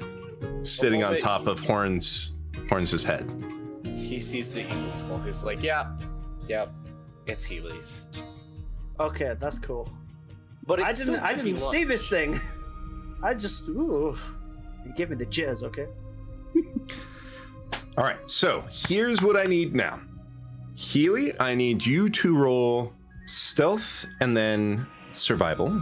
sitting on moment top of Horns' head. He sees the eagle skull. He's like, yep, it's Healy's. Okay, that's cool. But I it still didn't could be see lunch. this thing. I just you give me the jitters, okay? All right, so here's what I need now. Healy, I need you to roll stealth and then survival.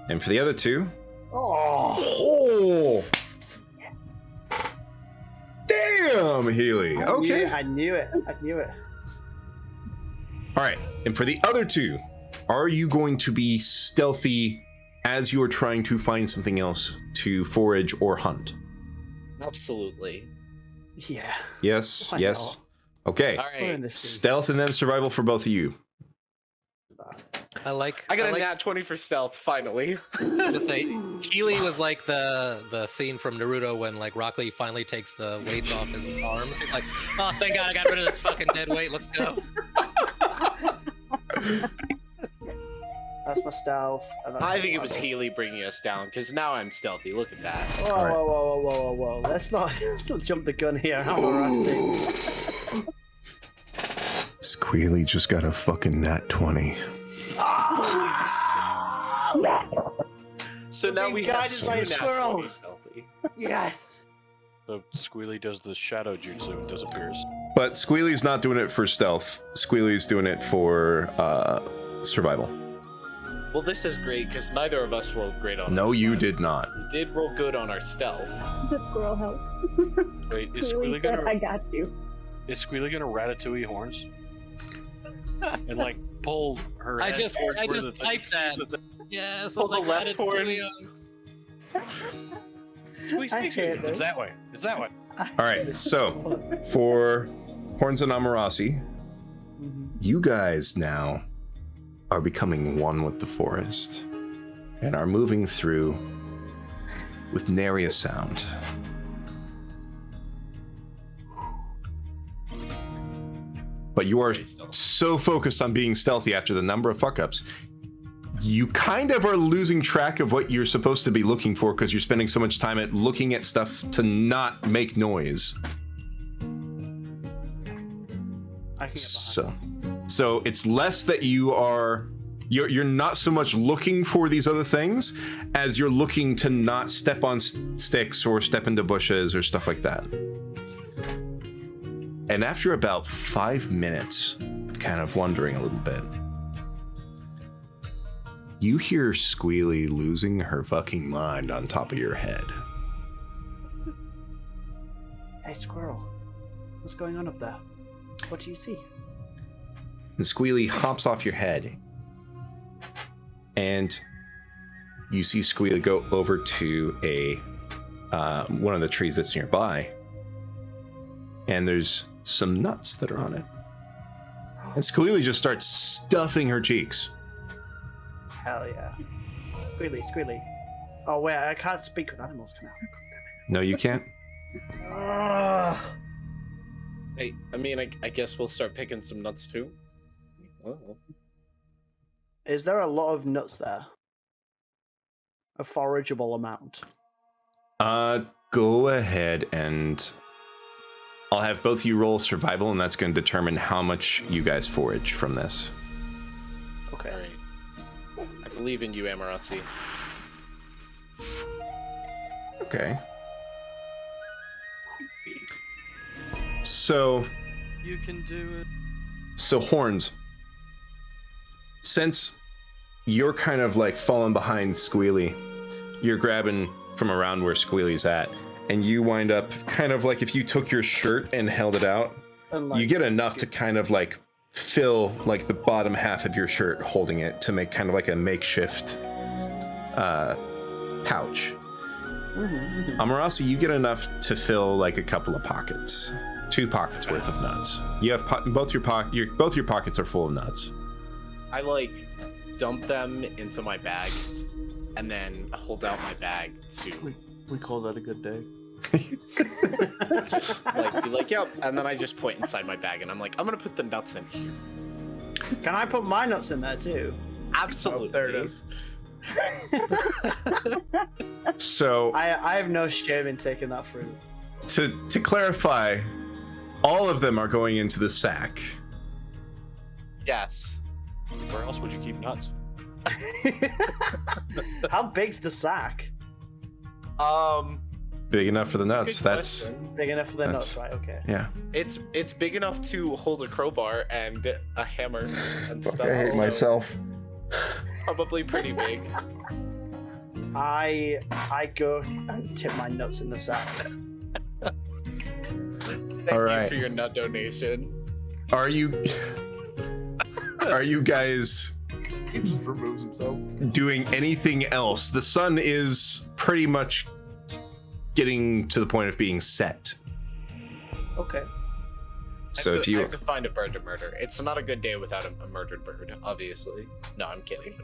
And for the other two, oh, damn, Healy. Okay. I knew it. All right, and for the other two, are you going to be stealthy as you are trying to find something else to forage or hunt? Absolutely. Yeah. Yes, Why yes. Okay. All We're in right. this scene. Stealth and then survival for both of you. I like. I got a like nat 20 for stealth, finally. to say Keely was like the scene from Naruto when like Rock Lee finally takes the weights off his arms. He's like, oh thank God I got rid of this fucking dead weight. Let's go. That's my stealth. and that's I my think it was survival. Healy bringing us down, because now I'm stealthy. Look at that. Whoa, All right. whoa. Let's not jump the gun here. I'm Alrasia. Squealy just got a fucking nat 20. So now we Being have guided by a two nat squirrel. 20 stealthy. Yes. So Squealy does the shadow jutsu and disappears. But Squealy's not doing it for stealth. Squealy's doing it for survival. Well, this is great, because neither of us rolled great on No, our you front. did not. We did roll good on our stealth. The squirrel help. Wait, is Squealy Squealy said, gonna I got you. ratatouille horns? And like pull her I head just towards where the typed thing- that. Yes, Pull the left horn. Squeeze, I hate it's this. that way. It's that way. All right, so for Horns and Amarasi, you guys now are becoming one with the forest and are moving through with nary a sound. But you are Very stealthy. so focused on being stealthy after the number of fuck ups, you kind of are losing track of what you're supposed to be looking for because you're spending so much time at looking at stuff to not make noise. I can get behind. So it's less that you're not so much looking for these other things as you're looking to not step on sticks or step into bushes or stuff like that. And after about 5 minutes of kind of wondering a little bit, you hear Squealy losing her fucking mind on top of your head. Hey, squirrel. What's going on up there? What do you see? And Squealy hops off your head. And you see Squealy go over to one of the trees that's nearby. And there's some nuts that are on it. And Squealy just starts stuffing her cheeks. Hell yeah. Squealy. Oh wait, I can't speak with animals, can I? No, you can't. Ugh. Hey, I mean, I guess we'll start picking some nuts too. Oh. Is there a lot of nuts there? A forageable amount. Go ahead and I'll have both of you roll survival, and that's going to determine how much you guys forage from this. Okay. All right. I believe in you, Amarasi. Okay. So You can do it. So Horns, since you're kind of like falling behind Squealy, you're grabbing from around where Squealy's at, and you wind up kind of like if you took your shirt and held it out, you get enough to kind of like fill like the bottom half of your shirt holding it to make kind of like a makeshift pouch. Amarasi, you get enough to fill like a couple of pockets. 2 pockets worth of nuts. You have both your pockets are full of nuts. I like dump them into my bag, and then hold out my bag to We call that a good day. just like be like, yep. And then I just point inside my bag, and I'm like, I'm gonna put the nuts in here. Can I put my nuts in there too? Absolutely. Oh, there it is. So I have no shame in taking that fruit. to clarify, all of them are going into the sack. Yes. Where else would you keep nuts? How big's the sack? Big enough for the nuts. Good That's question. Big enough for the That's- nuts, right? Okay. yeah. It's big enough to hold a crowbar and a hammer and stuff. I hate so myself. Probably pretty big. I go and tip my nuts in the sack. Thank All you right. for your nut donation. Are you guys He just removes himself. doing anything else? The sun is pretty much getting to the point of being set. Okay. So I if you have to find a bird to murder. It's not a good day without a murdered bird, obviously. No, I'm kidding.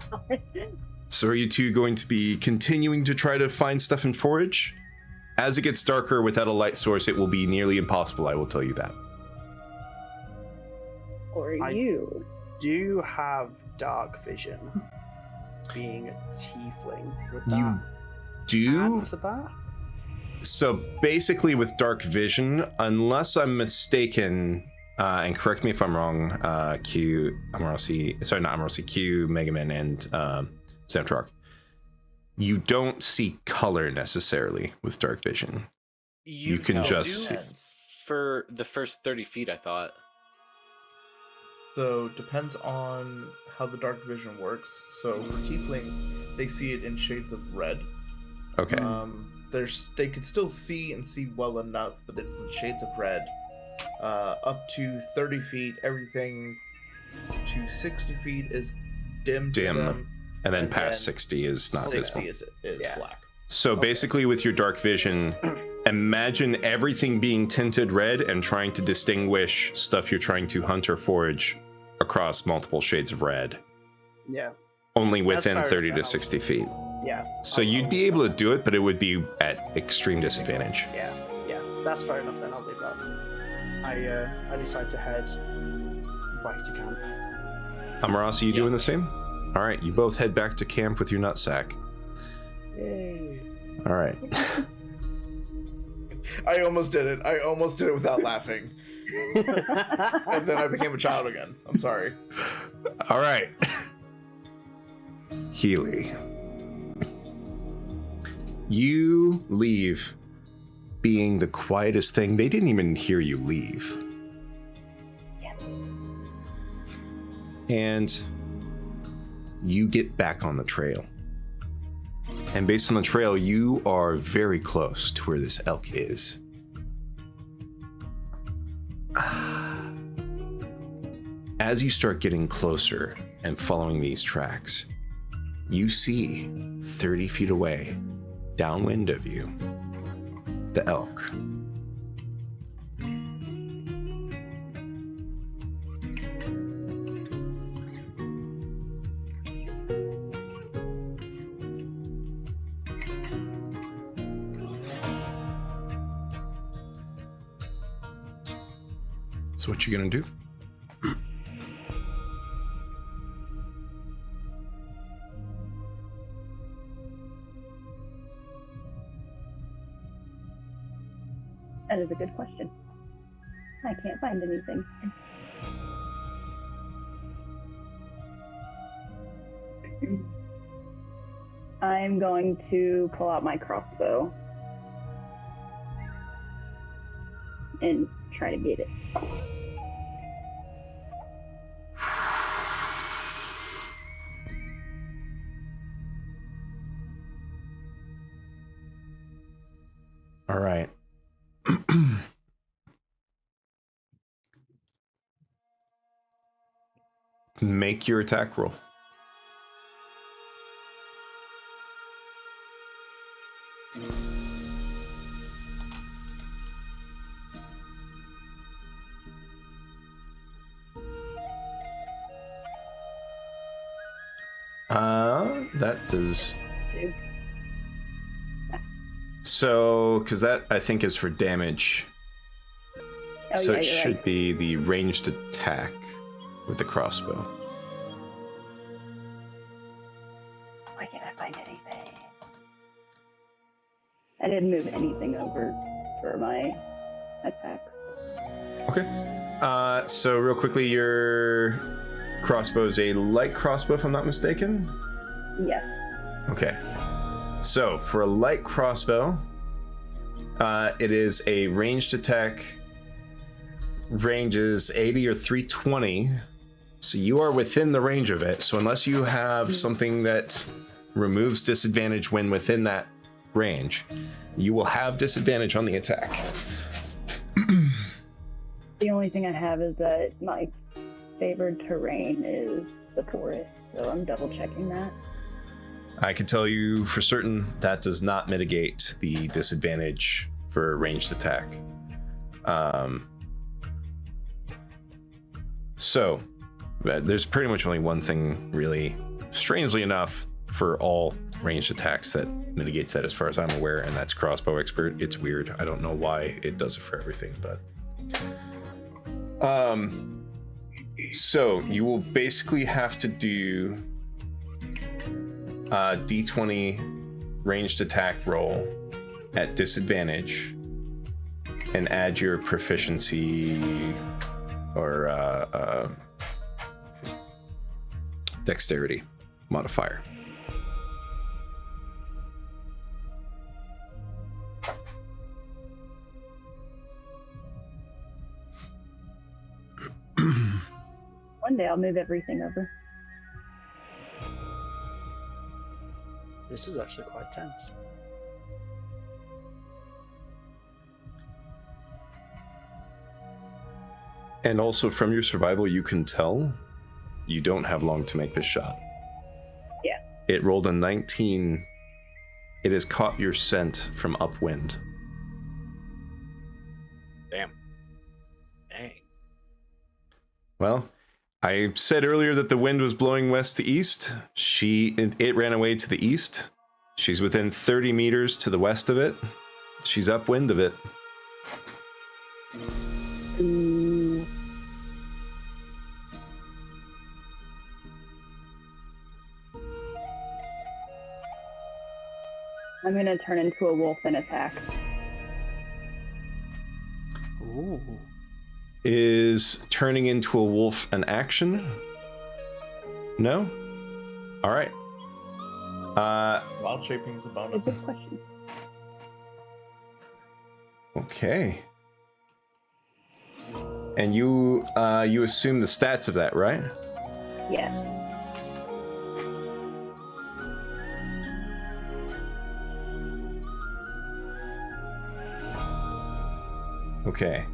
So are you two going to be continuing to try to find stuff and forage? As it gets darker without a light source, it will be nearly impossible, I will tell you that. Or I- you. Do you have dark vision? Being a tiefling, would You that do? add to that? So basically with dark vision, unless I'm mistaken, and correct me if I'm wrong, Q, Mega Man, and Samtrock, you don't see color necessarily with dark vision. You can just do see. for the first 30 feet, I thought. So depends on how the dark vision works. So for tieflings, they see it in shades of red. Okay. They could still see and see well enough, but it's in shades of red. Up to 30 feet, everything to 60 feet is dim. To Dim. them, And then and past then 60 is not 60 visible. is Yeah. black. So basically with your dark vision, imagine everything being tinted red and trying to distinguish stuff you're trying to hunt or forage across multiple shades of red, Yeah. only That's within fair 30 to enough. 60 feet. Yeah. So you'd be able to do it, but it would be at extreme disadvantage. Yeah. That's fair enough. Then I'll leave that. I decide to head back to camp. Amarasi, you doing Yes. the same? All right, you both head back to camp with your nutsack. Yay. All right. I almost did it. I almost did it without laughing. And then I became a child again. I'm sorry. All right. Healy. You leave being the quietest thing. They didn't even hear you leave. And you get back on the trail. And based on the trail, you are very close to where this elk is. As you start getting closer and following these tracks, you see 30 feet away, downwind of you, the elk. So what you gonna do? That is a good question. I can't find anything. I'm going to pull out my crossbow and try to get it. All right. Make your attack roll. That does. Two. So, because that I think is for damage. Oh, So yeah, it you're should right. be the ranged attack with the crossbow. Why can't I find anything? I didn't move anything over for my attack. Okay. So real quickly, your crossbow is a light crossbow, if I'm not mistaken. Yes. Okay. So for a light crossbow, it is a ranged attack. Range is 80 or 320. So you are within the range of it. So unless you have something that removes disadvantage when within that range, you will have disadvantage on the attack. The only thing I have is that my favored terrain is the forest, so I'm double checking that. I can tell you for certain that does not mitigate the disadvantage for ranged attack. So there's pretty much only one thing really, strangely enough, for all ranged attacks that mitigates that as far as I'm aware, and that's crossbow expert. It's weird. I don't know why it does it for everything, but so you will basically have to do a d20 ranged attack roll at disadvantage and add your proficiency or dexterity modifier. One day I'll move everything over. This is actually quite tense. And also from your survival, you can tell you don't have long to make this shot. Yeah. It rolled a 19. It has caught your scent from upwind. Damn. Dang. Well, I said earlier that the wind was blowing west to east. It ran away to the east. She's within 30 meters to the west of it. She's upwind of it. Ooh. I'm gonna turn into a wolf and attack. Ooh. Is turning into a wolf an action? No? All right. Wild shaping is a It's bonus. a good question. Okay. And you assume the stats of that, right? Yeah. Okay.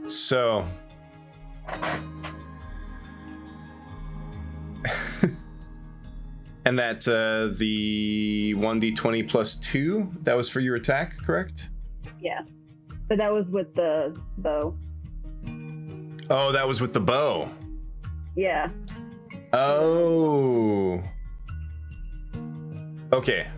So And that the 1d20 plus 2, that was for your attack, correct? Yeah. But that was with the bow. Oh, that was with the bow. Yeah. Oh. Okay.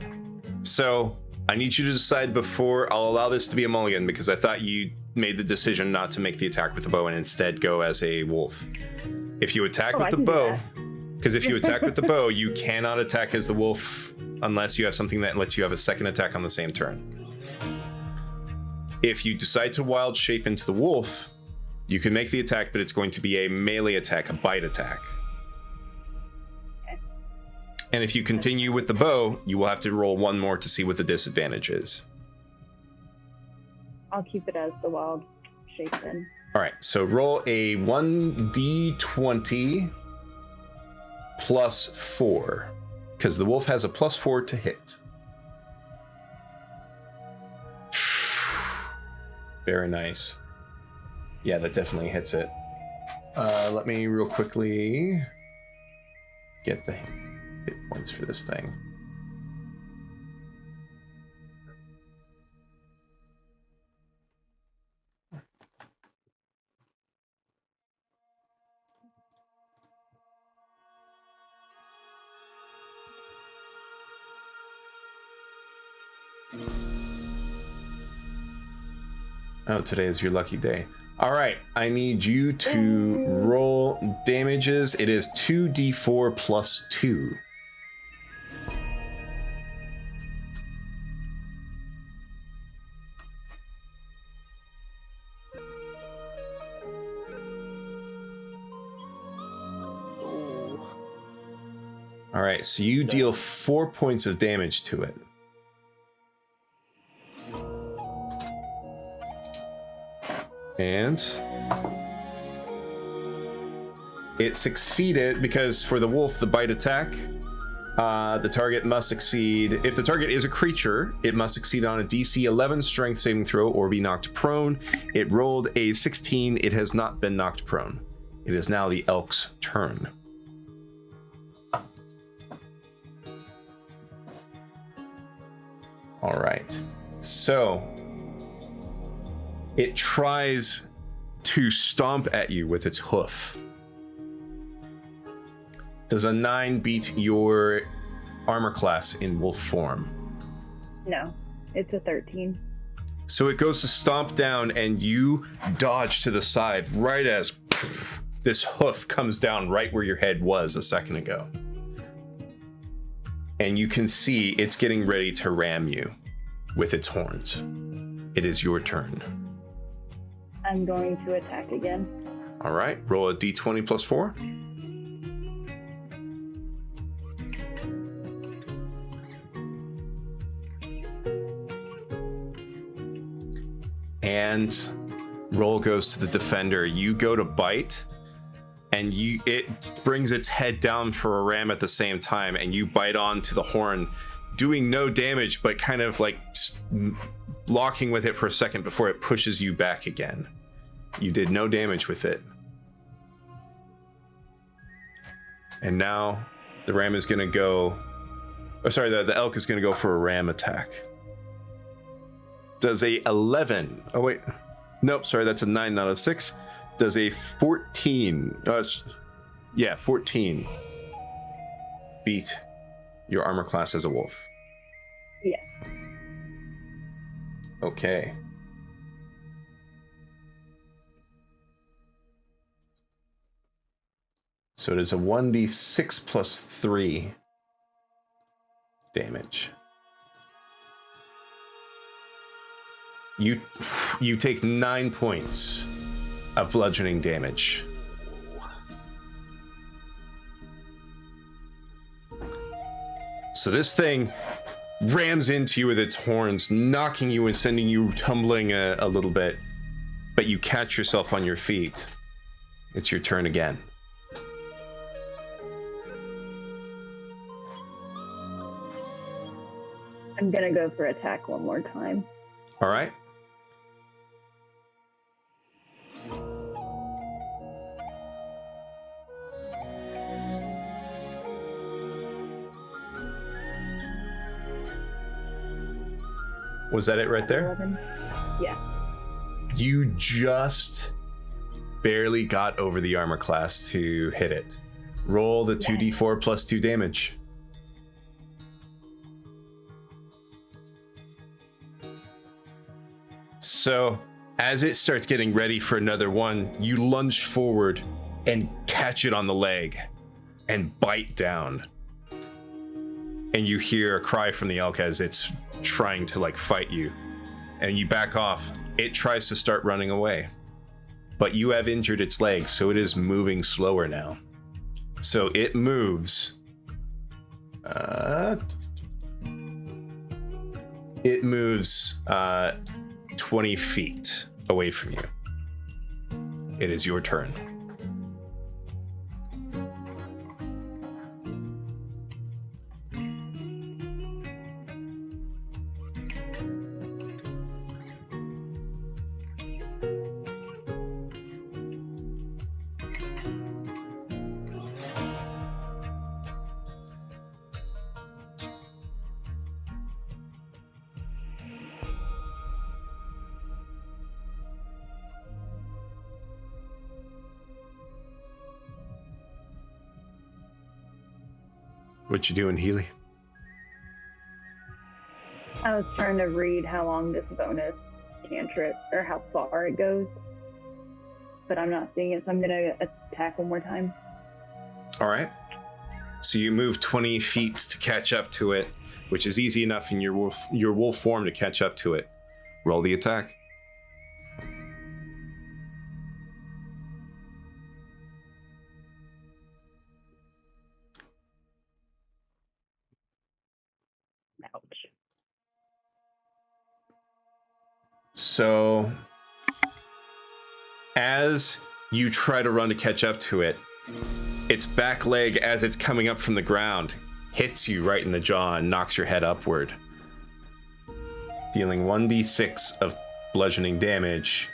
So I need you to decide before I'll allow this to be a mulligan, because I thought you made the decision not to make the attack with the bow and instead go as a wolf. If you attack with I the can do bow, that. because if you attack with the bow, you cannot attack as the wolf unless you have something that lets you have a second attack on the same turn. If you decide to wild shape into the wolf, you can make the attack, but it's going to be a melee attack, a bite attack. And if you continue with the bow, you will have to roll one more to see what the disadvantage is. I'll keep it as the wild shape then. All right, so roll a 1d20 plus 4, because the wolf has a plus 4 to hit. Very nice. Yeah, that definitely hits it. Let me real quickly get the hit points for this thing. Oh, today is your lucky day. All right, I need you to roll damages. It is 2d4 plus 2. All right, so you deal 4 points of damage to it. And it succeeded because for the wolf, the bite attack, the target must succeed. If the target is a creature, it must succeed on a DC 11 strength saving throw or be knocked prone. It rolled a 16. It has not been knocked prone. It is now the elk's turn. All right. So it tries to stomp at you with its hoof. Does a 9 beat your armor class in wolf form? No, it's a 13. So it goes to stomp down and you dodge to the side right as this hoof comes down right where your head was a second ago. And you can see it's getting ready to ram you with its horns. It is your turn. I'm going to attack again. All right, roll a d20 plus 4. And roll goes to the defender. You go to bite, and it brings its head down for a ram at the same time, and you bite onto the horn, doing no damage, but kind of like locking with it for a second before it pushes you back again. You did no damage with it. And now the ram is going to go... Oh, sorry, the elk is going to go for a ram attack. Does a 11... Oh, wait. Nope, sorry, that's a 9, not a 6. Does a 14... yeah, 14 beat your armor class as a wolf? Yes. Okay. So it is a 1d6 plus 3 damage. You take 9 points of bludgeoning damage. So this thing rams into you with its horns, knocking you and sending you tumbling a little bit. But you catch yourself on your feet. It's your turn again. I'm gonna go for attack one more time. All right. Was that it right there? 11. Yeah. You just barely got over the armor class to hit it. Roll the 2d4 plus 2 damage. So, as it starts getting ready for another one, you lunge forward and catch it on the leg and bite down. And you hear a cry from the elk as it's trying to like fight you. And you back off. It tries to start running away. But you have injured its leg, so it is moving slower now. So it moves. It moves 20 feet away from you. It is your turn. What you doing, Healy? I was trying to read how long this bonus cantrip, or how far it goes. But I'm not seeing it, so I'm going to attack one more time. All right. So you move 20 feet to catch up to it, which is easy enough in your wolf form to catch up to it. Roll the attack. Ouch. So, as you try to run to catch up to it, its back leg, as it's coming up from the ground, hits you right in the jaw and knocks your head upward, dealing 1d6 of bludgeoning damage.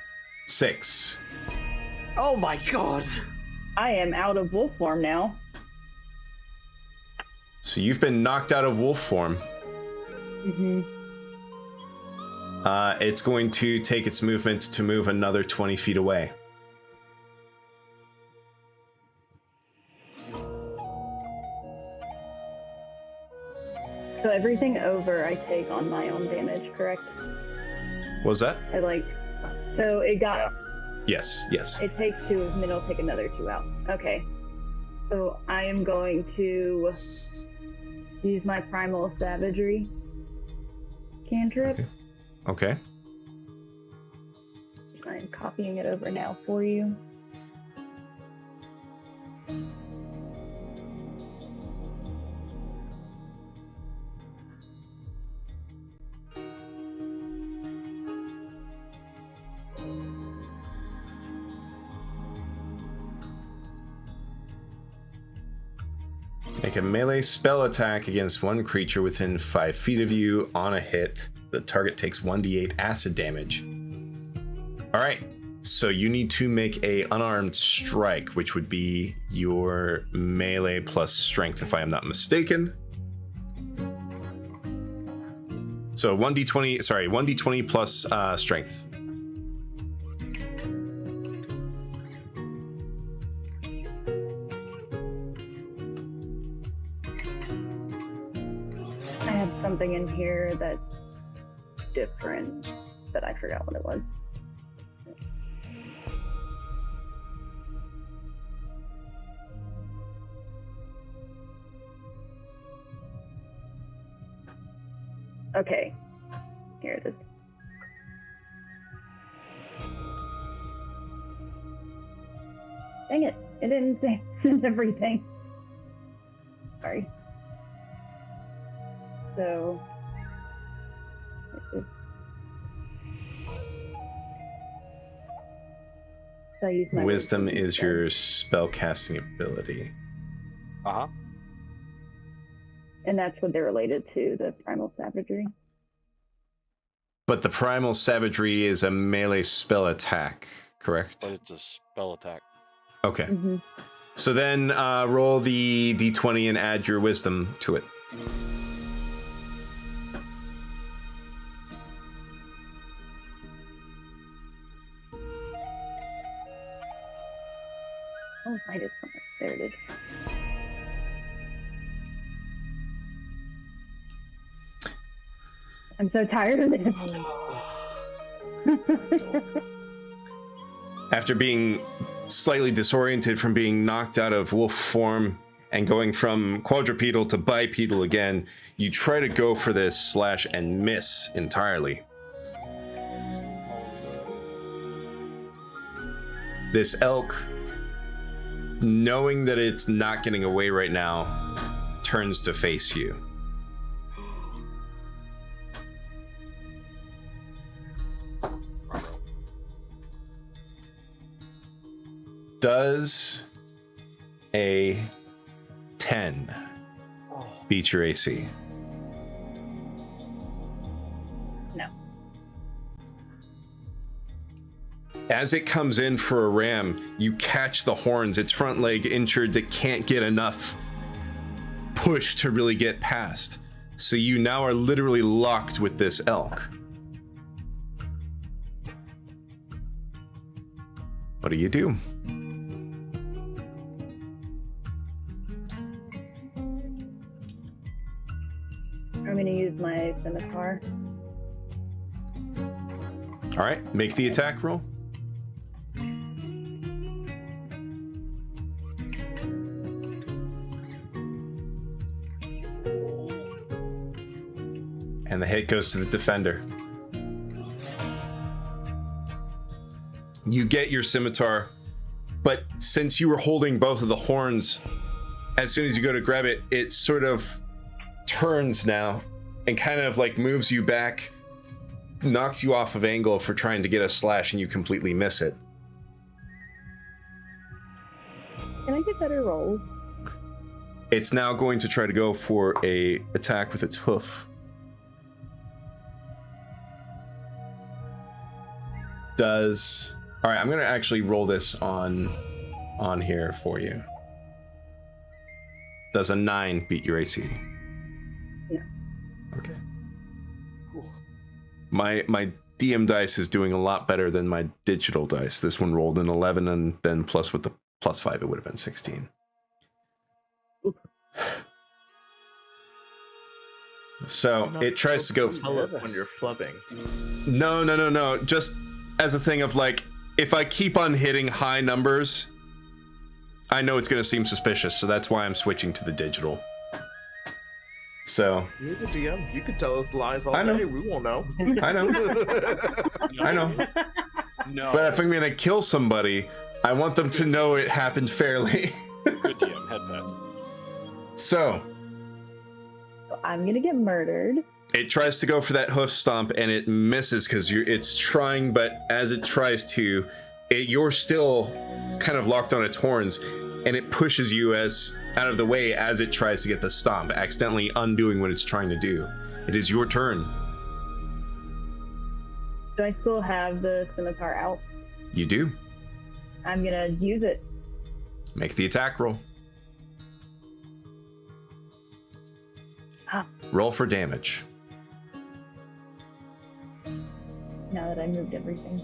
6. Oh my god! I am out of wolf form now. So you've been knocked out of wolf form. Mm-hmm. It's going to take its movement to move another 20 feet away. So everything over I take on my own damage, correct? What was that? So it got, Yes, yes. it takes 2 and then it'll take another 2 out. Okay. So I am going to use my primal savagery cantrip. Okay. I'm copying it over now for you. Make a melee spell attack against one creature within 5 feet of you. On a hit, the target takes 1d8 acid damage. All right, so you need to make a unarmed strike, which would be your melee plus strength, if I am not mistaken. So 1d20 plus strength. I had something in here that's different, but I forgot what it was. Okay, here it is. Dang it, it didn't say everything. Sorry. So, I use my Wisdom is your spell casting ability. Uh-huh. and that's what they're related to, the primal savagery. But the primal savagery is a melee spell attack, correct? But it's a spell attack. Okay. Mm-hmm. So then roll the d20 and add your wisdom to it. just there it is. I'm so tired of this. After being slightly disoriented from being knocked out of wolf form and going from quadrupedal to bipedal again, you try to go for this slash and miss entirely. This elk, knowing that it's not getting away right now, turns to face you. Does a 10 beat your AC? No. As it comes in for a ram, you catch the horns. Its front leg injured, it can't get enough push to really get past. So you now are literally locked with this elk. What do you do? I'm gonna use my scimitar. All right, make the attack roll. And the hit goes to the defender. You get your scimitar, but since you were holding both of the horns, as soon as you go to grab it, it sort of turns now and kind of like moves you back, knocks you off of angle for trying to get a slash, and you completely miss it. Can I get better rolls? It's now going to try to go for a attack with its hoof. Does... All right, I'm going to actually roll this on here for you. Does a 9 beat your AC? Yeah. Okay. Cool. My DM dice is doing a lot better than my digital dice. This one rolled an 11, and then plus with the +5, it would have been 16. So it tries to go. Tell us when you're flubbing. No. Just as a thing of like, if I keep on hitting high numbers, I know it's going to seem suspicious. So that's why I'm switching to the digital. So You're the DM. You could tell us lies all I know. day. We won't know. I know. I know. No. But if I'm going to kill somebody, I want them to know it happened fairly. Good DM, head pass. So I'm gonna get murdered. it tries to go for that hoof stomp and it misses because it's trying, but as it tries to, you're still kind of locked on its horns, and it pushes you out of the way as it tries to get the stomp, accidentally undoing what it's trying to do. It is your turn. Do I still have the scimitar out? You do. I'm gonna use it. Make the attack roll. Ah. Roll for damage. Now that I moved everything.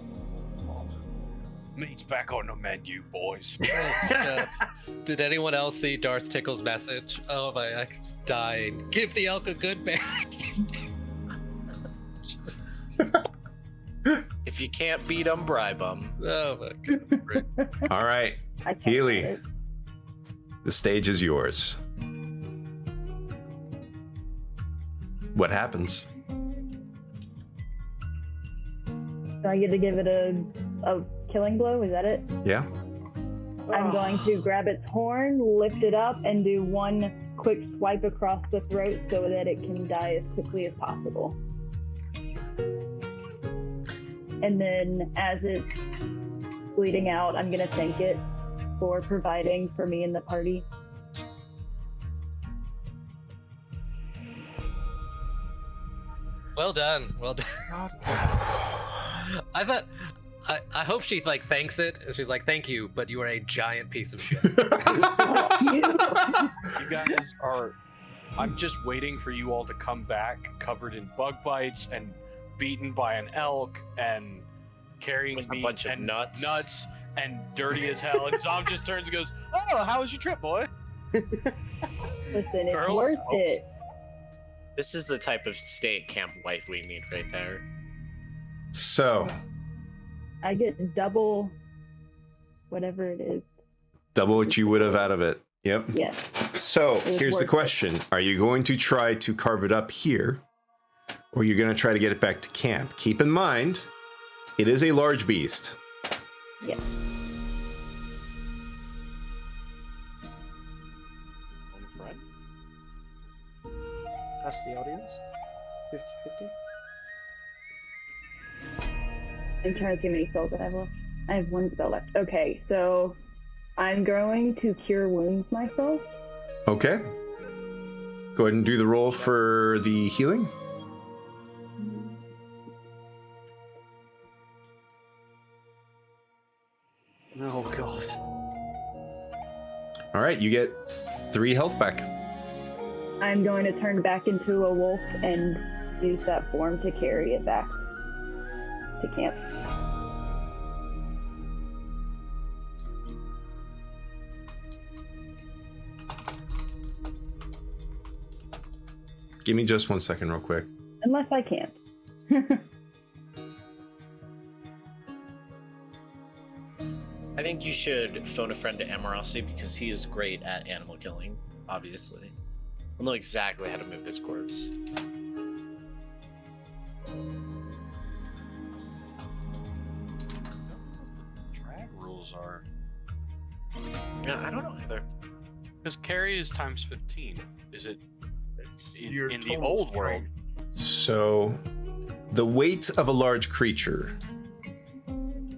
Meat's back on the menu, boys. Did anyone else see Darth Tickle's message? Oh my, I died. Give the elk a good berry. If you can't beat them, bribe them. Oh my goodness. All right, I can't Healy, get it. the stage is yours. What happens? So I get to give it a killing blow, is that it? Yeah. I'm going to grab its horn, lift it up, and do one quick swipe across the throat so that it can die as quickly as possible. And then as it's bleeding out, I'm going to thank it for providing for me and the party. Well done. Well done. I thought. I hope she like thanks it. And she's like, "Thank you, but you are a giant piece of shit." You guys are. I'm just waiting for you all to come back covered in bug bites and beaten by an elk and carrying With a meat bunch of and nuts. and dirty as hell. And Zom just turns and goes, "Oh, how was your trip, boy?" Listen, it's Girls worth helps. it. This is the type of stay at camp wife we need right there. So, I get double whatever it is. double what you would have out of it. Yep. Yes. So, was here's the worth it. question. Are you going to try to carve it up here? Or are you going to try to get it back to camp? Keep in mind, it is a large beast. Yes. Ask the audience. 50-50. I'm trying to see how many spells I have left. I have one spell left. Okay, so I'm going to cure wounds myself. Okay. Go ahead and do the roll for the healing. Oh god. All right, you get 3 health back. I'm going to turn back into a wolf and use that form to carry it back to camp. Give me just 1 second real quick. Unless I can't. I think you should phone a friend to Amorossi because he is great at animal killing, obviously. He'll know exactly how to move this corpse. Drag rules are Yeah, I don't know either. because carry is times 15. Is it It's in, your in the total old world? strength. So, the weight of a large creature.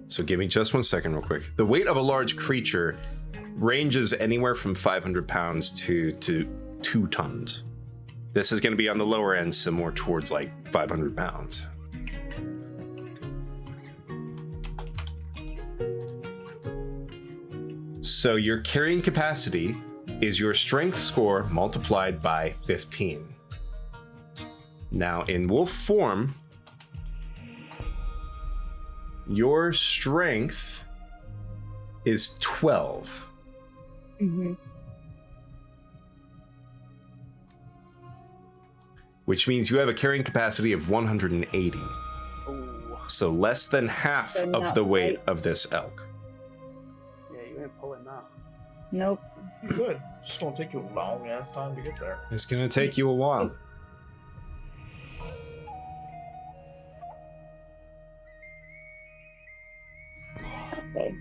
So, give me just 1 second, real quick. The weight of a large creature ranges anywhere from 500 pounds to 2 tons. This is going to be on the lower end, so more towards like 500 pounds. So, your carrying capacity is your strength score multiplied by 15. Now, in wolf form, your strength is 12. Mm-hmm. Which means you have a carrying capacity of 180. Oh. So less than half So of not the weight quite. of this elk. Yeah, you ain't pulling that. Nope. You could. Just won't take you a long ass time to get there. It's going to take you a while. Okay.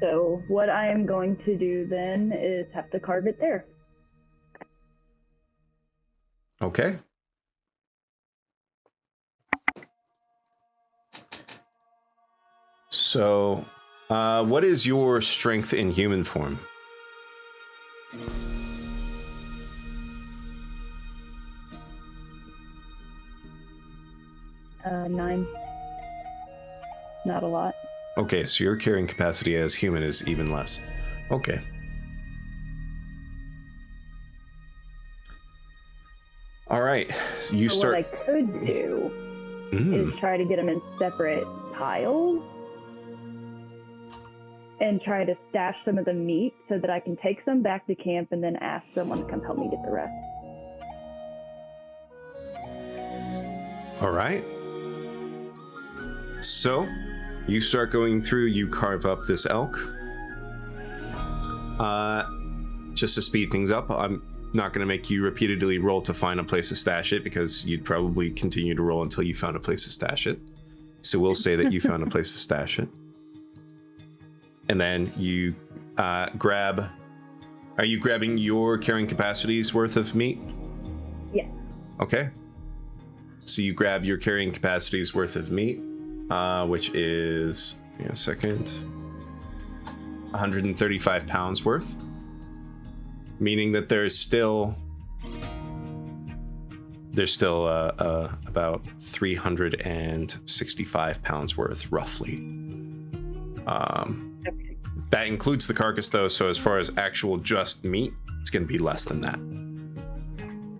So what I am going to do then is have to carve it there. Okay. So, what is your strength in human form? Nine. Not a lot. Okay, so your carrying capacity as human is even less. Okay. All right, you So start. what I could do is try to get them in separate piles and try to stash some of the meat so that I can take some back to camp and then ask someone to come help me get the rest. All right. So, you start going through, you carve up this elk. Just to speed things up, I'm not going to make you repeatedly roll to find a place to stash it because you'd probably continue to roll until you found a place to stash it. So we'll say that you found a place to stash it. And then you grab... Are you grabbing your carrying capacity's worth of meat? Yes. Okay. So you grab your carrying capacity's worth of meat, which is, give me a second, 135 pounds worth. Meaning that there's still about 365 pounds worth, roughly. That includes the carcass, though, so as far as actual just meat, it's going to be less than that.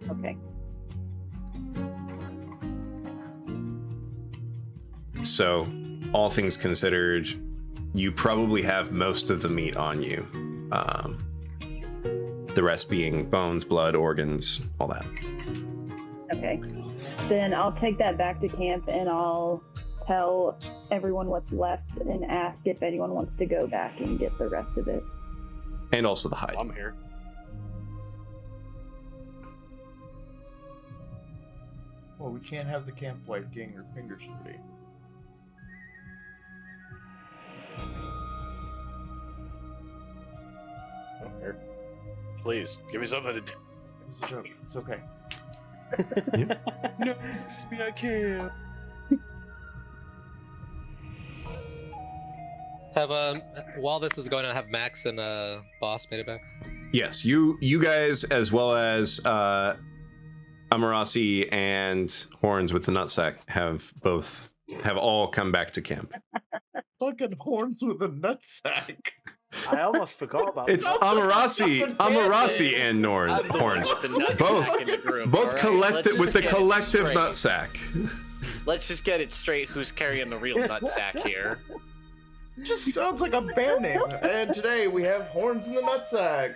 Okay. So, all things considered, you probably have most of the meat on you. The rest being bones, blood, organs, all that. Okay. Then I'll take that back to camp and I'll tell everyone what's left and ask if anyone wants to go back and get the rest of it. And also the hide. I'm here. Well, we can't have the camp wife getting her fingers dirty. I'm here. Please, give me something to do. It was a joke. It's okay. No, just me, I can't. Have while this is going on, have Max and Boss made it back? Yes, you guys, as well as Amarasi and Horns with the nutsack, have all come back to camp. Fucking Horns with a nutsack. I almost forgot about It's that. Amarasi and Horns, With the nutsack both in the group, both all right? collective Let's with the just get it collective straight. nutsack. Let's just get it straight. Who's carrying the real nutsack here? Just sounds like a band name. And today we have Horns in the nutsack.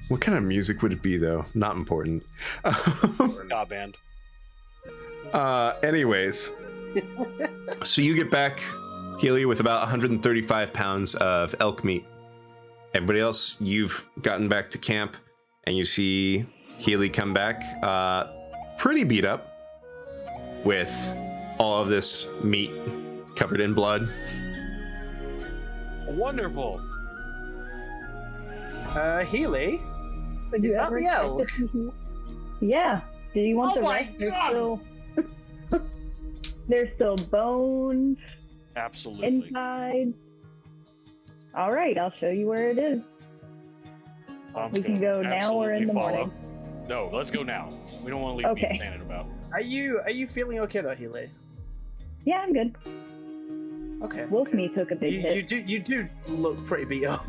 What kind of music would it be, though? Not important. Ska band. Anyways, so you get back, Healy, with about 135 pounds of elk meat. Everybody else, you've gotten back to camp, and you see Healy come back, pretty beat up, with all of this meat covered in blood. Wonderful. Healy? Would Is you that ever the expect elk? it to- Yeah. Do you want Oh the my rest? There's God! still there's still bones Absolutely. inside. All right, I'll show you where it is. I'm We can gonna go now or in absolutely the follow. morning. No, let's go now. We don't want to leave Okay. people standing about. Are you feeling okay though, Healy? Yeah, I'm good. Okay. Wolf okay. meat took a big hit. You do look pretty beat up.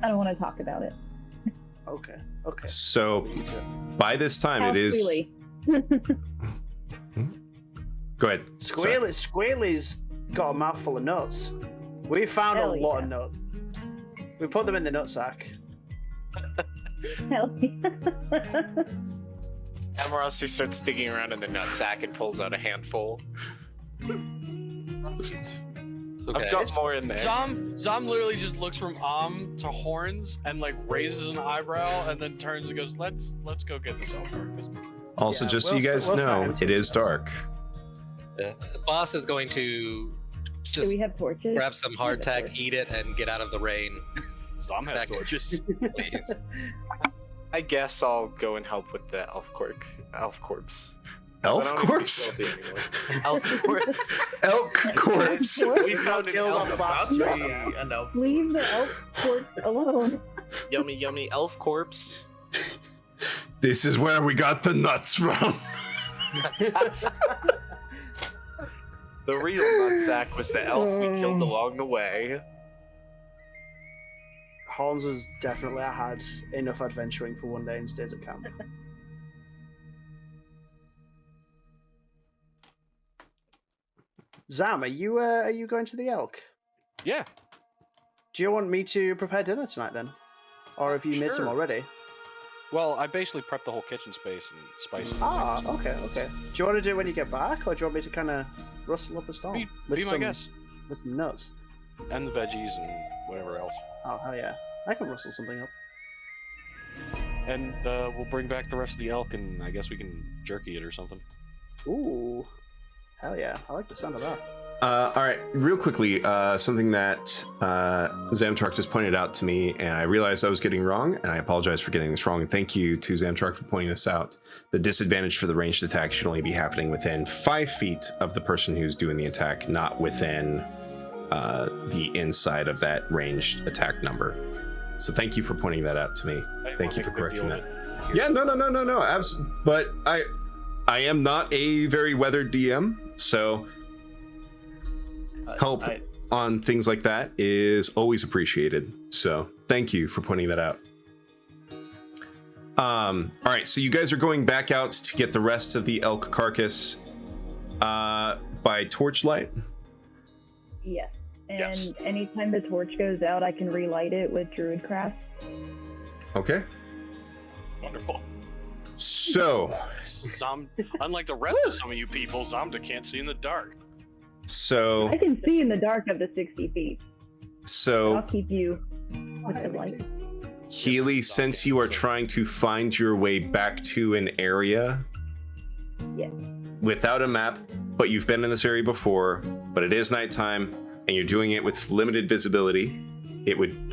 I don't want to talk about it. Okay. Okay. So by this time, How it is. freely. Go ahead. Sorry. Squealy's got a mouthful of nuts. We found Hell a lot yeah. of nuts. We put them in the nutsack. Hell yeah. Amarasi starts digging around in the nutsack and pulls out a handful. Okay. I've got more in there. Zom literally just looks from to Horns and like raises an eyebrow and then turns and goes, "Let's go get this elk carcass." Also, Yeah, just so you we'll guys start know, empty it is the nutsack. dark. Boss is going to Do just we have torches? grab some hardtack, eat it, and get out of the rain. Zom has Back. torches. Please. I guess I'll go and help with the elf corpse. Elf 'Cause I don't need to be corpse? filthy anymore. Elf corpse. Elk corpse. We found an elf about to corpse. be an elf. Leave the elk corpse alone. Yummy, yummy elf corpse. This is where we got the nuts from. The real nutsack was the elf we killed along the way. Horns has definitely had enough adventuring for one day and stays at camp. Zam, are you going to the elk? Yeah. Do you want me to prepare dinner tonight then? Or have you made some Sure. already? Well, I basically prepped the whole kitchen space and spices. and Ah, things. okay. Do you want to do it when you get back, or do you want me to kind of rustle up a storm Be my guest. with some nuts? And the veggies and whatever else. Oh hell yeah, I can rustle something up. And we'll bring back the rest of the elk, and I guess we can jerky it or something. Ooh, hell yeah, I like the sound of that. All right, real quickly, something that Zamtruck just pointed out to me, and I realized I was getting wrong, and I apologize for getting this wrong. And thank you to Zamtruck for pointing this out. The disadvantage for the ranged attack should only be happening within 5 feet of the person who's doing the attack, not within the inside of that ranged attack number. So thank you for pointing that out to me. Thank you for correcting that. Yeah, no. But I am not a very weathered DM, so help on things like that is always appreciated. So thank you for pointing that out. All right, so you guys are going back out to get the rest of the elk carcass. By torchlight. Yes. And Yes. anytime the torch goes out, I can relight it with Druidcraft. Okay. Wonderful. So, Unlike the rest of some of you people, Zamda can't see in the dark. so, I can see in the dark of the 60 feet. I'll so, keep you with the light. Healy, since you are trying to find your way back to an area Yes. without a map, but you've been in this area before, but it is nighttime, and you're doing it with limited visibility,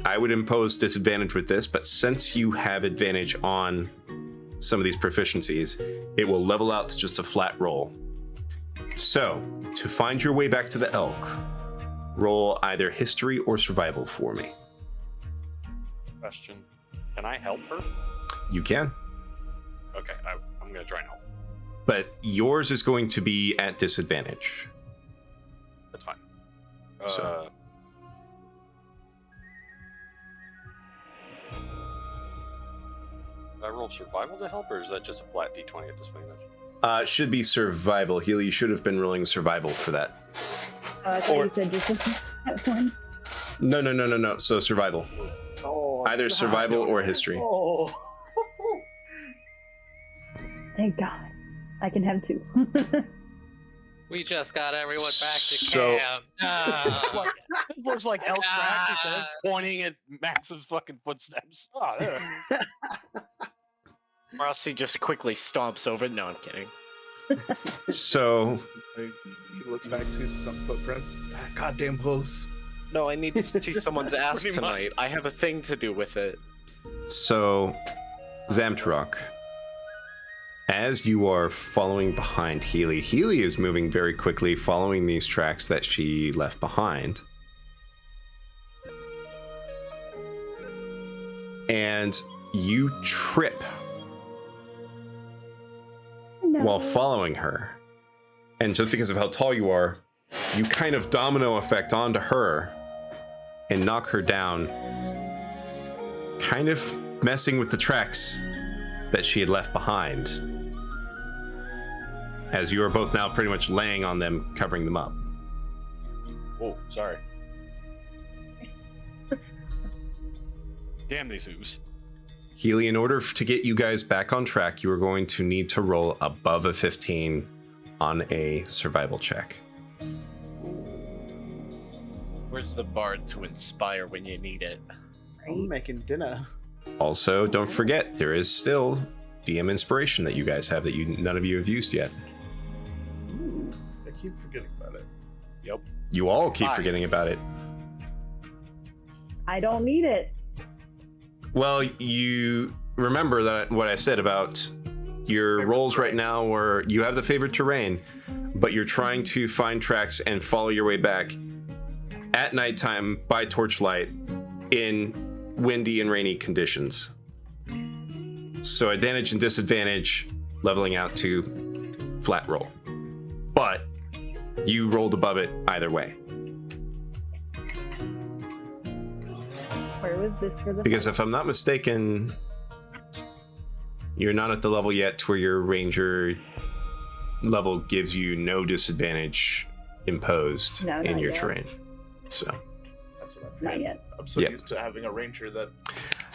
I would impose disadvantage with this, but since you have advantage on some of these proficiencies, it will level out to just a flat roll. So, to find your way back to the elk, roll either history or survival for me. Question: can I help her? You can, Okay, I'm gonna try and help. but yours is going to be at disadvantage. That's fine. So- I roll survival to help, or is that just a flat d20 at this point? It should be survival. Healy, you should have been rolling survival for that. I thought Or- you said just that one. No. So survival. Oh, Either survival or history. Oh. Thank God. I can have two. We just got everyone back to So- camp. It looks like elf track, he says, pointing at Max's fucking footsteps. Oh, there. Or else he just quickly stomps over it. No, I'm kidding. So, You look back, see some footprints. That goddamn hose. No, I need to see someone's ass Pretty much. tonight. I have a thing to do with it. Zamtrok, as you are following behind Healy, Healy is moving very quickly, following these tracks that she left behind. And you trip No. while following her. And just because of how tall you are, you kind of domino effect onto her and knock her down, kind of messing with the tracks that she had left behind, as you are both now pretty much laying on them, covering them up. Oh, sorry. Damn these hooves. Healy, in order to get you guys back on track, you are going to need to roll above a 15 on a survival check. Where's the bard to inspire when you need it? I'm making dinner. Also, don't forget, there is still DM inspiration that you guys have that none of you have used yet. I keep forgetting about it. Yep. You all keep Fine. forgetting about it. I don't need it. Well, you remember that what I said about your rolls right now, where you have the favorite terrain, but you're trying to find tracks and follow your way back at nighttime by torchlight in windy and rainy conditions. So advantage and disadvantage leveling out to flat roll. But you rolled above it either way. Where was this for the Because if I'm not mistaken, you're not at the level yet to where your ranger level gives you no disadvantage imposed No, in not your yet. terrain. So, That's what I forget. Not yet. I'm so Yep. used to having a ranger that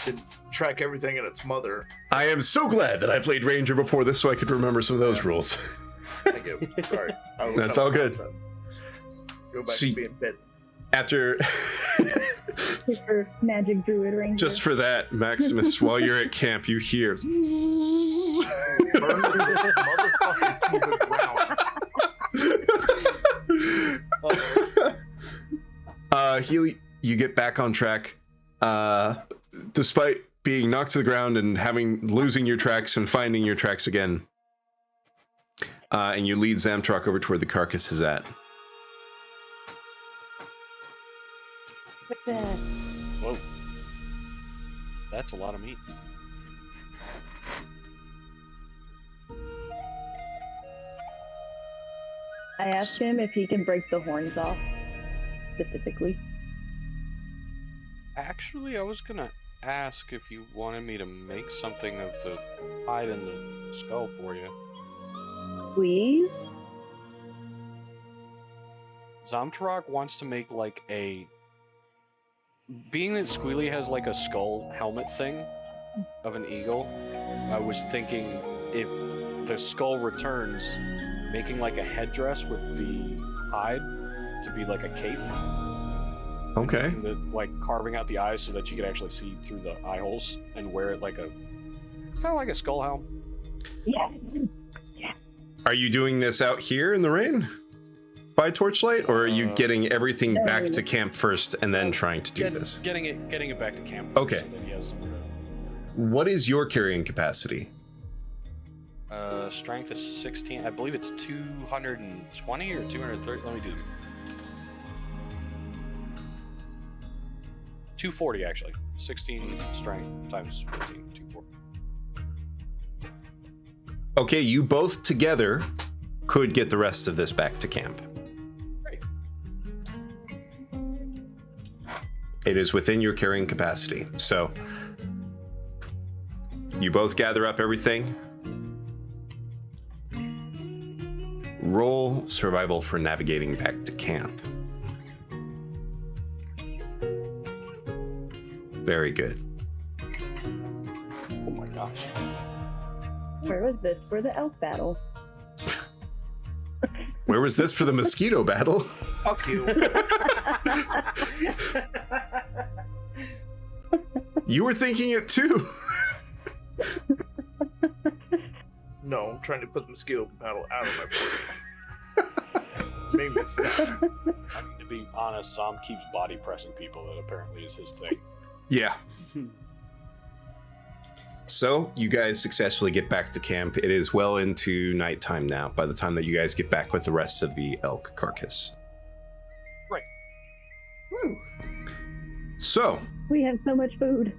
can track everything in its mother. I am so glad that I played ranger before this so I could remember some of those Yeah. rules. I get, sorry. That's all good. Go back See- to being bit. After Super magic druid ranger. just for that, Maximus, while you're at camp, you hear Burn this motherfucker to the ground. Healy, you get back on track, despite being knocked to the ground and losing your tracks and finding your tracks again. And you lead Zamtrok over to where the carcass is at. Whoa. That's a lot of meat. I asked him if he can break the horns off, specifically. Actually, I was gonna ask if you wanted me to make something of the hide and the skull for you. Please? Zamtarok wants to make like a. Being that Squealy has like a skull helmet thing of an eagle, I was thinking if the skull returns, making like a headdress with the hide to be like a cape. Okay. And like carving out the eyes so that you could actually see through the eye holes and wear it like a kind of like a skull helm. Yeah. Are you doing this out here in the rain by torchlight, or are you getting everything back to camp first and then trying to do this? Getting it back to camp. Okay. So that he has somewhere What is your carrying capacity? to. Strength is 16. I believe it's 220 or 230. Let me do. 240 actually. 16 strength times 15. 240. Okay, you both together could get the rest of this back to camp. Great. It is within your carrying capacity. So you both gather up everything. Roll survival for navigating back to camp. Very good. Oh my gosh. Where was this for the elf battle? Where was this for the mosquito battle? Fuck you. You were thinking it too. No, I'm trying to put the mosquito battle out of my brain. Made me sad. I mean, to be honest, Zom keeps body pressing people. That apparently is his thing. Yeah. So you guys successfully get back to camp. It is well into nighttime now by the time that you guys get back with the rest of the elk carcass. Right. Woo. So, We have so much food.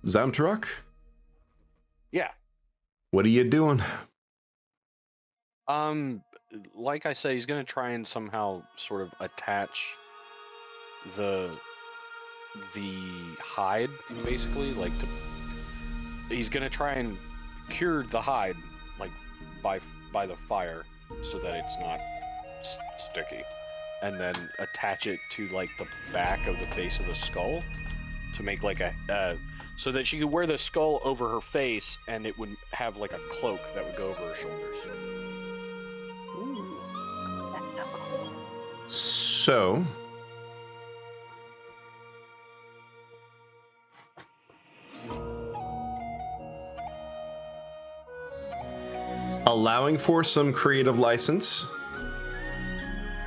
Zamtarok, Yeah. what are you doing? Like I say, he's gonna try and somehow sort of attach the hide, basically, like he's gonna try and cure the hide, like by the fire, so that it's not sticky, and then attach it to like the back of the base of the skull to make like a so that she could wear the skull over her face, and it would have like a cloak that would go over her shoulders. So, allowing for some creative license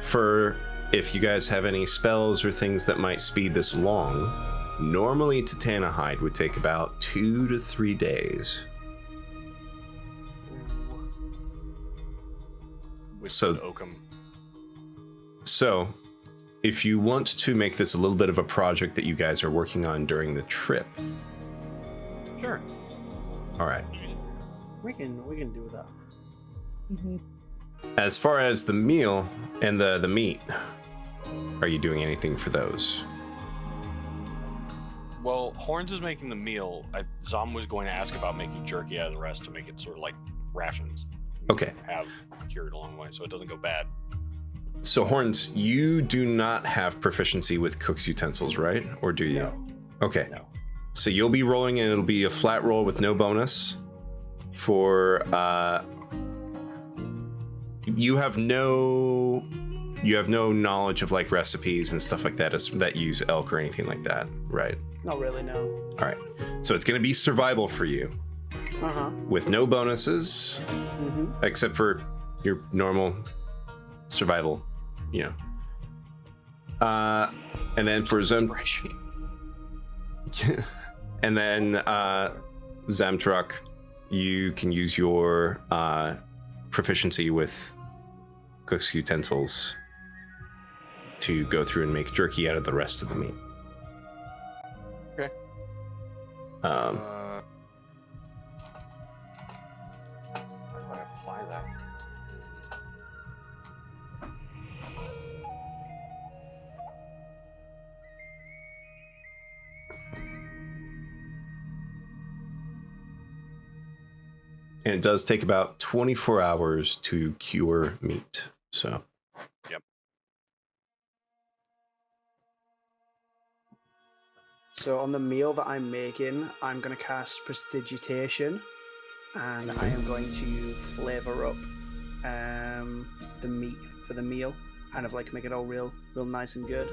for if you guys have any spells or things that might speed this along. Normally, Titana hide would take about 2 to 3 days. With So- the oakum. So, if you want to make this a little bit of a project that you guys are working on during the trip, Sure. all right. We can do that. Mhm. As far as the meal and the meat, are you doing anything for those? Well, Horns is making the meal. Zom was going to ask about making jerky out of the rest to make it sort of like rations. Okay. Have cured along the way, so it doesn't go bad. So, Horns, you do not have proficiency with cook's utensils, right? Or do you? No. Okay. No. So you'll be rolling, and it'll be a flat roll with no bonus. For you have no knowledge of like recipes and stuff like that that use elk or anything like that, right? Not really, no. All right. So it's going to be survival for you Uh-huh. with no bonuses Mm-hmm. except for your normal survival, you know. And then for and then Zamtruck, you can use your proficiency with cook's utensils to go through and make jerky out of the rest of the meat. Okay. How do I apply that? And it does take about 24 hours to cure meat. So So on the meal that I'm making, I'm going to cast Prestidigitation, and I am going to flavor up the meat for the meal, kind of like make it all real nice and good.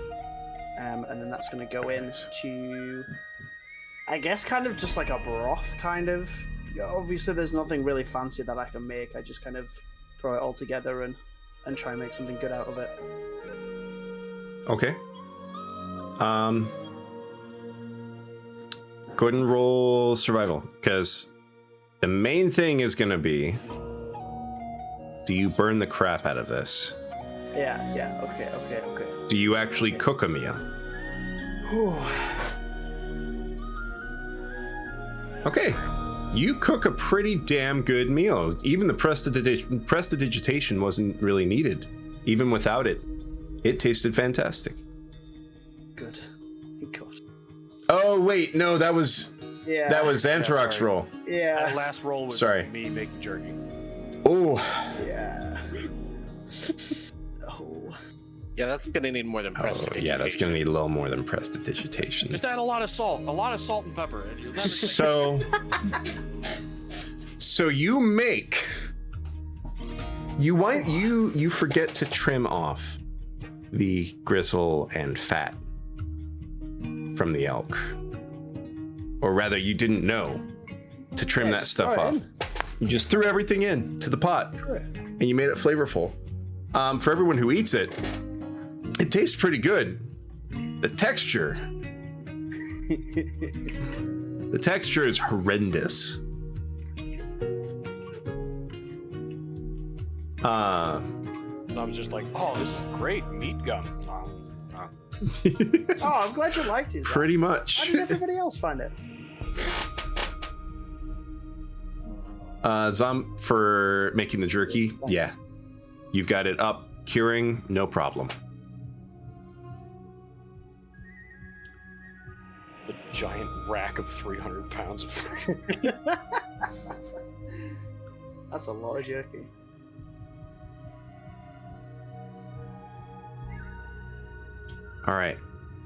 And then that's going to go into, I guess, kind of just like a broth, kind of. Obviously, there's nothing really fancy that I can make. I just kind of throw it all together and try and make something good out of it. okay. Go ahead and roll survival, because the main thing is going to be, do you burn the crap out of this? Yeah. Okay. Do you actually cook a meal? Okay. You cook a pretty damn good meal. Even the prestidigitation wasn't really needed. Even without it, it tasted fantastic. Good. God. Oh wait, no, that was Xantarok's sorry. roll. Yeah. That last roll was Sorry. me making jerky. Oh, Yeah. Oh. Yeah, that's gonna need more than prestidigitation. yeah, that's gonna need a little more than prestidigitation. Just add a lot of salt and pepper, and you'll never see. So you make. You forget to trim off the gristle and fat from the elk, or rather, you didn't know to trim that stuff off. You just threw everything in to the pot, and you made it flavorful. For everyone who eats it, it tastes pretty good. The texture is horrendous. I was just like, oh, this is great meat gum. Oh, I'm glad you liked it. Zach. Pretty much. How did everybody else find it? Zom, for making the jerky, yeah. You've got it up, curing, no problem. A giant rack of 300 pounds of food. That's a lot of jerky. All right.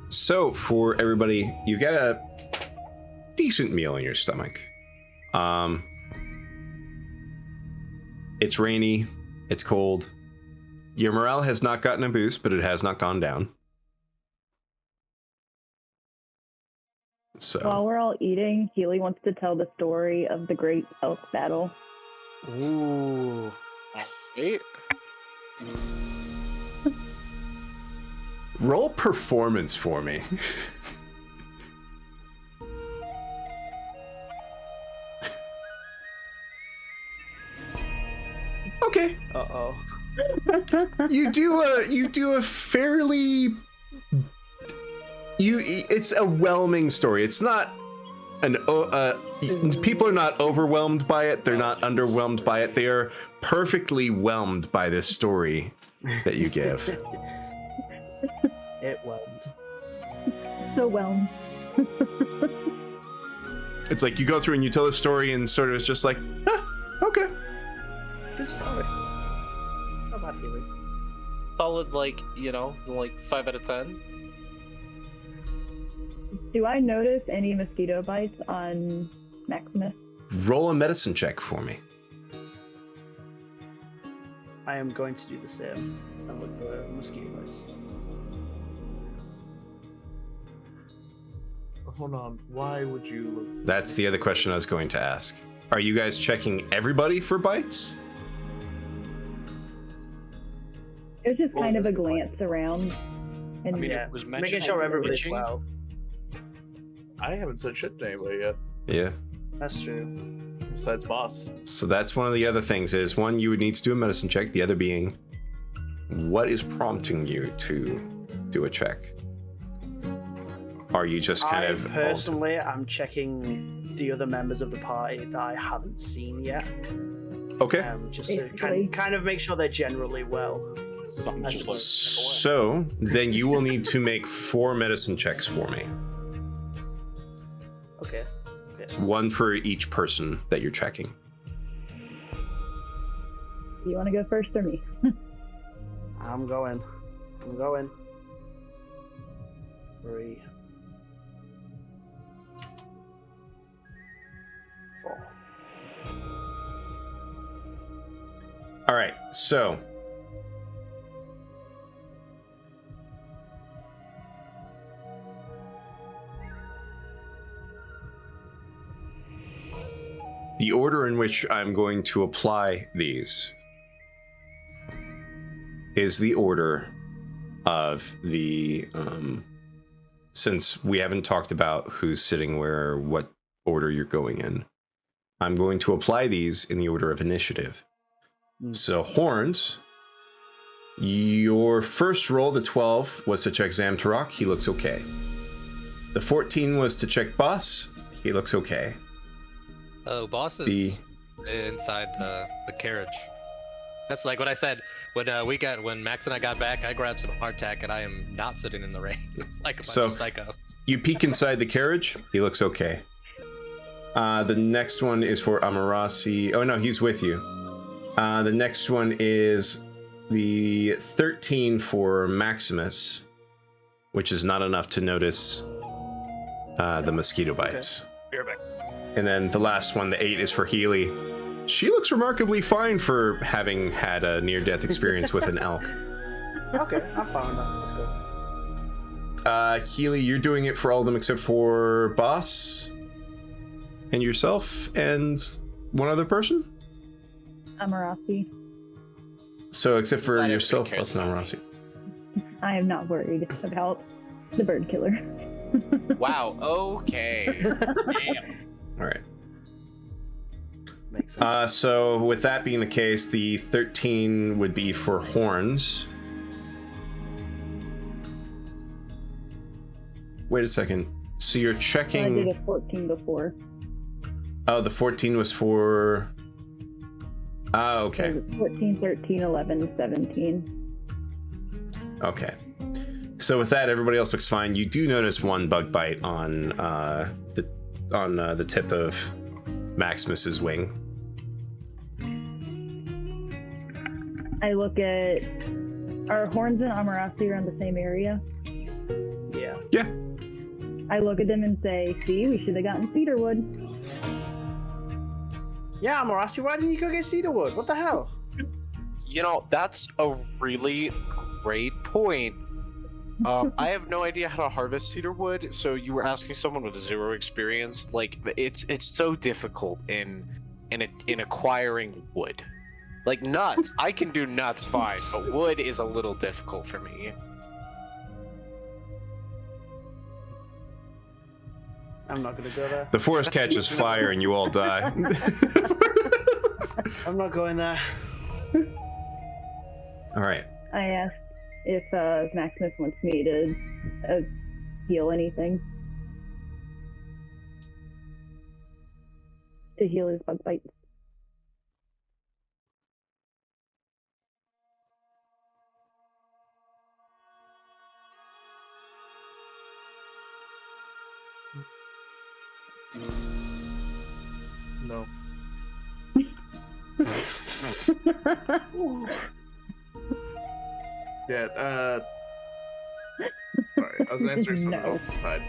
So for everybody, you've got a decent meal in your stomach. It's rainy. It's cold. Your morale has not gotten a boost, but it has not gone down. So While we're all eating, Healy wants to tell the story of the Great Elk Battle. Ooh. Yes. Right? roll performance for me. Okay. Uh-oh. You do a fairly it's a whelming story. It's not an people are not overwhelmed by it. They're not underwhelmed by it. They are perfectly whelmed by this story that you give. It whelmed. So whelmed. It's like you go through and you tell the story and sort of it's just like, okay. Good story. How about Healy? Solid, like 5 out of 10. Do I notice any mosquito bites on Maximus? Roll a medicine check for me. I am going to do the same and look for mosquito bites. Hold on. Why would you look for That's the other question I was going to ask. Are you guys checking everybody for bites? It was just Well, kind of that's a a good glance around. And I mean, Yeah, it was mentioned. making sure everybody's itching. well. I haven't said shit to anybody yet, Yeah. That's true. besides boss. So that's one of the other things is one, you would need to do a medicine check. The other being, what is prompting you to do a check? Are you just kind of personally, I'm checking the other members of the party that I haven't seen yet. okay? Just to Basically. kind of make sure they're generally well. Something I just suppose. So then you will need to make 4 medicine checks for me. Okay. One for each person that you're checking. do you want to go first or me? I'm going. 3, 4. All right, so the order in which I'm going to apply these is the order of the since we haven't talked about who's sitting where, what order you're going in. I'm going to apply these in the order of initiative. So Horns, your first roll, the 12, was to check Zamtarok. He looks okay. The 14 was to check Boss. He looks okay. Oh, Boss is inside the carriage. That's like what I said when Max and I got back. I grabbed some hardtack and I am not sitting in the rain like a bunch of psycho. You peek inside the carriage. He looks okay. The next one is for Amarasi. Oh no, he's with you. The next one is the 13 for Maximus, which is not enough to notice the mosquito bites. Be right back. And then the last one, the 8, is for Healy. She looks remarkably fine for having had a near-death experience with an elk. Okay, I'm fine with that. Let's go. Healy, you're doing it for all of them except for Boss and yourself and one other person? Amarasi. So except for Not yourself, everybody Boss and cares Amarasi. I am not worried about the bird killer. Wow. Okay. Damn. All right. Makes sense. So with that being the case, the 13 would be for Horns. Wait a second. So you're I checking... did a 14 before. Oh, the 14 was for... Ah, okay. So 14, 13, 11, 17. Okay. So with that, everybody else looks fine. You do notice one bug bite on the tip of Maximus's wing. I look at... Are Horns and Amarasi around the same area? Yeah. Yeah. I look at them and say, see, we should have gotten cedarwood. Yeah, Amarasi, why didn't you go get cedarwood? What the hell? You know, that's a really great point. I have no idea how to harvest cedarwood, so you were asking someone with 0 experience. Like, it's so difficult in acquiring wood. Like nuts, I can do nuts fine, but wood is a little difficult for me. I'm not gonna go there. The forest catches fire and you all die. I'm not going there. All right. I asked if Maximus wants me to heal anything. To heal his bug bites. No. Yeah, sorry, I was answering something No. else aside.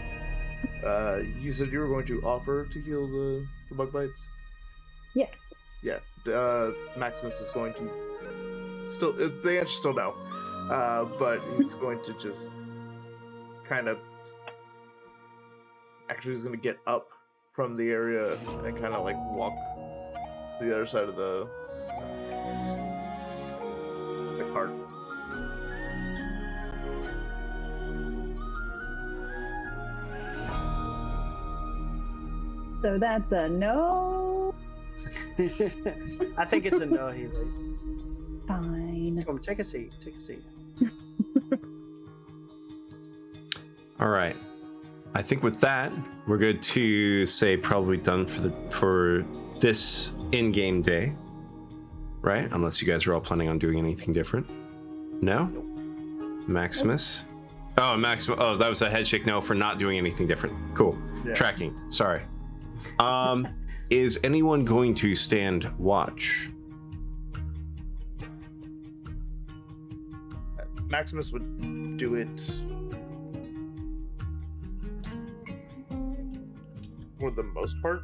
You said you were going to offer to heal the bug bites? Yeah. Yeah, Maximus is going to still, the answer's still no. But he's going to just kind of, actually he's going to get up from the area and kind of like walk to the other side of the cart. So that's a no. I think it's a no, Healy. Fine. Come, take a seat. Take a seat. All right. I think with that, we're good to say probably done for this in-game day, right? Unless you guys are all planning on doing anything different. No? Maximus? Oh, Maximus. Oh, that was a head shake no for not doing anything different. Cool. Yeah. Tracking. Sorry. Is anyone going to stand watch? Maximus would do it for the most part.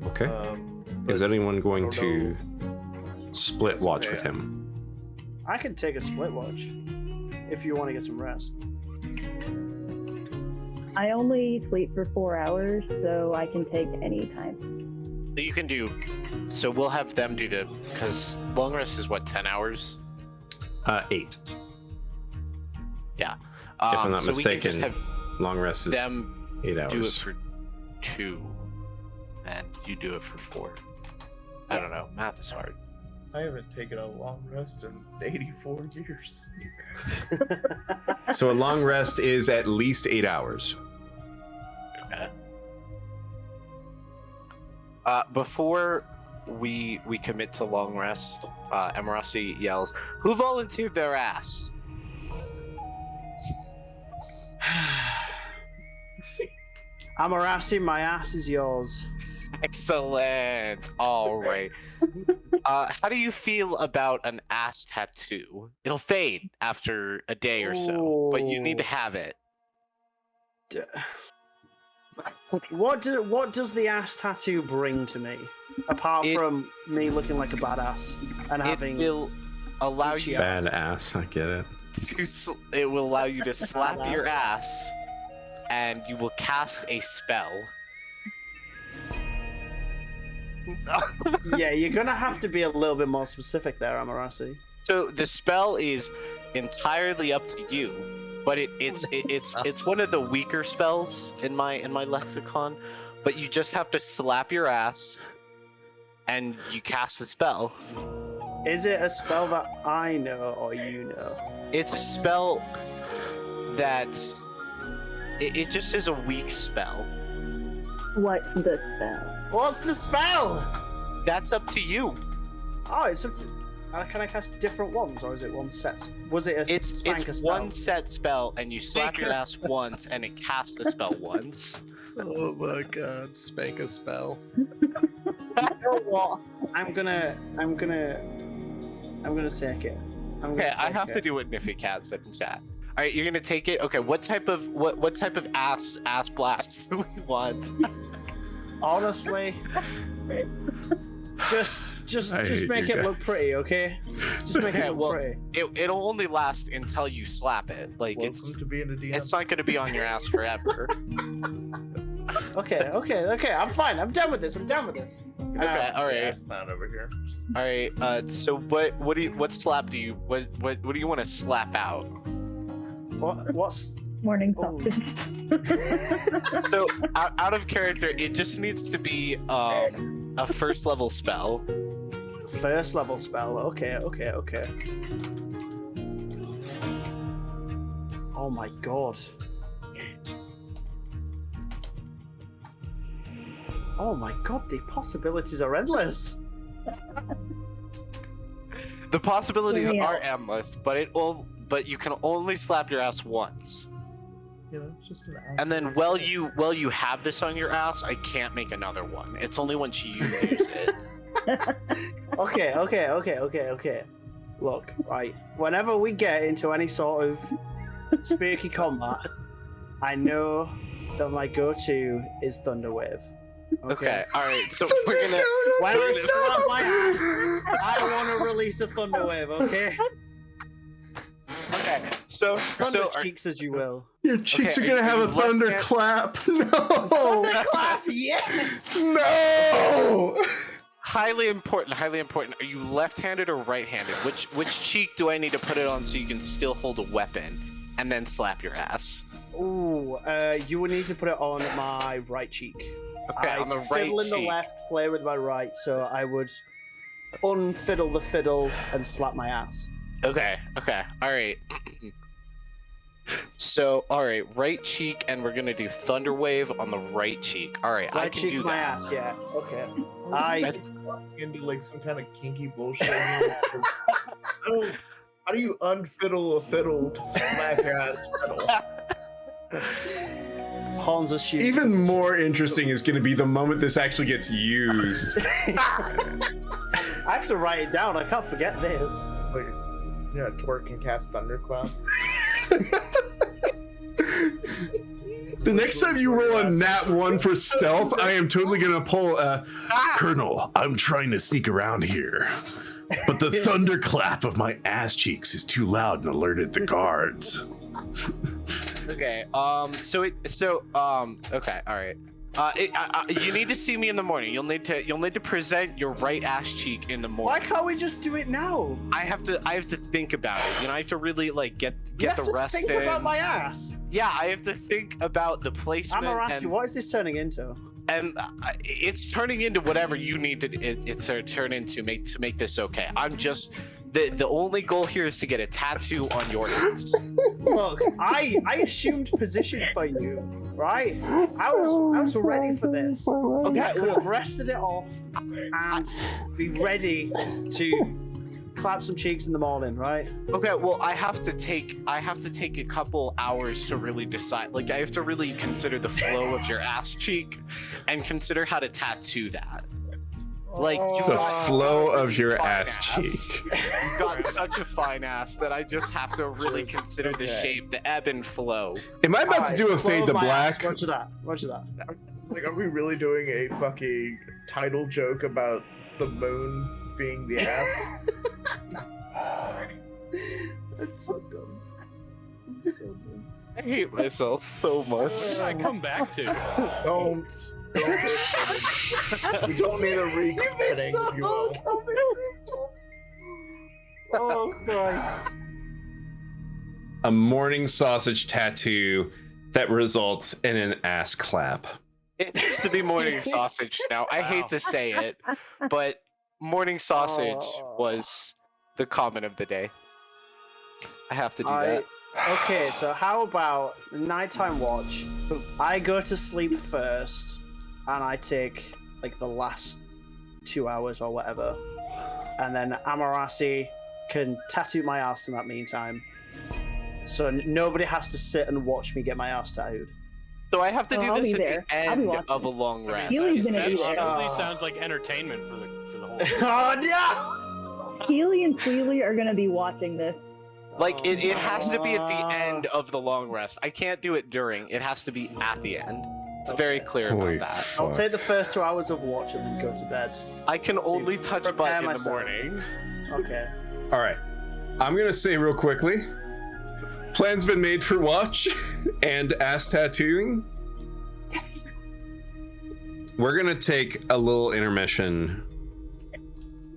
Okay. But Is anyone going don't to know. split That's watch okay. with him? I can take a split watch if you want to get some rest. I only sleep for 4 hours, so I can take any time. You can do. So we'll have them do the because long rest is what 10 hours. 8. Yeah. If I'm not so we can just mistaken, have long rest is them 8 hours. do it for 2, and you do it for 4. I don't know. Math is hard. I haven't taken a long rest in 84 years. So a long rest is at least 8 hours. Okay. Before we commit to long rest, Emerasi yells, "Who volunteered their ass?" Amarasi, my ass is yours. Excellent. All right. How do you feel about an ass tattoo? It'll fade after a day or so, but you need to have it. What does the ass tattoo bring to me, apart from me looking like a badass and having? It will allow you Badass, I get it. it will allow you to slap your ass, and you will cast a spell. Yeah, you're gonna have to be a little bit more specific there, Amarasi. So the spell is entirely up to you, but it's one of the weaker spells in my lexicon. But you just have to slap your ass, and you cast a spell. Is it a spell that I know or you know? It's a spell that it just is a weak spell. What's the spell? What's the spell? That's up to you. Oh, it's up to. Can I cast different ones, or is it one set? Was it a It's spanker spell? one set spell, and you slap your ass once, and it casts the spell once. Oh my god, spank a spell. You know what? I'm gonna take it. Okay, I have to do what Niffy Cat said in chat. All right, you're gonna take it. Okay, what type of ass blast do we want? Honestly, just make it look pretty, okay? Just make it look pretty. It'll only last until you slap it. Like Welcome to being a DM. it's not gonna be on your ass forever. Okay. I'm fine. I'm done with this. Okay, all right. Ass clown over here. All right. So what slap do you what do you want to slap out? What's Morning Oh. sausage. So out of character, it just needs to be a first level spell. first level spell? Okay. Oh my god. Oh my god, the possibilities are endless. The possibilities Yeah. are endless, but you can only slap your ass once. You know, it's just an ass. And then while you have this on your ass, I can't make another one. It's only once you use it. Okay. Look, right. Whenever we get into any sort of spooky combat, I know that my go-to is Thunderwave. Okay, alright, so we're gonna When I slap my ass, I want to release a Thunderwave, okay? Okay, so Thunder cheeks, as you will. Your cheeks Okay, are gonna are have a you thunderclap. No! Thunderclap, yeah! No! highly important. Are you left-handed or right-handed? Which cheek do I need to put it on so you can still hold a weapon and then slap your ass? Ooh, you would need to put it on my right cheek. Okay, I on the right fiddle in the cheek. left, play with my right, so I would unfiddle the fiddle and slap my ass. Okay, alright. So, alright, right cheek, and we're gonna do Thunderwave on the right cheek. Alright, I Right can cheek, do my that. ass, yeah. Okay. Into like some kind of kinky bullshit. How do you unfiddle a fiddle to slap your ass fiddle? Hans assumes. Even more interesting is going to be the moment this actually gets used. I have to write it down. I can't forget this. Wait, twerk and cast thundercloud. The next time you roll a nat 1 for stealth, I am totally gonna pull Colonel, I'm trying to sneak around here. But the thunderclap of my ass cheeks is too loud and alerted the guards. Okay. Okay. All right. You need to see me in the morning. You'll need to present your right ass cheek in the morning. Why can't we just do it now? I have to think about it. I have to really get You have the to rest think in. about my ass. Yeah, I have to think about the placement. Amarasi, what is this turning into? And it's turning into whatever you need it to turn into to make this okay. I'm just the only goal here is to get a tattoo on your ass. Look, I assumed position for you, right? I was ready for this. Okay, I could have rested it off and be ready to clap some cheeks in the morning, right? Okay, well, I have to take a couple hours to really decide. I have to really consider the flow of your ass cheek and consider how to tattoo that. The flow of your ass cheek. You've got such a fine ass that I just have to really consider the shape, the ebb and flow. Am I about to do a fade to black? Roger that. Are we really doing a fucking title joke about the moon being the ass? That's so dumb. I hate myself so much. What did I come back to? Don't. We don't need a recording. Oh Christ. A morning sausage tattoo that results in an ass clap. It needs to be morning sausage now. I hate to say it, but morning sausage was the comment of the day. I have to do that. Okay, so how about nighttime watch? I go to sleep first, and I take the last 2 hours or whatever, and then Amarasi can tattoo my ass in that meantime. So nobody has to sit and watch me get my ass tattooed. So I have to do I'll this be at there. the I'll be end watching. of a long rest. Healy's Is gonna that- be there. Honestly, sounds like entertainment for the whole. Oh no! Keely and Freely are gonna be watching this. It has to be at the end of the long rest. I can't do it during. It has to be at the end. It's very clear Holy about that. I'll take the first 2 hours of watch and then go to bed. I can only touch prepare butt in the myself. morning. Okay. All right. I'm going to say real quickly, plan's been made for watch and ass tattooing. Yes. We're going to take a little intermission,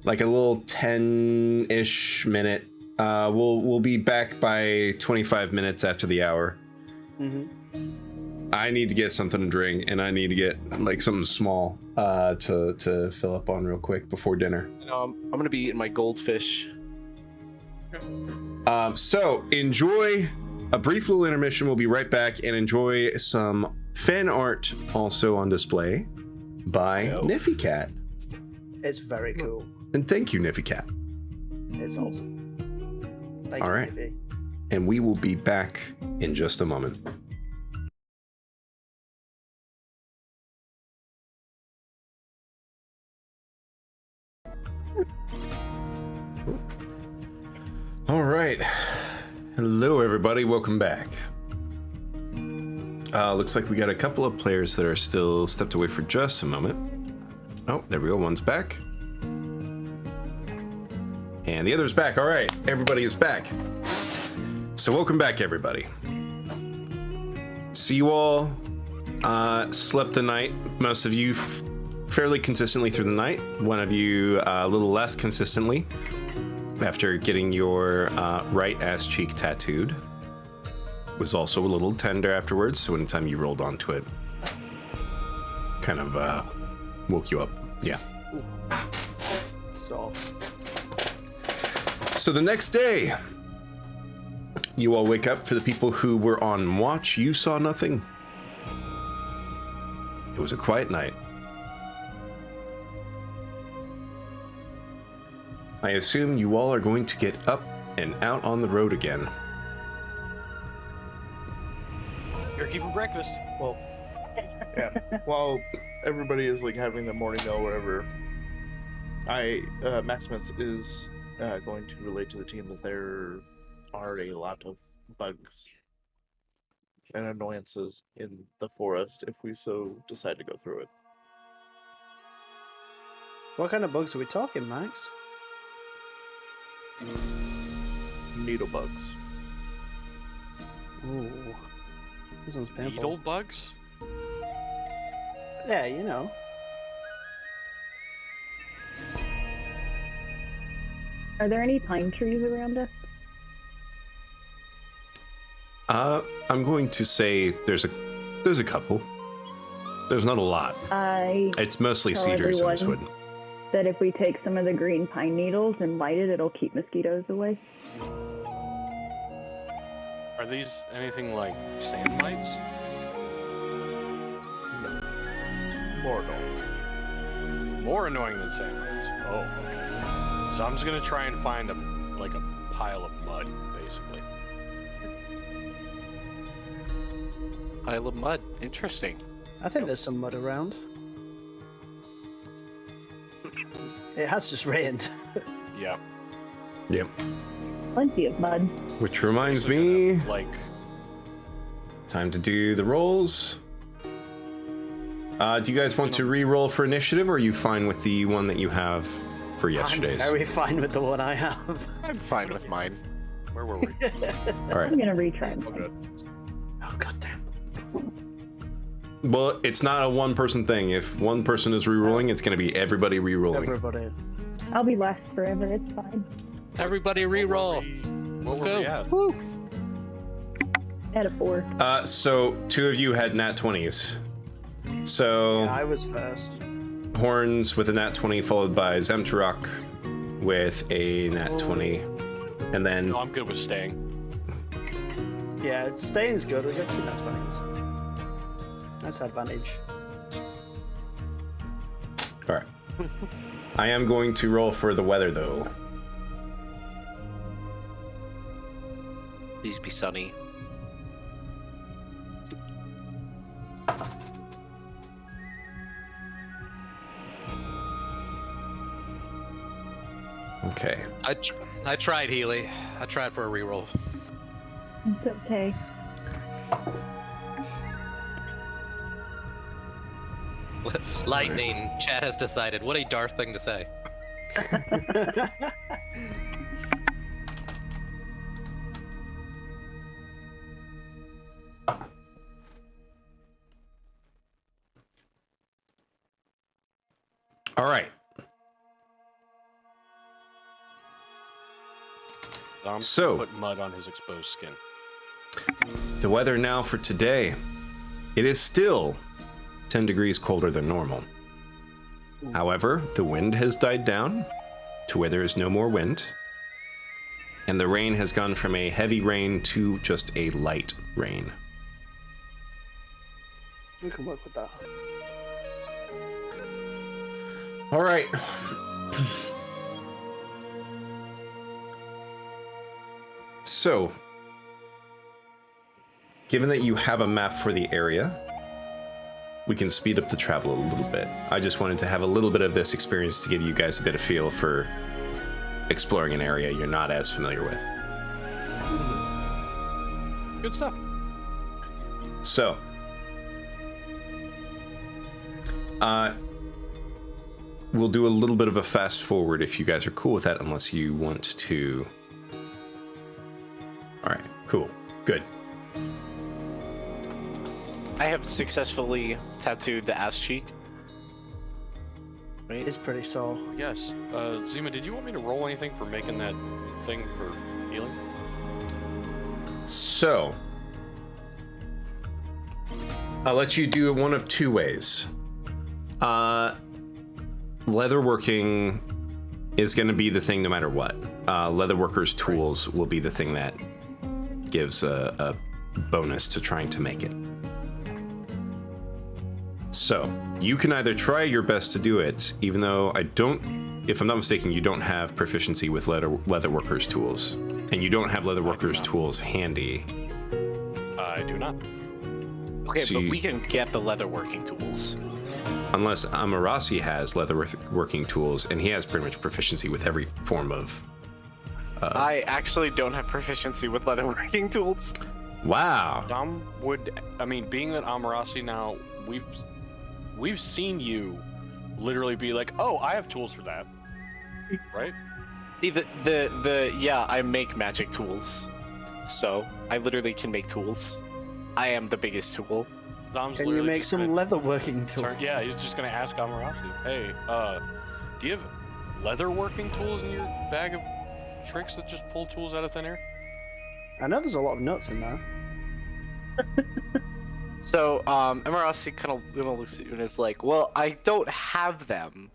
like a little 10-ish minute. We'll be back by 25 minutes after the hour. Mm-hmm. I need to get something to drink, and I need to get something small to fill up on real quick before dinner. I'm gonna be eating my goldfish. So enjoy a brief little intermission. We'll be right back and enjoy some fan art also on display by Niffy Cat. It's very cool. And thank you, Niffy Cat. It's awesome. Thank All you, right. Niffy. And we will be back in just a moment. All right. Hello, everybody. Welcome back. Looks like we got a couple of players that are still stepped away for just a moment. Oh, there we go. One's back. And the other's back. All right. Everybody is back. So welcome back, everybody. So you all slept the night. Most of you fairly consistently through the night. One of you a little less consistently after getting your right ass cheek tattooed. Was also a little tender afterwards, so anytime you rolled onto it, kind of woke you up. Yeah. So the next day, you all wake up. For the people who were on watch, you saw nothing. It was a quiet night. I assume you all are going to get up and out on the road again. You're keeping breakfast. Well, yeah. While everybody is having the morning meal or whatever, Maximus is going to relate to the team that there are a lot of bugs and annoyances in the forest if we so decide to go through it. What kind of bugs are we talking, Max? Needle bugs. Ooh, this sounds painful. Beetle bugs? Yeah, you know. Are there any pine trees around us? I'm going to say there's a couple. There's not a lot. It's mostly tell cedars in this wood. everyone that if we take some of the green pine needles and light it, it'll keep mosquitoes away. Are these anything like sand mites? More annoying. More annoying than sand mites. Oh, okay. So I'm just gonna try and find a pile of mud, basically. Pile of mud. Interesting. I think there's some mud around. It has just rained. Yep. Yep. Plenty of mud. Which reminds me, Like, time to do the rolls. Do you guys want to re-roll for initiative, or are you fine with the one that you have for yesterday's? I'm very fine with the one I have. I'm fine with mine. where were we? All right. I'm gonna retry Oh, mine. good. Oh goddamn! Well, it's not a one-person thing. If one person is re-rolling, it's going to be everybody re-rolling. Everybody. I'll be last forever. It's fine. Everybody re-roll. What were we at? Woo. At a 4. So two of you had nat 20s. So Yeah, I was first. Horns with a nat 20, followed by Zemturok with a nat 20, and then No, I'm good with staying. Yeah, staying's good. We got 2 nat 20s. Nice advantage. all right. I am going to roll for the weather though. Please be sunny. Okay. I tried, Healy. I tried for a reroll. It's okay. Lightning. Chad has decided. What a Darth thing to say. All right. I'm So- gonna put mud on his exposed skin. The weather now for today. It is still 10 degrees colder than normal. However, the wind has died down to where there is no more wind. And the rain has gone from a heavy rain to just a light rain. We can work with that. All right. So, given that you have a map for the area, we can speed up the travel a little bit. I just wanted to have a little bit of this experience to give you guys a bit of feel for exploring an area you're not as familiar with. Good stuff. So, we'll do a little bit of a fast forward if you guys are cool with that, unless you want to. All right, cool, good. I have successfully tattooed the ass cheek. Right? It's pretty sore. Yes. Zima, did you want me to roll anything for making that thing for healing? So, I'll let you do it one of two ways. Leatherworking is going to be the thing no matter what. Leatherworker's tools will be the thing that gives a bonus to trying to make it. So, you can either try your best to do it, even though if I'm not mistaken, you don't have proficiency with Leatherworker's tools. And you don't have Leatherworker's tools handy. I do not. Okay, So but you- we can get the leatherworking tools. Unless Amarasi has leatherworking tools, and he has pretty much proficiency with every form of I actually don't have proficiency with leatherworking tools. Wow. Dom would, I mean, being that Amarasi now, we've seen you literally be like, oh, I have tools for that, right? Yeah, I make magic tools, so I literally can make tools. I am the biggest tool. Dom's Can you literally make just some gonna leatherworking tools? yeah, he's just gonna ask Amarasi, hey, do you have leather working tools in your bag of tricks that just pull tools out of thin air? I know there's a lot of nuts in there. So, Emerasi kind of looks at you and is like, well, I don't have them,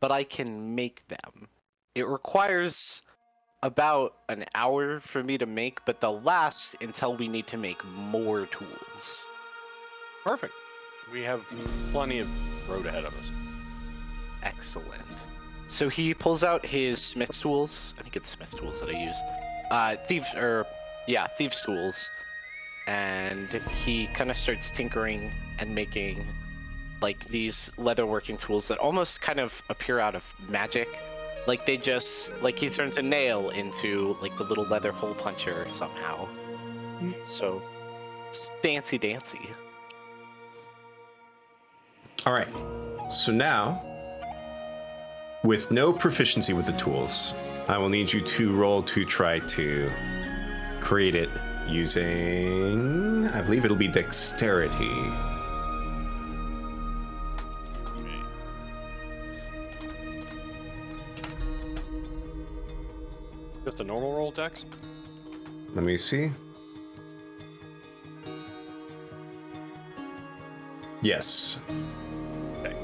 but I can make them. It requires about an hour for me to make, but they'll last until we need to make more tools. Perfect. We have plenty of road ahead of us. Excellent. So he pulls out his smith's tools. I think it's smith's tools that I use. Thieves' tools. And he kind of starts tinkering and making like these leatherworking tools that almost kind of appear out of magic. Like they just, like he turns a nail into like the little leather hole puncher somehow. So it's fancy dancy. All right. So now, with no proficiency with the tools, I will need you to roll to try to create it using, I believe it'll be dexterity. Just a normal roll, Dex? Let me see. Yes. Okay.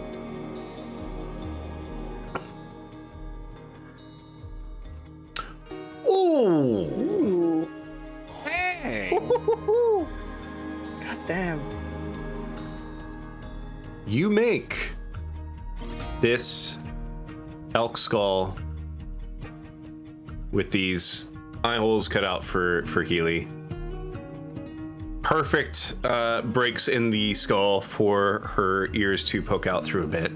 Ooh. Hey! God damn. You make this elk skull with these eye holes cut out for Healy. Perfect breaks in the skull for her ears to poke out through a bit.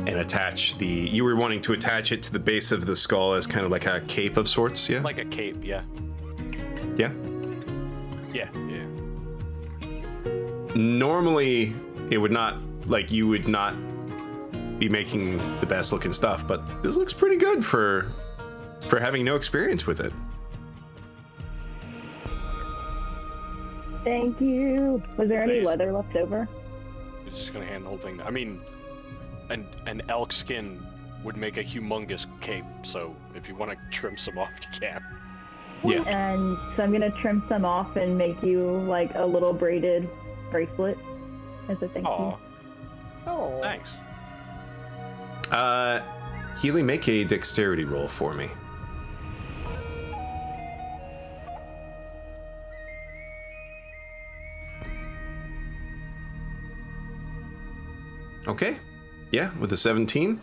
And attach the... You were wanting to attach it to the base of the skull as kind of like a cape of sorts, yeah? Like a cape, yeah. Yeah? Yeah. Normally, it would not... Like, you would not be making the best looking stuff, but this looks pretty good for having no experience with it. Thank you. Was there any Please. leather left over? It's just gonna hand the whole thing. I mean, an elk skin would make a humongous cape, so if you want to trim some off, you can. Yeah. And so I'm gonna trim some off and make you like a little braided bracelet as a thank you. Aw, Oh. thanks. Healy, make a dexterity roll for me. Okay. Yeah, with a 17,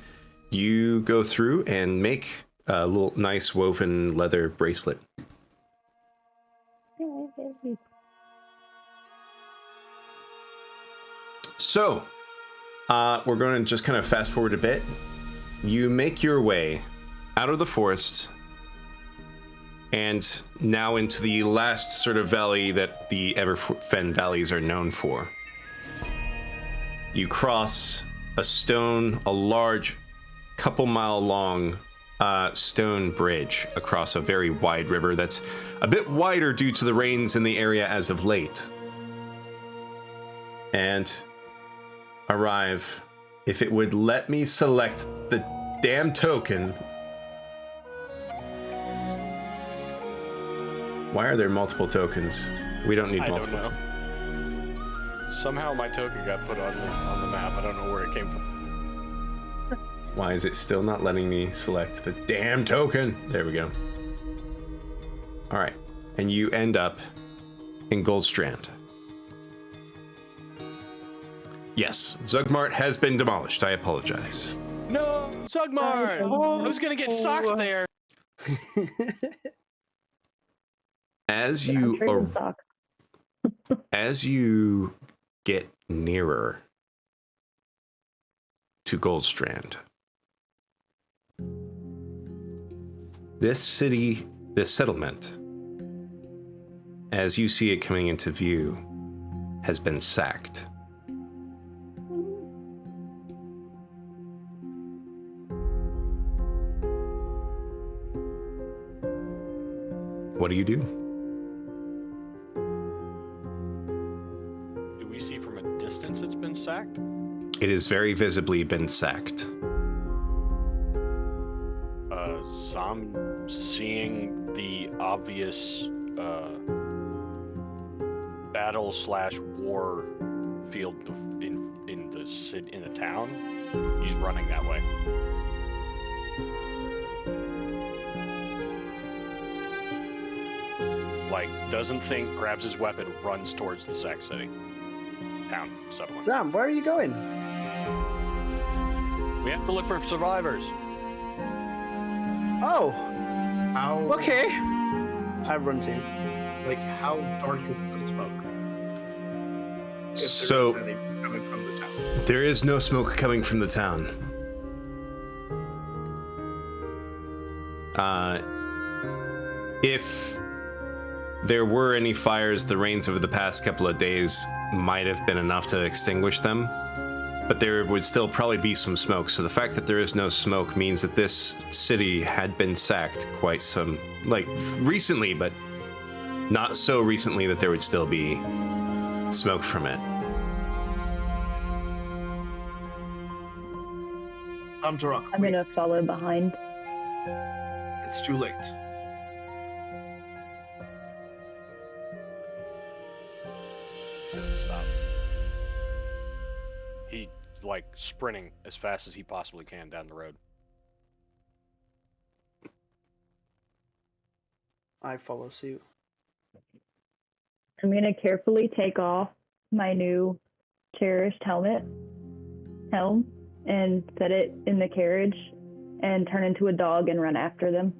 you go through and make a little nice woven leather bracelet. So, we're going to just kind of fast forward a bit. You make your way out of the forest and now into the last sort of valley that the Everfen valleys are known for. You cross a large, couple-mile long stone bridge across a very wide river that's a bit wider due to the rains in the area as of late. And arrive. If it would let me select the damn token. Why are there multiple tokens? We don't need I multiple don't know. Somehow my token got put on the map. I don't know where it came from. Why is it still not letting me select the damn token? There we go. All right. And you end up in Goldstrand. Yes, Zugmart has been demolished. I apologize. No, Zugmar! I was gonna get socked there. As I'm you trading socks. as you get nearer to Goldstrand, This city, this settlement, as you see it coming into view, has been sacked. What do you do? Do we see from a distance it's been sacked? It has very visibly been sacked. So I'm seeing the obvious battle/war field in the city, in the town. He's running that way. Like, doesn't think, grabs his weapon, runs towards the sack city. Town, settlement. Sam, where are you going? We have to look for survivors. Oh, How okay. I run to. like how dark is the smoke? If there So is any coming from the town. there is no smoke coming from the town. If there were any fires, the rains over the past couple of days might have been enough to extinguish them, but there would still probably be some smoke. So the fact that there is no smoke means that this city had been sacked quite some, like, recently, but not so recently that there would still be smoke from it. I'm Turok. I'm gonna follow behind. It's too late. Stop. He, like, sprinting as fast as he possibly can down the road. I follow suit. I'm gonna carefully take off my new cherished helm, and set it in the carriage and turn into a dog and run after them.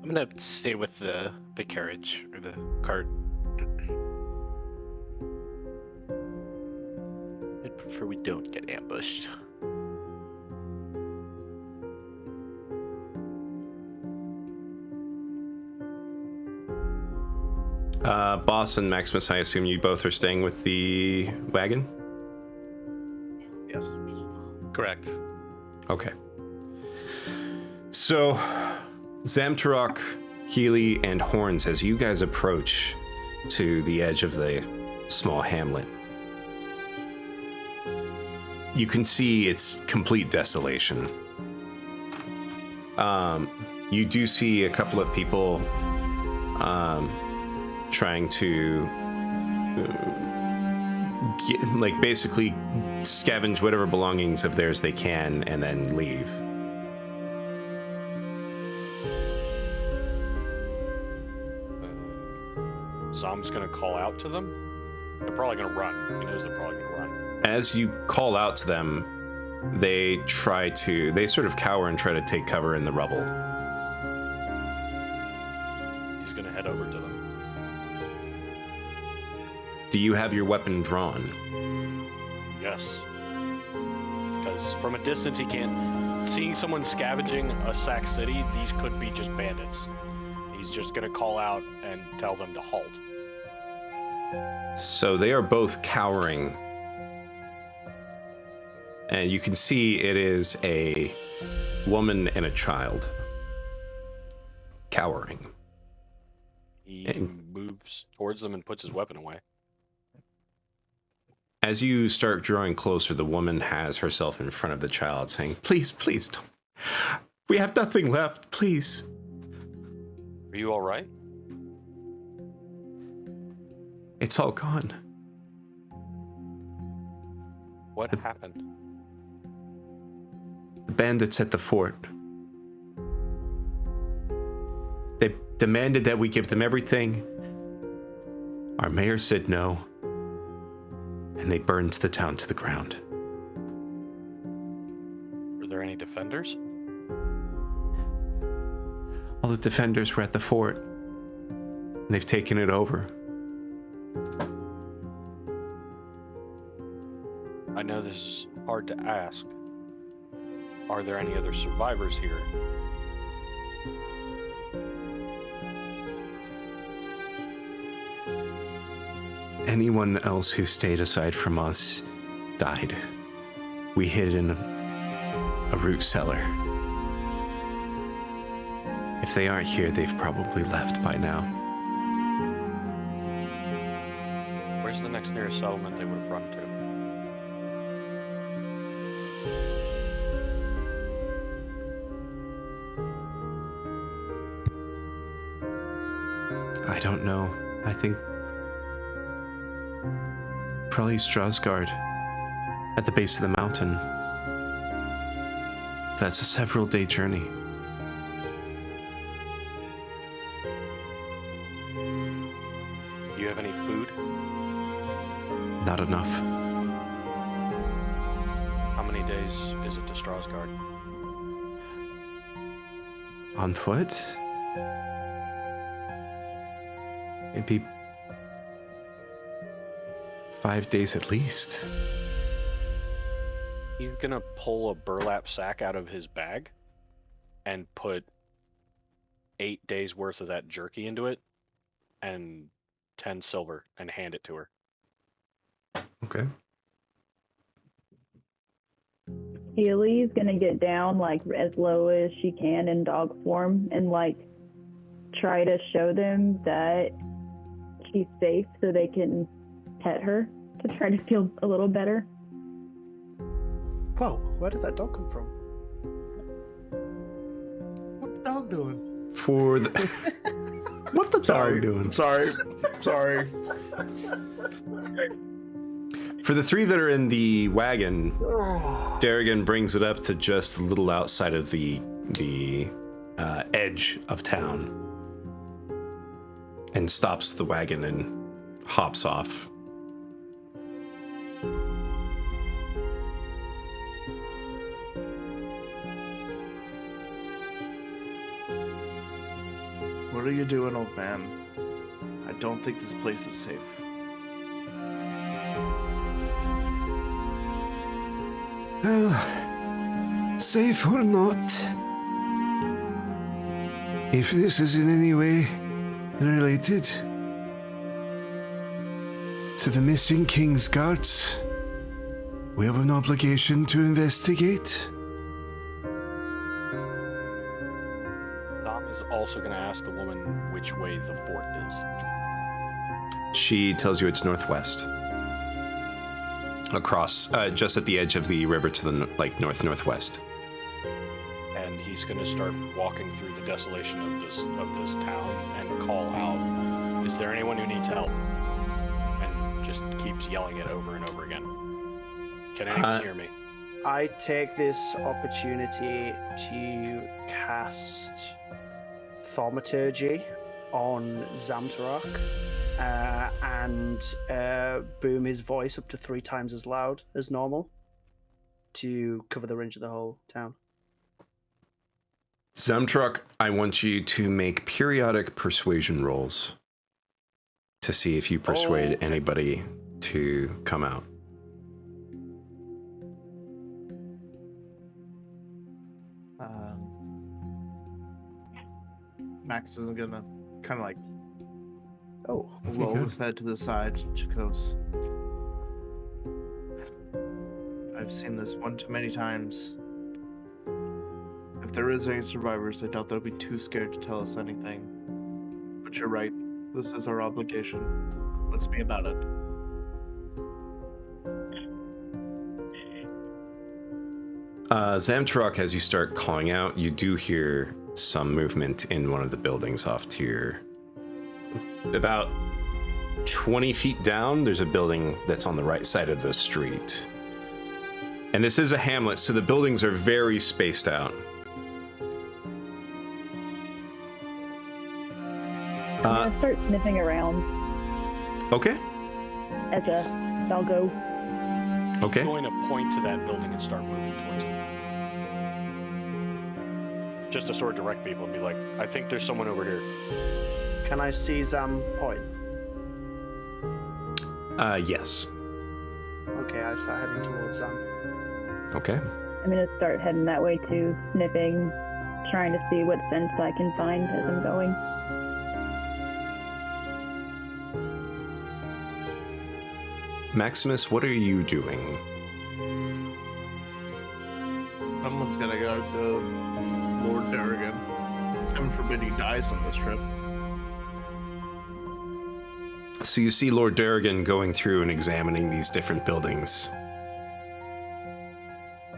I'm gonna stay with the carriage or the cart. I'd prefer we don't get ambushed. Boss and Maximus, I assume you both are staying with the wagon? Yes. Correct. Okay. So, Zamtarok, Healy, and Horns, as you guys approach to the edge of the small hamlet, you can see its complete desolation. You do see a couple of people trying to basically scavenge whatever belongings of theirs they can and then leave. Zom's gonna call out to them. They're probably gonna run. He knows they're probably gonna run. As you call out to them, they sort of cower and try to take cover in the rubble. He's gonna head over to them. Do you have your weapon drawn? Yes. Because from a distance he can't. Seeing someone scavenging a sack city, these could be just bandits. He's just gonna call out and tell them to halt. So they are both cowering. And you can see it is a woman and a child cowering. He moves towards them and puts his weapon away. As you start drawing closer, the woman has herself in front of the child saying, "Please, please don't. We have nothing left, please." Are you all right? It's all gone. What happened? The bandits at the fort. They demanded that we give them everything. Our mayor said no. And they burned the town to the ground. Were there any defenders? All the defenders were at the fort. And they've taken it over. I know this is hard to ask, Are there any other survivors here? Anyone else who stayed aside from us died. We hid in a root cellar. If they aren't here, they've probably left by now. Where's the next nearest settlement they would have run to? I don't know. I think probably Strasgard at the base of the mountain. That's a several-day journey. Do you have any food? Not enough. How many days is it to Strasgard? On foot? Maybe 5 days at least. He's gonna pull a burlap sack out of his bag and put 8 days worth of that jerky into it and 10 silver and hand it to her. Okay. Healy's gonna get down like as low as she can in dog form and like try to show them that she's safe so they can pet her to try to feel a little better. Whoa, where did that dog come from? What's the dog doing? For the what the dog doing? Sorry. For the three that are in the wagon, Darrigan brings it up to just a little outside of the edge of town and stops the wagon and hops off. What are you doing, old man? I don't think this place is safe. Safe or not, if this is in any way related to the missing king's guards, we have an obligation to investigate. Dom is also gonna ask the woman which way the fort is. She tells you it's northwest. Across, just at the edge of the river to the northwest. And he's gonna start walking through the desolation of this town and call out, "Is there anyone who needs help?" And just keeps yelling it over and over again. Can anyone hear me? I take this opportunity to cast Thaumaturgy on Zamtarak and boom his voice up to 3 times as loud as normal to cover the range of the whole town. Zamtarak, I want you to make periodic persuasion rolls to see if you persuade anybody to come out. Max is gonna kind of like If you roll could. his head to the side. She goes, I've seen this one too many times. If there is any survivors, I doubt they'll be too scared to tell us anything. But you're right. This is our obligation. Let's be about it. Zamtarak, as you start calling out, you do hear some movement in one of the buildings off to your... About 20 feet down, there's a building that's on the right side of the street. And this is a hamlet, so the buildings are very spaced out. I'm gonna start sniffing around Okay. as a doggo. Okay. I'm going to point to that building and start moving towards it. Just to sort of direct people and be like, I think there's someone over here. Can I see Zam point? Yes. Okay, I start heading towards Zam. Okay. I'm gonna start heading that way too, sniffing, trying to see what scents I can find as I'm going. Maximus, what are you doing? Someone's gonna go to Lord Durrigan. Heaven forbid he dies on this trip. So you see Lord Durrigan going through and examining these different buildings,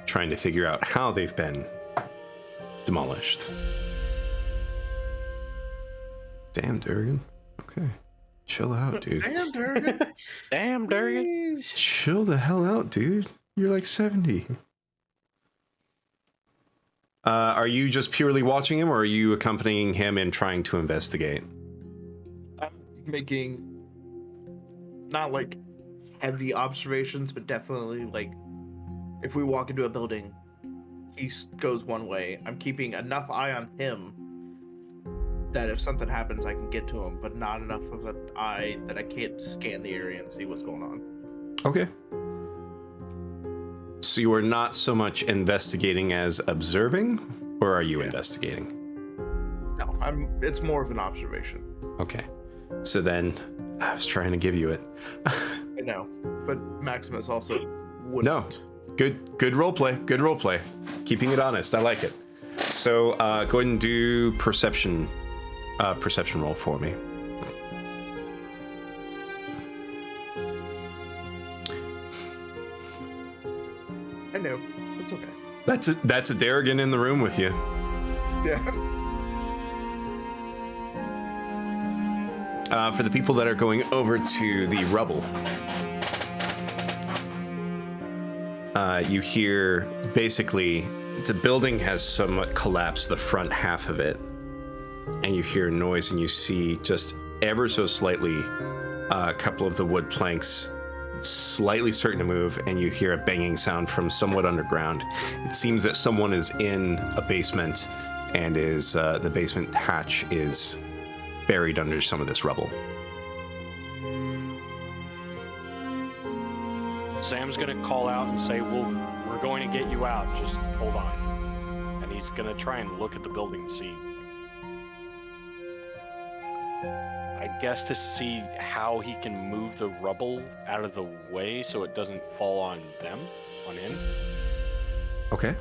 trying to figure out how they've been demolished. Damn, Durrigan. Okay. Chill out, dude. Damn, Durrigan. Damn, Durgan. Chill the hell out, dude. You're like 70. Are you just purely watching him, or are you accompanying him and trying to investigate? I'm making not like heavy observations, but definitely like if we walk into a building, he goes one way. I'm keeping enough eye on him that if something happens, I can get to him, but not enough of an eye that I can't scan the area and see what's going on. Okay. So you are not so much investigating as observing, or are you investigating? No, it's more of an observation. Okay. So then, I was trying to give you it. I know, but Maximus also wouldn't. No. Good role play. Good role play. Keeping it honest. I like it. So go ahead and do perception roll for me. I know. It's okay. That's a Darrigan in the room with you. Yeah. For the people that are going over to the rubble, you hear basically the building has somewhat collapsed, the front half of it, and you hear a noise and you see just ever so slightly a couple of the wood planks slightly starting to move, and you hear a banging sound from somewhat underground. It seems that someone is in a basement, and is the basement hatch is buried under some of this rubble. Sam's gonna call out and say, "Well, we're going to get you out. Just hold on." And he's gonna try and look at the building and see. I guess to see how he can move the rubble out of the way so it doesn't fall on them, on in. Okay.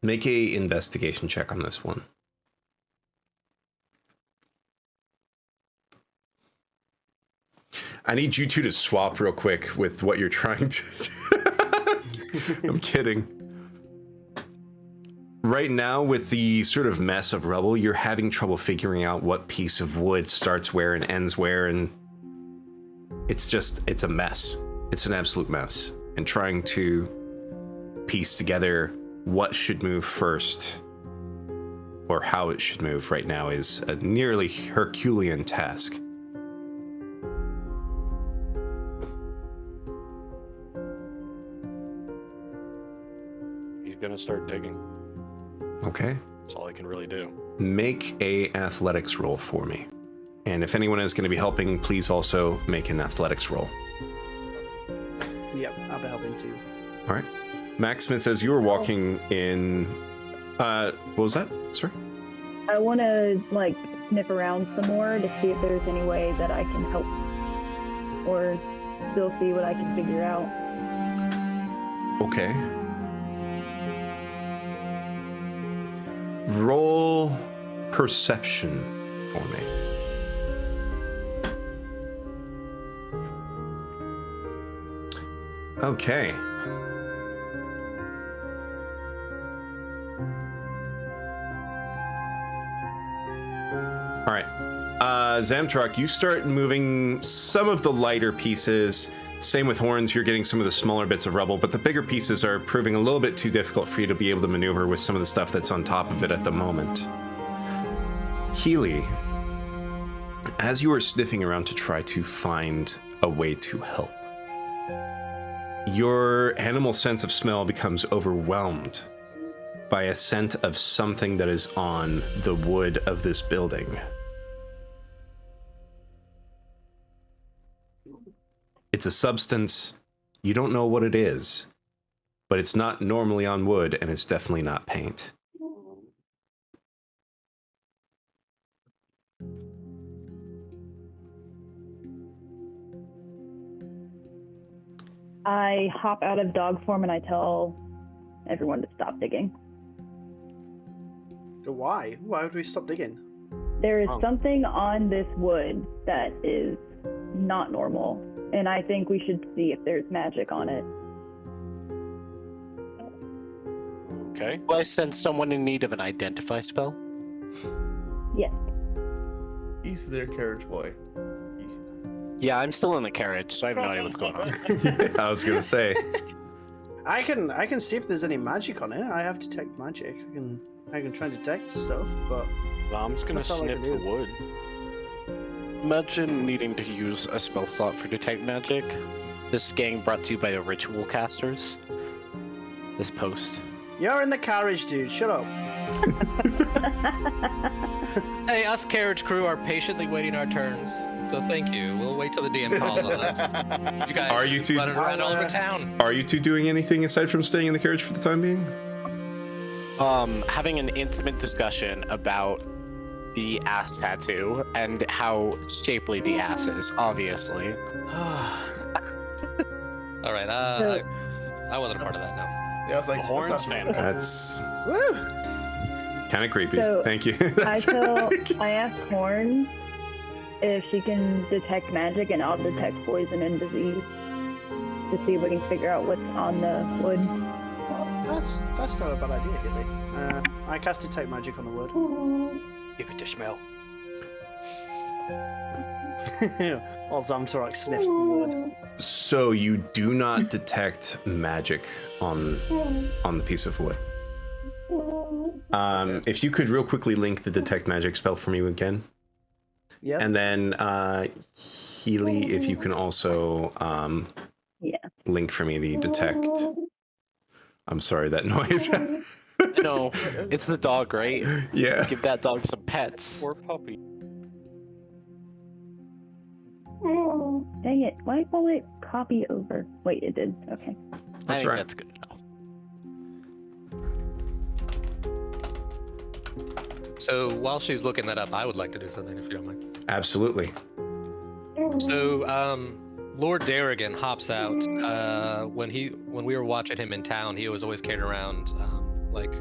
Make a investigation check on this one. I need you two to swap real quick with what you're trying to do. I'm kidding. Right now, with the sort of mess of rubble, you're having trouble figuring out what piece of wood starts where and ends where, and it's a mess. It's an absolute mess. And trying to piece together what should move first, or how it should move right now, is a nearly Herculean task. He's gonna start digging. Okay. That's all I can really do. Make a athletics roll for me. And if anyone is going to be helping, please also make an athletics roll. Yep, I'll be helping too. All right. Maximus, as you were walking in... what was that, sir? I want to, like, sniff around some more to see if there's any way that I can help. Or still see what I can figure out. Okay. Roll perception for me. Okay. All right. Zamtruck, you start moving some of the lighter pieces. Same with Horns, you're getting some of the smaller bits of rubble, but the bigger pieces are proving a little bit too difficult for you to be able to maneuver with some of the stuff that's on top of it at the moment. Healy, as you are sniffing around to try to find a way to help, your animal sense of smell becomes overwhelmed by a scent of something that is on the wood of this building. It's a substance. You don't know what it is, but it's not normally on wood, and it's definitely not paint. I hop out of dog form and I tell everyone to stop digging. Why? Why would we stop digging? There is Oh. something on this wood that is not normal, and I think we should see if there's magic on it. Okay. Do I sense someone in need of an identify spell? Yes. He's their carriage boy. Yeah, I'm still in the carriage, so I have no idea what's going on. I was gonna say. I can see if there's any magic on it. I have detect magic. I can try and detect stuff, but Well, I'm just gonna That's all I sniff can the do. wood. Imagine needing to use a spell slot for detect magic. This gang brought to you by the ritual casters. This post. you're in the carriage, dude. Shut up. Hey, us carriage crew are patiently waiting our turns. So thank you. We'll wait till the DM calls on us. You guys Are you two- running around all over town? Are you two doing anything aside from staying in the carriage for the time being? Having an intimate discussion about the ass tattoo and how shapely the ass is, obviously. All right. I wasn't a part of that. No. Yeah, I was like, The horns what's up? fan. That's Woo! kind of creepy. So, Thank you. I ask Horn if she can detect magic, and I'll detect poison and disease to see if we can figure out what's on the wood. That's not a bad idea, Gilly. I cast detect magic on the wood. Give it to smell. While Zamtarak sniffs the wood. So you do not detect magic on the piece of wood. If you could real quickly link the detect magic spell for me again, Yeah. and then Healy, if you can also Yeah. link for me the detect. I'm sorry, that noise. No, it's the dog, right? Yeah. Give that dog some pets. Poor puppy. Dang it. Why won't it copy over? Wait, it did. Okay. I That's think right. that's good enough. So while she's looking that up, I would like to do something if you don't mind. Absolutely. So, Lord Darrigan hops out. When we were watching him in town, he was always carrying around like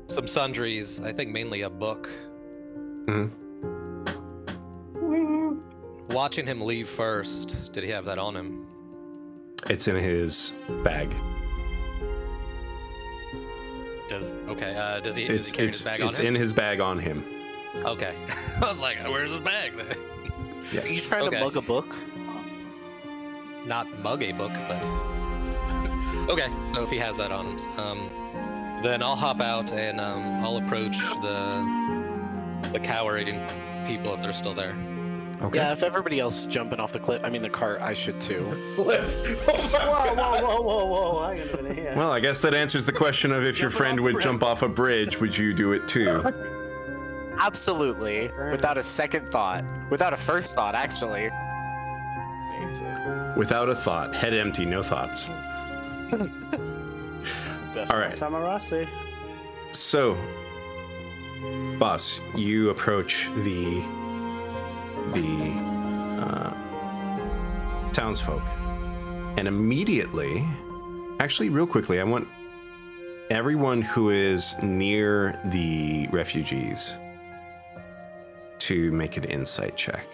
some sundries. I think mainly a book. Mhm. Watching him leave first, did he have that on him? It's in his bag. Does he It's carry his bag on it's him? in his bag on him. Okay. I was like, where's his bag then? Yeah. Are you trying Okay. to mug a book? Not mug a book, but okay. So if he has that on him, then I'll hop out and I'll approach the cowering people if they're still there. Okay. Yeah, if everybody else is jumping off the cliff, I mean the cart, I should too. Whoa! Hang on a minute here. Well, I guess that answers the question of if your friend would jump off a bridge, would you do it too? Absolutely. Without a second thought. Without a first thought, actually. Without a thought, head empty, no thoughts. Best All right. Samarasi. So, boss, you approach the townsfolk, and immediately, actually, real quickly, I want everyone who is near the refugees to make an insight check.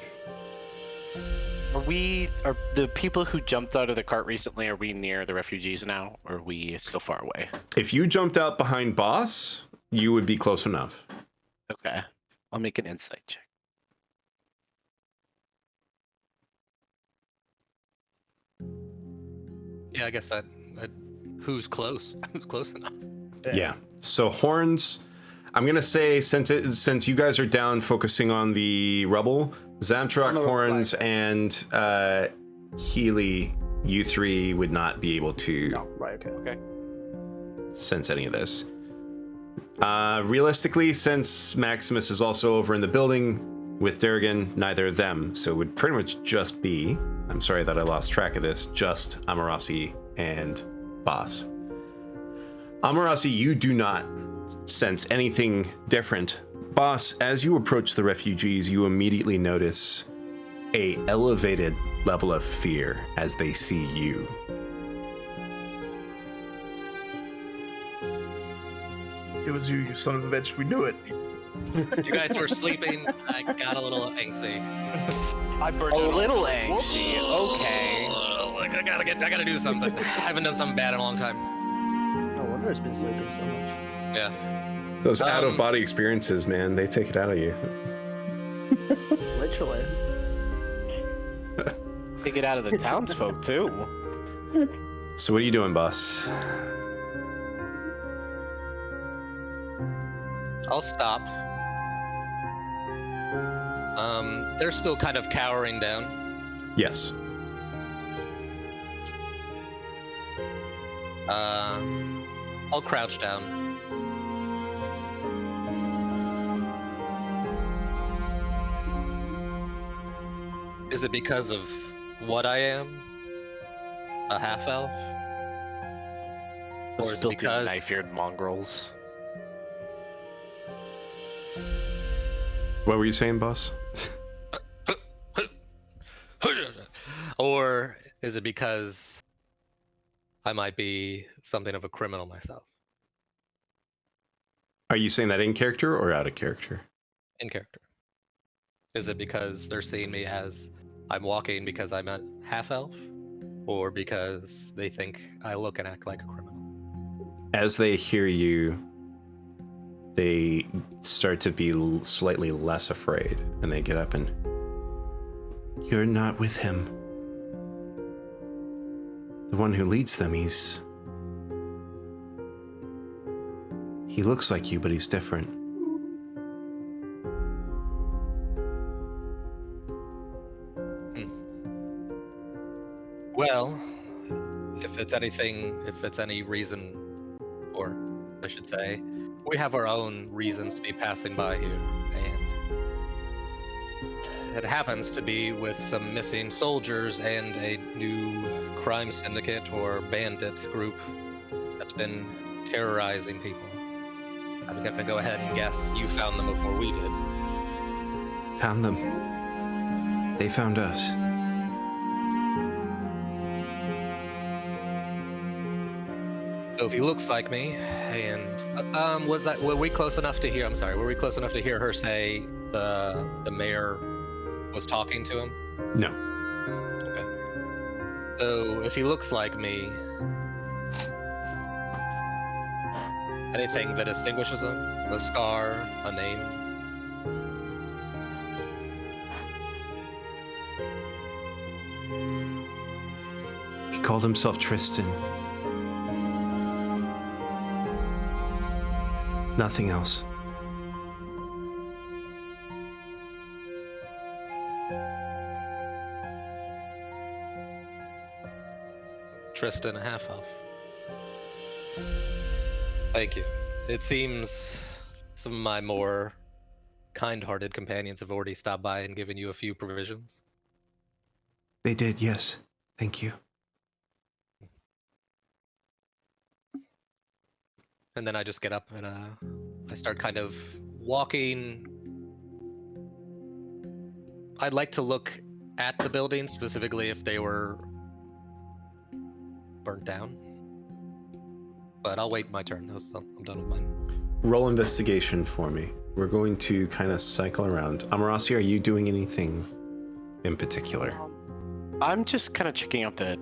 Are the people who jumped out of the cart recently, are we near the refugees now, or are we still far away? If you jumped out behind boss, you would be close enough. Okay. I'll make an insight check. Yeah, I guess that who's close? Who's close enough? Yeah. So horns, I'm gonna say since you guys are down focusing on the rubble, Zamtrak, horns, and Healy, you three would not be able to No, right, okay. Okay. sense any of this. Realistically, since Maximus is also over in the building with Durgan, neither of them. So it would pretty much just be, I'm sorry that I lost track of this, just Amarasi and Boss. Amarasi, you do not sense anything different. Boss, as you approach the refugees, you immediately notice a elevated level of fear as they see you. It was you, you son of a bitch. We knew it. You guys were sleeping. I got a little angsty. I burned A it little angsty. Okay. Like, I gotta do something. I haven't done something bad in a long time. No wonder it's been sleeping so much. Yeah. Those out-of-body experiences, man, they take it out of you. Literally. Take it out of the townsfolk too. So what are you doing, Boss? I'll stop. They're still kind of cowering down. Yes. I'll crouch down. Is it because of what I am? A half-elf? Or is it Filthy because... knife-eared mongrels. What were you saying, Boss? Or is it because I might be something of a criminal myself? Are you saying that in character or out of character? In character. Is it because they're seeing me as I'm walking because I'm a half-elf? Or because they think I look and act like a criminal? As they hear you, they start to be slightly less afraid, and they get up and... You're not with him. The one who leads them, he looks like you, but he's different. Well, if it's any reason, or I should say, we have our own reasons to be passing by here, and it happens to be with some missing soldiers and a new crime syndicate or bandit group that's been terrorizing people. I'm gonna go ahead and guess you found them before we did. Found them. They found us. So if he looks like me, and were we close enough to hear? I'm sorry, were we close enough to hear her say the mayor was talking to him? No. Okay. So if he looks like me, anything that distinguishes him? A scar, a name? He called himself Tristan. Nothing else. Tristan, a half-elf. Thank you. It seems some of my more kind-hearted companions have already stopped by and given you a few provisions. They did, yes. Thank you. And then I just get up and I start kind of walking. I'd like to look at the buildings, specifically if they were burnt down. But I'll wait my turn. I'm done with mine. Roll investigation for me. We're going to kind of cycle around. Amarasi, are you doing anything in particular? I'm just kind of checking out the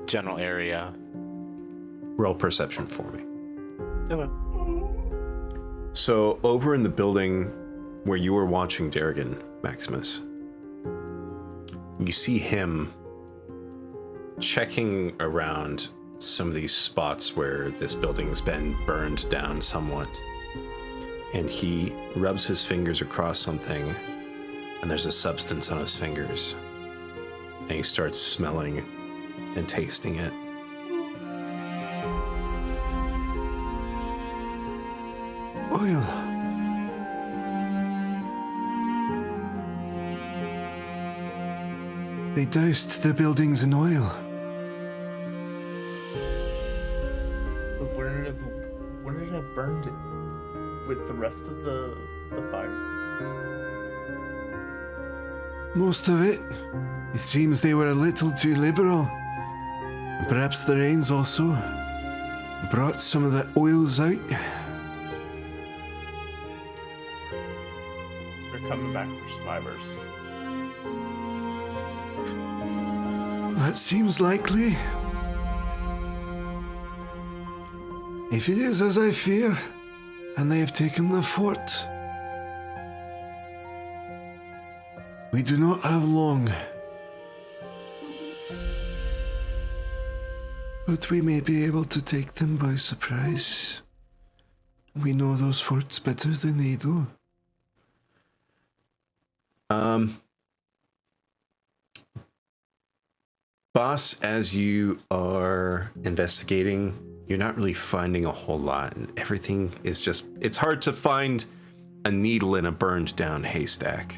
general area. Roll perception for me. Okay. So over in the building where you were watching Darrigan, Maximus, you see him checking around some of these spots where this building's been burned down somewhat. And he rubs his fingers across something, and there's a substance on his fingers. And he starts smelling and tasting it. Oil. They doused the buildings in oil. But wouldn't it have burned with the rest of the fire? Most of it. It seems they were a little too liberal. Perhaps the rains also brought some of the oils out. They're coming back for survivors. That seems likely. If it is as I fear, and they have taken the fort, we do not have long. But we may be able to take them by surprise. We know those forts better than they do. Boss, as you are investigating, you're not really finding a whole lot, and everything is just, it's hard to find a needle in a burned down haystack.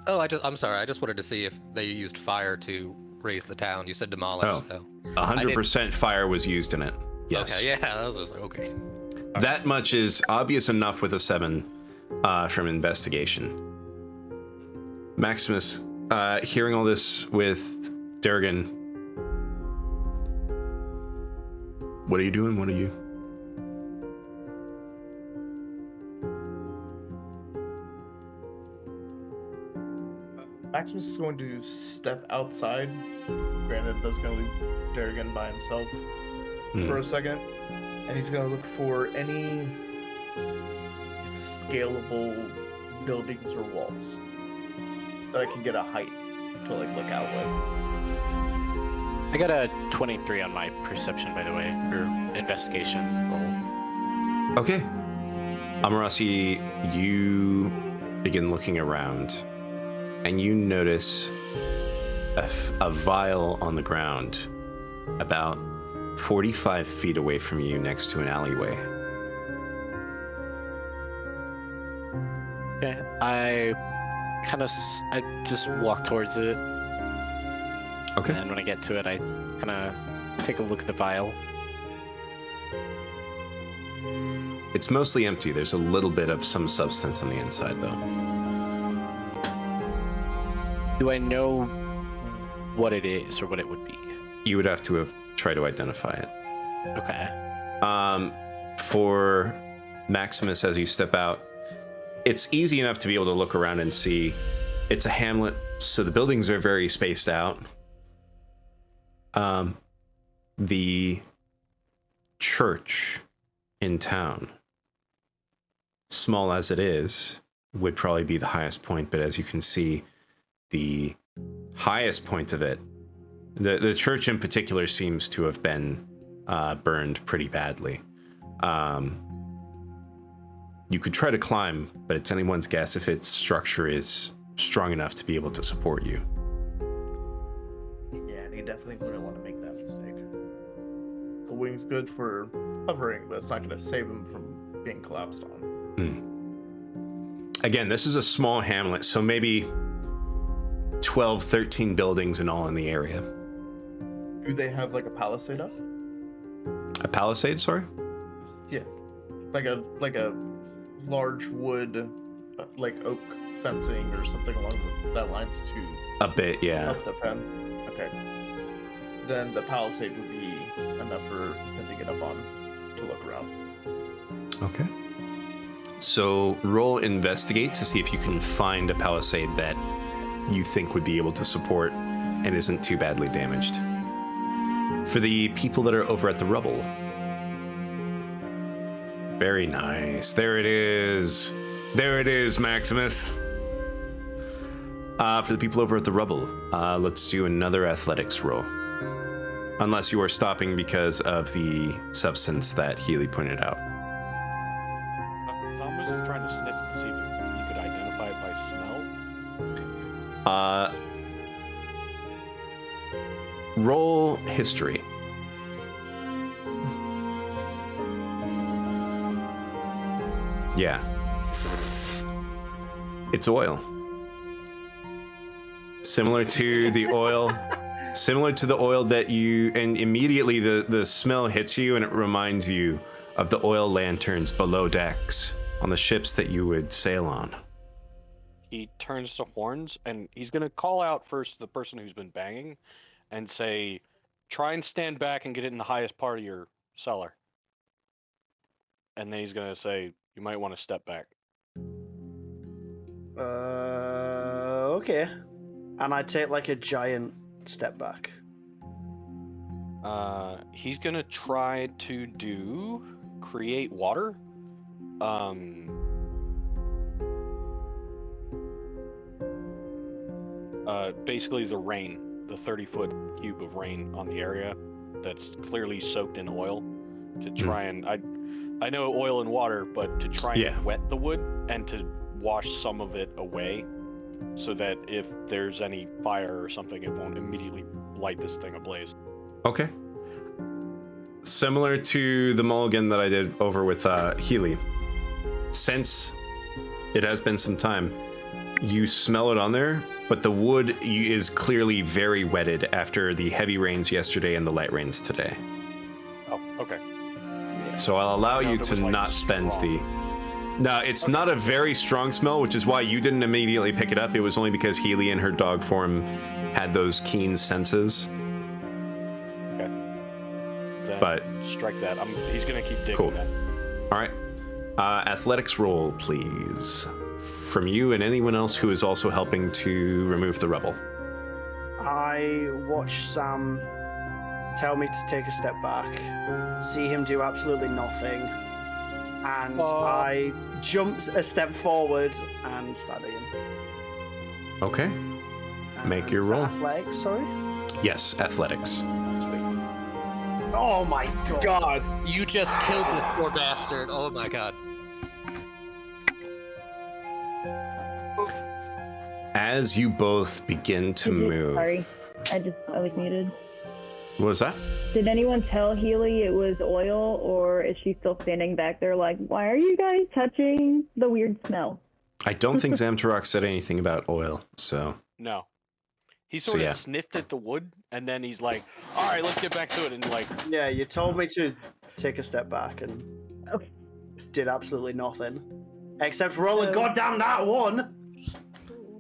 Oh, I'm sorry. I just wanted to see if they used fire to raise the town. You said demolish, Oh, so 100% fire was used in it. Yes. Okay, yeah, I was just like, okay. That much is obvious enough with a 7 from investigation. Maximus, hearing all this with Durgan, what are you doing? What are you? Maximus is going to step outside. Granted, that's going to leave Darrigan by himself for a second. And he's going to look for any scalable buildings or walls that I can get a height to like look out with. I got a 23 on my perception, by the way, or investigation roll. Okay. Amarasi, you begin looking around, and you notice a vial on the ground about 45 feet away from you next to an alleyway. Okay, I just walk towards it. Okay. And when I get to it, I kind of take a look at the vial. It's mostly empty. There's a little bit of some substance on the inside, though. Do I know what it is or what it would be? You would have to have tried to identify it. Okay. For Maximus, as you step out, it's easy enough to be able to look around and see. It's a hamlet, so the buildings are very spaced out. The church in town, small as it is, would probably be the highest point, but as you can see, the highest point of it, the church in particular seems to have been burned pretty badly. You could try to climb, but it's anyone's guess if its structure is strong enough to be able to support you. Yeah, and he definitely wouldn't want to make that mistake. The wing's good for hovering, but it's not going to save him from being collapsed on. Again, this is a small hamlet, so maybe 12, 13 buildings in all in the area. Do they have like a palisade up? A palisade, sorry? Yeah, like a large wood, like oak fencing or something along that lines to A bit, yeah. up the fence. Okay, then the palisade would be enough for him to get up on to look around. Okay. So roll investigate to see if you can find a palisade that you think would be able to support and isn't too badly damaged. For the people that are over at the rubble. Very nice. There it is. There it is, Maximus. For the people over at the rubble, let's do another athletics roll. Unless you are stopping because of the substance that Healy pointed out. So I was just trying to sniff it to see if you could identify it by smell. Roll history. Yeah. It's oil. Similar to the oil. Similar to the oil that you, and immediately the smell hits you and it reminds you of the oil lanterns below decks on the ships that you would sail on. He turns to Horns and he's going to call out first the person who's been banging and say, try and stand back and get it in the highest part of your cellar. And then he's going to say, you might want to step back. Okay. And I take like a giant step back. He's going to try to do create water. Basically the rain, the 30-foot cube of rain on the area that's clearly soaked in oil to try and I know oil and water, but to try and wet the wood and to wash some of it away so that if there's any fire or something, it won't immediately light this thing ablaze. Okay. Similar to the mulligan that I did over with Healy. Since it has been some time, you smell it on there, but the wood is clearly very wetted after the heavy rains yesterday and the light rains today. Oh, okay. So I'll allow you to not spend the... No, it's not a very strong smell, which is why you didn't immediately pick it up. It was only because Healy in her dog form had those keen senses. Okay. Then but strike that. He's going to keep digging. Cool. Then. All right. Athletics roll, please. From you and anyone else who is also helping to remove the rubble. I watch Sam tell me to take a step back, see him do absolutely nothing, and I jump a step forward and stab him. Okay. Make your roll. Athletics, sorry? Yes, athletics. Oh my god. You just killed this poor bastard. Oh my god. As you both begin to move... Sorry, I was muted. What was that? Did anyone tell Healy it was oil, or is she still standing back there like, why are you guys touching the weird smell? I don't think Zamtarok said anything about oil, so... No. He sort of sniffed at the wood, and then he's like, all right, let's get back to it, and like... Yeah, you told me to take a step back, and did absolutely nothing. Except roll a goddamn that one!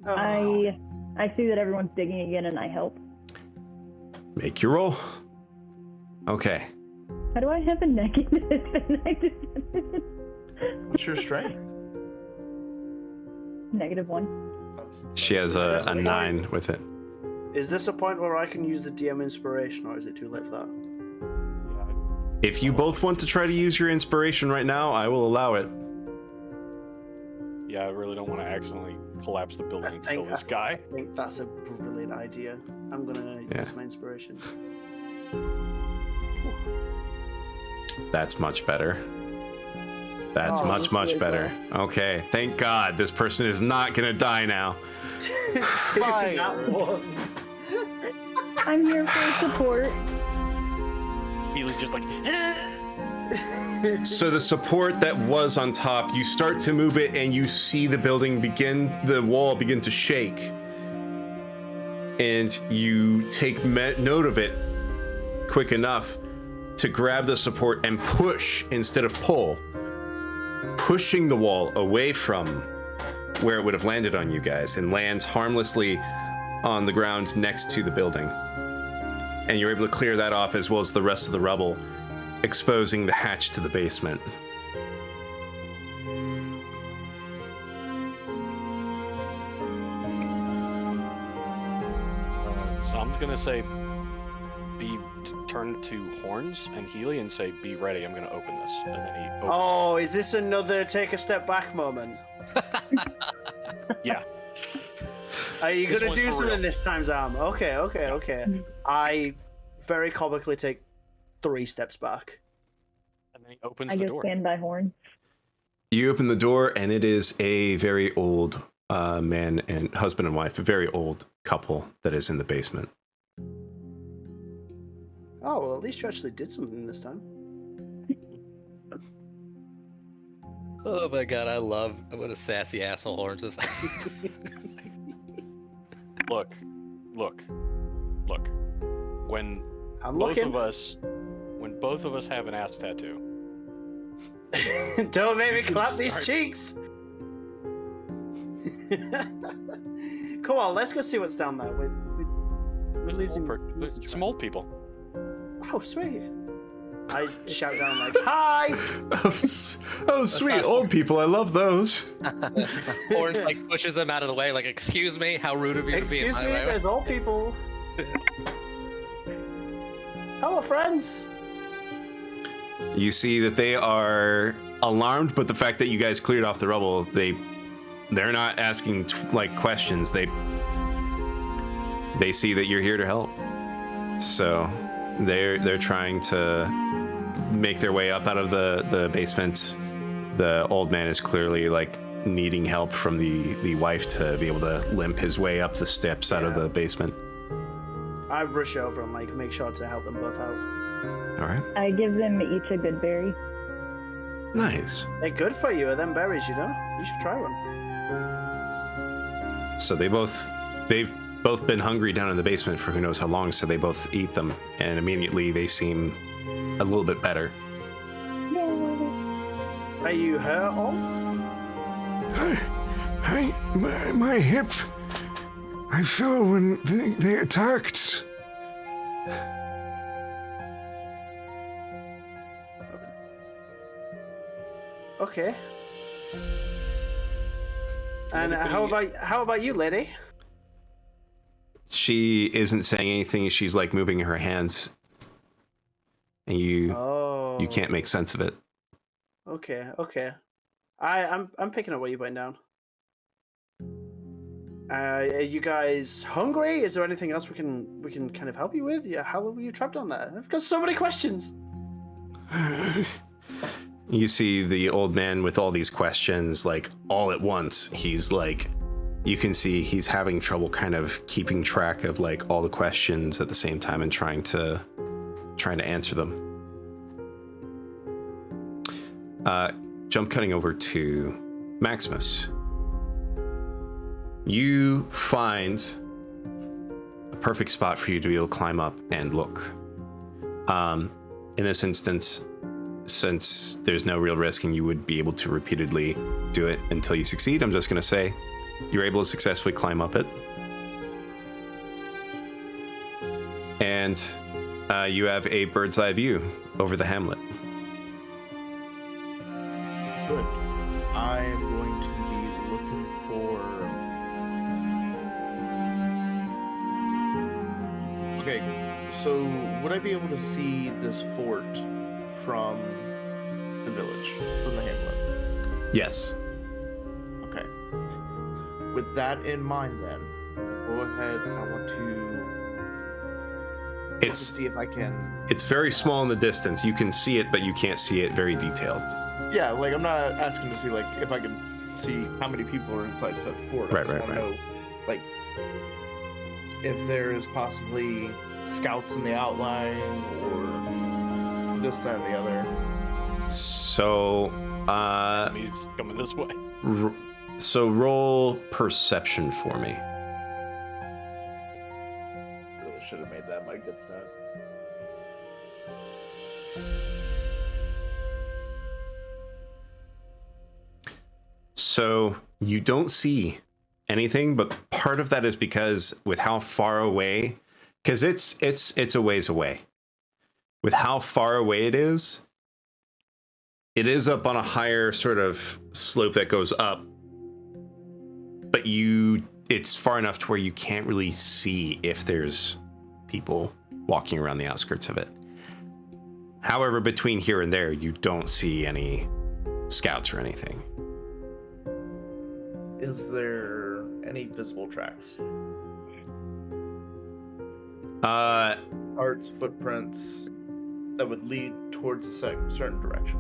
Oh. I see that everyone's digging again, and I help. Make your roll. Okay. How do I have a negative? What's your strength? -1. She has a 9 with it. Is this a point where I can use the DM inspiration, or is it too late for that? If you both want to try to use your inspiration right now, I will allow it. Yeah, I really don't want to accidentally collapse the building and kill this guy. I think that's a brilliant idea. I'm gonna use my inspiration. That's much better. That's much better. Okay, thank God this person is not gonna die now. Fine. I'm here for support. Healy's just like... So the support that was on top, you start to move it and you see the wall begin to shake. And you take note of it quick enough to grab the support and push instead of pull. Pushing the wall away from where it would have landed on you guys and lands harmlessly on the ground next to the building. And you're able to clear that off as well as the rest of the rubble, exposing the hatch to the basement. So I'm just gonna say, turn to Horns and Healy and say, "Be ready. I'm gonna open this." And then he opens. Oh, is this another take a step back moment? Yeah. Are you This gonna one's do for something real. this time, Zam? Okay. I very comically take 3 steps back. And then he opens I the just door. stand by Horn. You open the door and it is a very old man and husband and wife, a very old couple that is in the basement. Oh, well, at least you actually did something this time. Oh my god, what a sassy asshole Horns is. Look, look. When I'm both looking. of us have an ass tattoo. Don't make me can clap these start- cheeks. Come on, let's go see what's down there. We're losing Some track. old people. Oh, sweet. I shout down like, "Hi!" Oh, sweet old people. I love those. Orange like pushes them out of the way, like, "Excuse me, how rude of you to be in Excuse my me, way." there's old people. Hello, friends. You see that they are alarmed, but the fact that you guys cleared off the rubble, they're not asking questions. They see that you're here to help, so they're trying to make their way up out of the basement. The old man is clearly needing help from the wife to be able to limp his way up the steps out of the basement. I rush over and make sure to help them both out. All right. I give them each a good berry. Nice. They're good for you, them berries, you know? You should try one. So they've both been hungry down in the basement for who knows how long, so they both eat them, and immediately they seem a little bit better. Are you hurt all? My hip. I fell when they attacked. Okay. And how about you, lady? She isn't saying anything. She's moving her hands, and you can't make sense of it. Okay. I'm picking up what you're putting down. Are you guys hungry? Is there anything else we can kind of help you with? Yeah, how were you trapped on there? I've got so many questions. You see the old man with all these questions, all at once. He's you can see he's having trouble kind of keeping track of all the questions at the same time and trying to answer them. Jump cutting over to Maximus. You find a perfect spot for you to be able to climb up and look. In this instance, since there's no real risk and you would be able to repeatedly do it until you succeed, I'm just going to say you're able to successfully climb up it. And you have a bird's eye view over the hamlet. Good. I am going to be looking for. Okay, so would I be able to see this fort from the village, from the hamlet? Yes. Okay. With that in mind, then, go ahead. I want to see if I can. It's very small in the distance. You can see it, but you can't see it very detailed. Yeah, I'm not asking to see if I can see how many people are inside said fort. I just wanna know, if there is possibly scouts in the outline or this, that, and the other. So, He's coming this way. So roll perception for me. Really should have made that my good stat. So you don't see anything, but part of that is because with how far away, because it's a ways away. With how far away it is up on a higher sort of slope that goes up, but it's far enough to where you can't really see if there's people walking around the outskirts of it. However, between here and there, you don't see any scouts or anything. Is there any visible tracks? Carts, footprints that would lead towards a certain direction.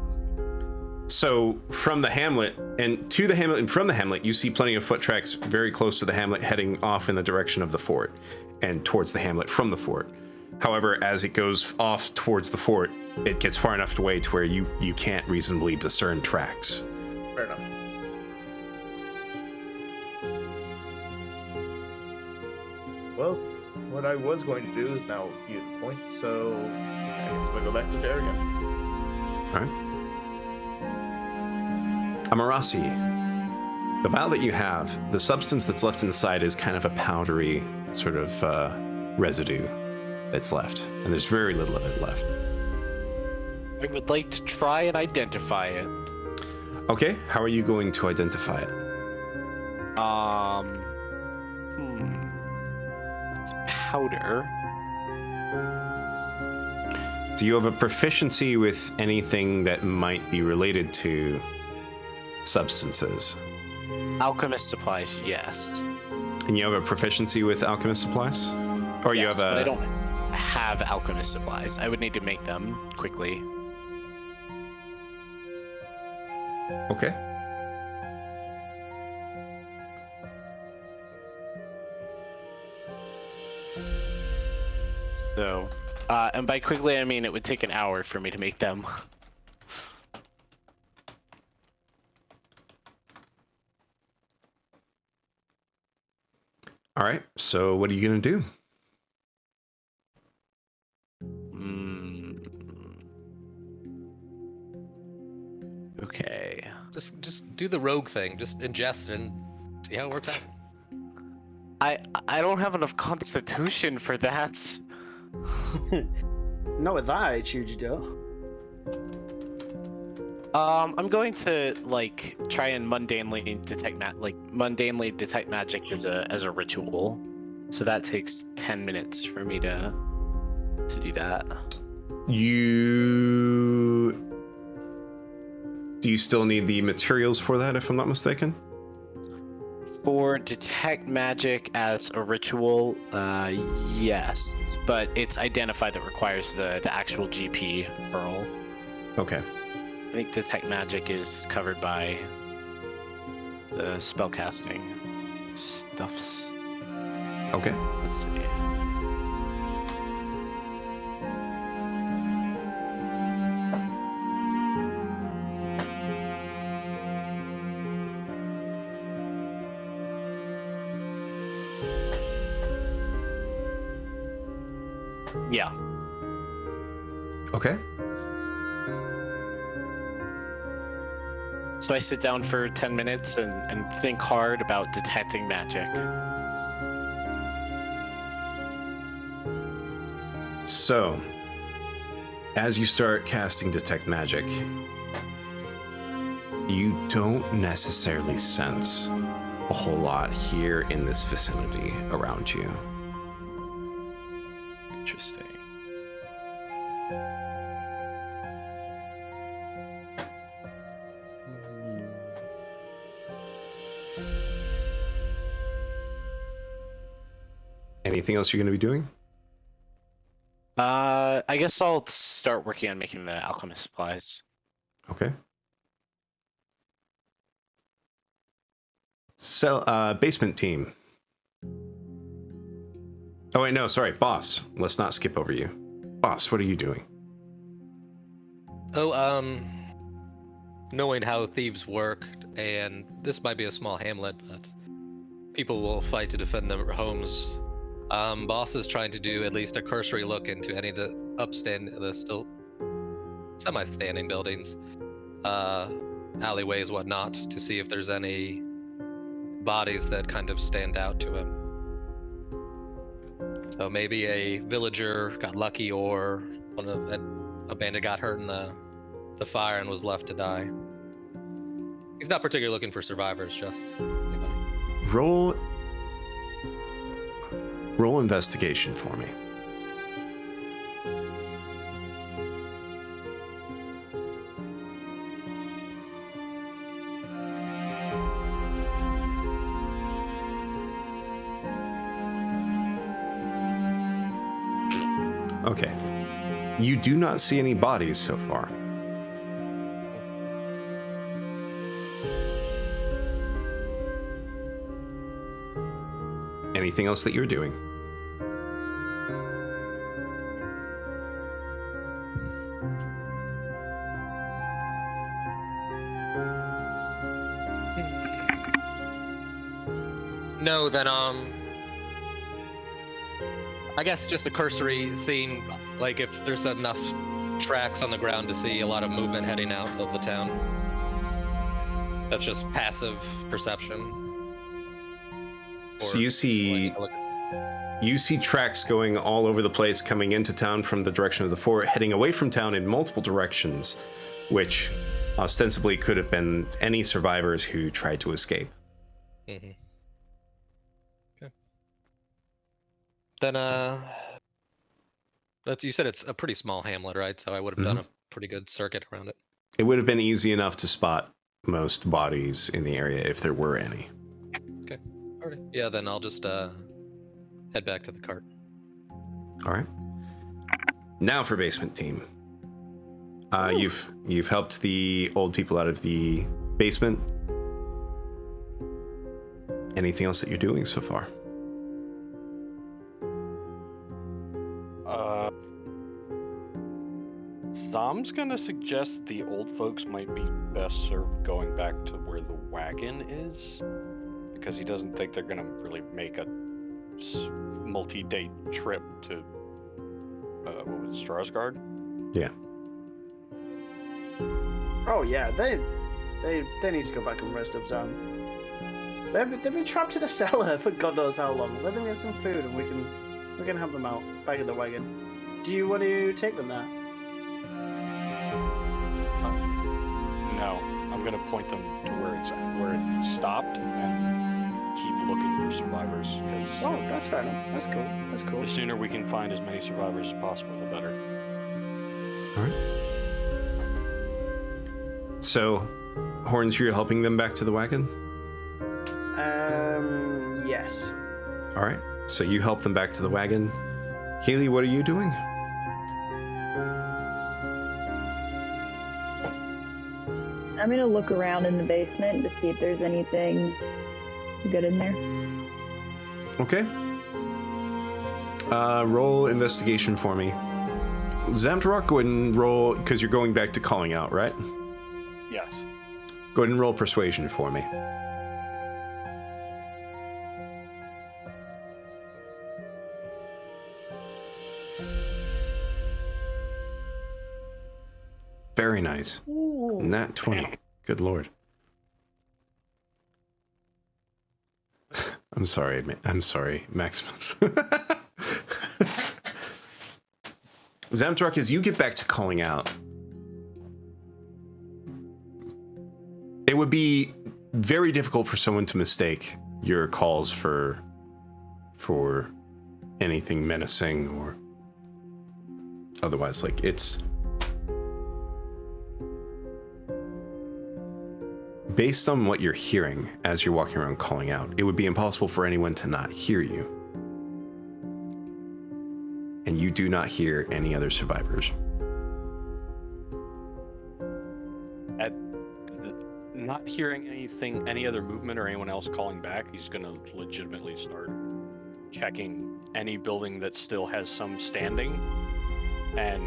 So from the hamlet and to the hamlet and from the hamlet, you see plenty of foot tracks very close to the hamlet heading off in the direction of the fort and towards the hamlet from the fort. However, as it goes off towards the fort, it gets far enough away to where you can't reasonably discern tracks. Fair enough. Well, what I was going to do is now view the points, so I guess I'm gonna go back to there again. All right. Amarasi, the vial that you have, the substance that's left inside is kind of a powdery sort of residue that's left, and there's very little of it left. I would like to try and identify it. Okay, how are you going to identify it? It's powder. Do you have a proficiency with anything that might be related to substances? Alchemist supplies, yes. And you have a proficiency with alchemist supplies? Or you Yes, have a... but I don't have alchemist supplies. I would need to make them quickly. Okay. So, and by quickly, I mean it would take an hour for me to make them. All right, so what are you going to do? Okay. Just do the rogue thing. Just ingest it and see how it works out. I don't have enough constitution for that. Not with that attitude, you do. I'm going to like try and mundanely detect magic as a ritual. So that takes 10 minutes for me to do that. Do you still need the materials for that, if I'm not mistaken? For detect magic as a ritual, yes, but it's identify that requires the actual GP furl. Okay. I think detect magic is covered by the spellcasting stuffs. Okay. Let's see. Yeah. Okay. So I sit down for 10 minutes and think hard about detecting magic. So, as you start casting Detect Magic, you don't necessarily sense a whole lot here in this vicinity around you. Interesting. Anything else you're going to be doing? I guess I'll start working on making the alchemist supplies. Okay. Basement team. Oh, wait, no, sorry, boss. Let's not skip over you. Boss, what are you doing? Oh, knowing how thieves work, and this might be a small hamlet, but people will fight to defend their homes. Boss is trying to do at least a cursory look into any of the still semi-standing buildings, alleyways, whatnot, to see if there's any bodies that kind of stand out to him. So maybe a villager got lucky, or a bandit got hurt in the fire and was left to die. He's not particularly looking for survivors, just anybody. Roll investigation for me. Okay. You do not see any bodies so far. Anything else that you're doing? No, then I guess just a cursory seeing, like if there's enough tracks on the ground to see a lot of movement heading out of the town. That's just passive perception. So Or you see like, you see tracks going all over the place coming into town from the direction of the fort, heading away from town in multiple directions, which ostensibly could have been any survivors who tried to escape. Mm-hmm. Okay. Then you said it's a pretty small hamlet, right? So I would have done a pretty good circuit around it. It would have been easy enough to spot most bodies in the area if there were any. Okay. Alright. Yeah, then I'll just head back to the cart. All right. Now for basement team. You've helped the old people out of the basement. Anything else that you're doing so far? Zam's gonna suggest the old folks might be best served going back to where the wagon is, because he doesn't think they're gonna really make a multi-day trip to what was it, Strarsgard? Yeah. Oh yeah, they need to go back and rest up Zam. They've been trapped in a cellar for God knows how long. Let them get some food and we can have them out back in the wagon. Do you want to take them there? No, I'm gonna point them to where it stopped and keep looking for survivors. Oh, that's fair enough. That's cool. That's cool. The sooner we can find as many survivors as possible, the better. All right. So, Horns, you're helping them back to the wagon? Yes. All right. So you help them back to the wagon. Healy, what are you doing? I'm gonna look around in the basement to see if there's anything good in there. Okay. Roll investigation for me. Zamtarok, go ahead and roll, because you're going back to calling out, right? Yes. Go ahead and roll persuasion for me. Very nice. Ooh. Nat 20. Good lord. I'm sorry, Maximus. Zamtarok, as you get back to calling out, it would be very difficult for someone to mistake your calls for anything menacing or otherwise. Like, it's based on what you're hearing as you're walking around calling out, it would be impossible for anyone to not hear you. And you do not hear any other survivors. Not hearing anything, any other movement or anyone else calling back, he's gonna legitimately start checking any building that still has some standing, and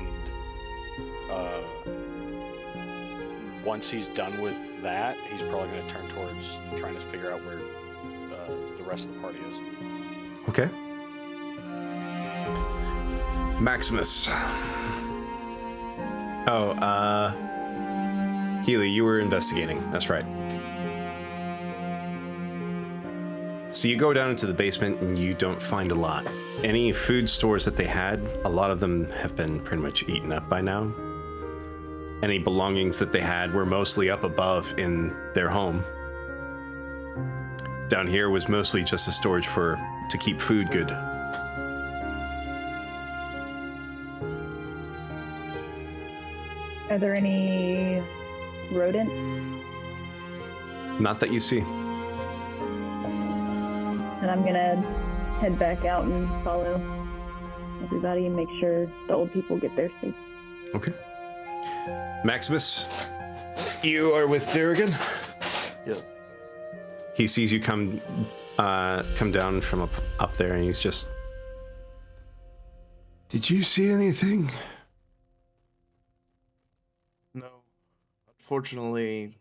once he's done with that, he's probably gonna turn towards trying to figure out where the rest of the party is. Okay. Maximus. Oh, Healy, you were investigating. That's right. So you go down into the basement and you don't find a lot. Any food stores that they had, a lot of them have been pretty much eaten up by now. Any belongings that they had were mostly up above in their home. Down here was mostly just a storage to keep food good. Are there any rodents? Not that you see. And I'm gonna head back out and follow everybody and make sure the old people get there safe. Okay. Maximus, you are with Durrigan? Yep. He sees you come down from up there, and he's just... Did you see anything? No. Unfortunately,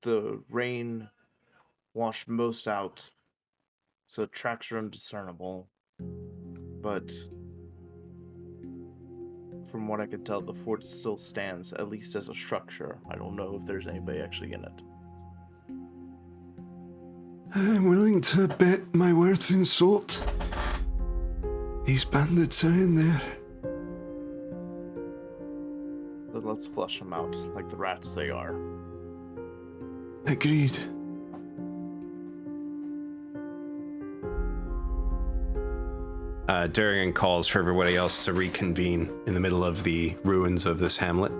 the rain washed most out, so tracks are undiscernible. but from what I could tell, the fort still stands, at least as a structure. I don't know if there's anybody actually in it. I'm willing to bet my worth in salt. These bandits are in there. But let's flush them out, like the rats they are. Agreed. Darian calls for everybody else to reconvene in the middle of the ruins of this hamlet.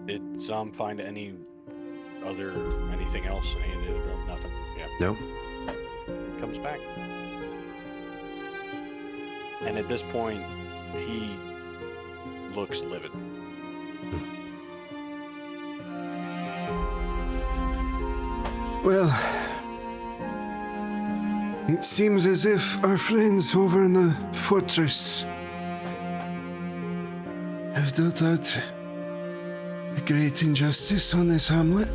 Did Zom find anything else? Nothing. Yeah. Nope. He comes back. And at this point, he looks livid. Well, it seems as if our friends over in the fortress have dealt out a great injustice on this hamlet.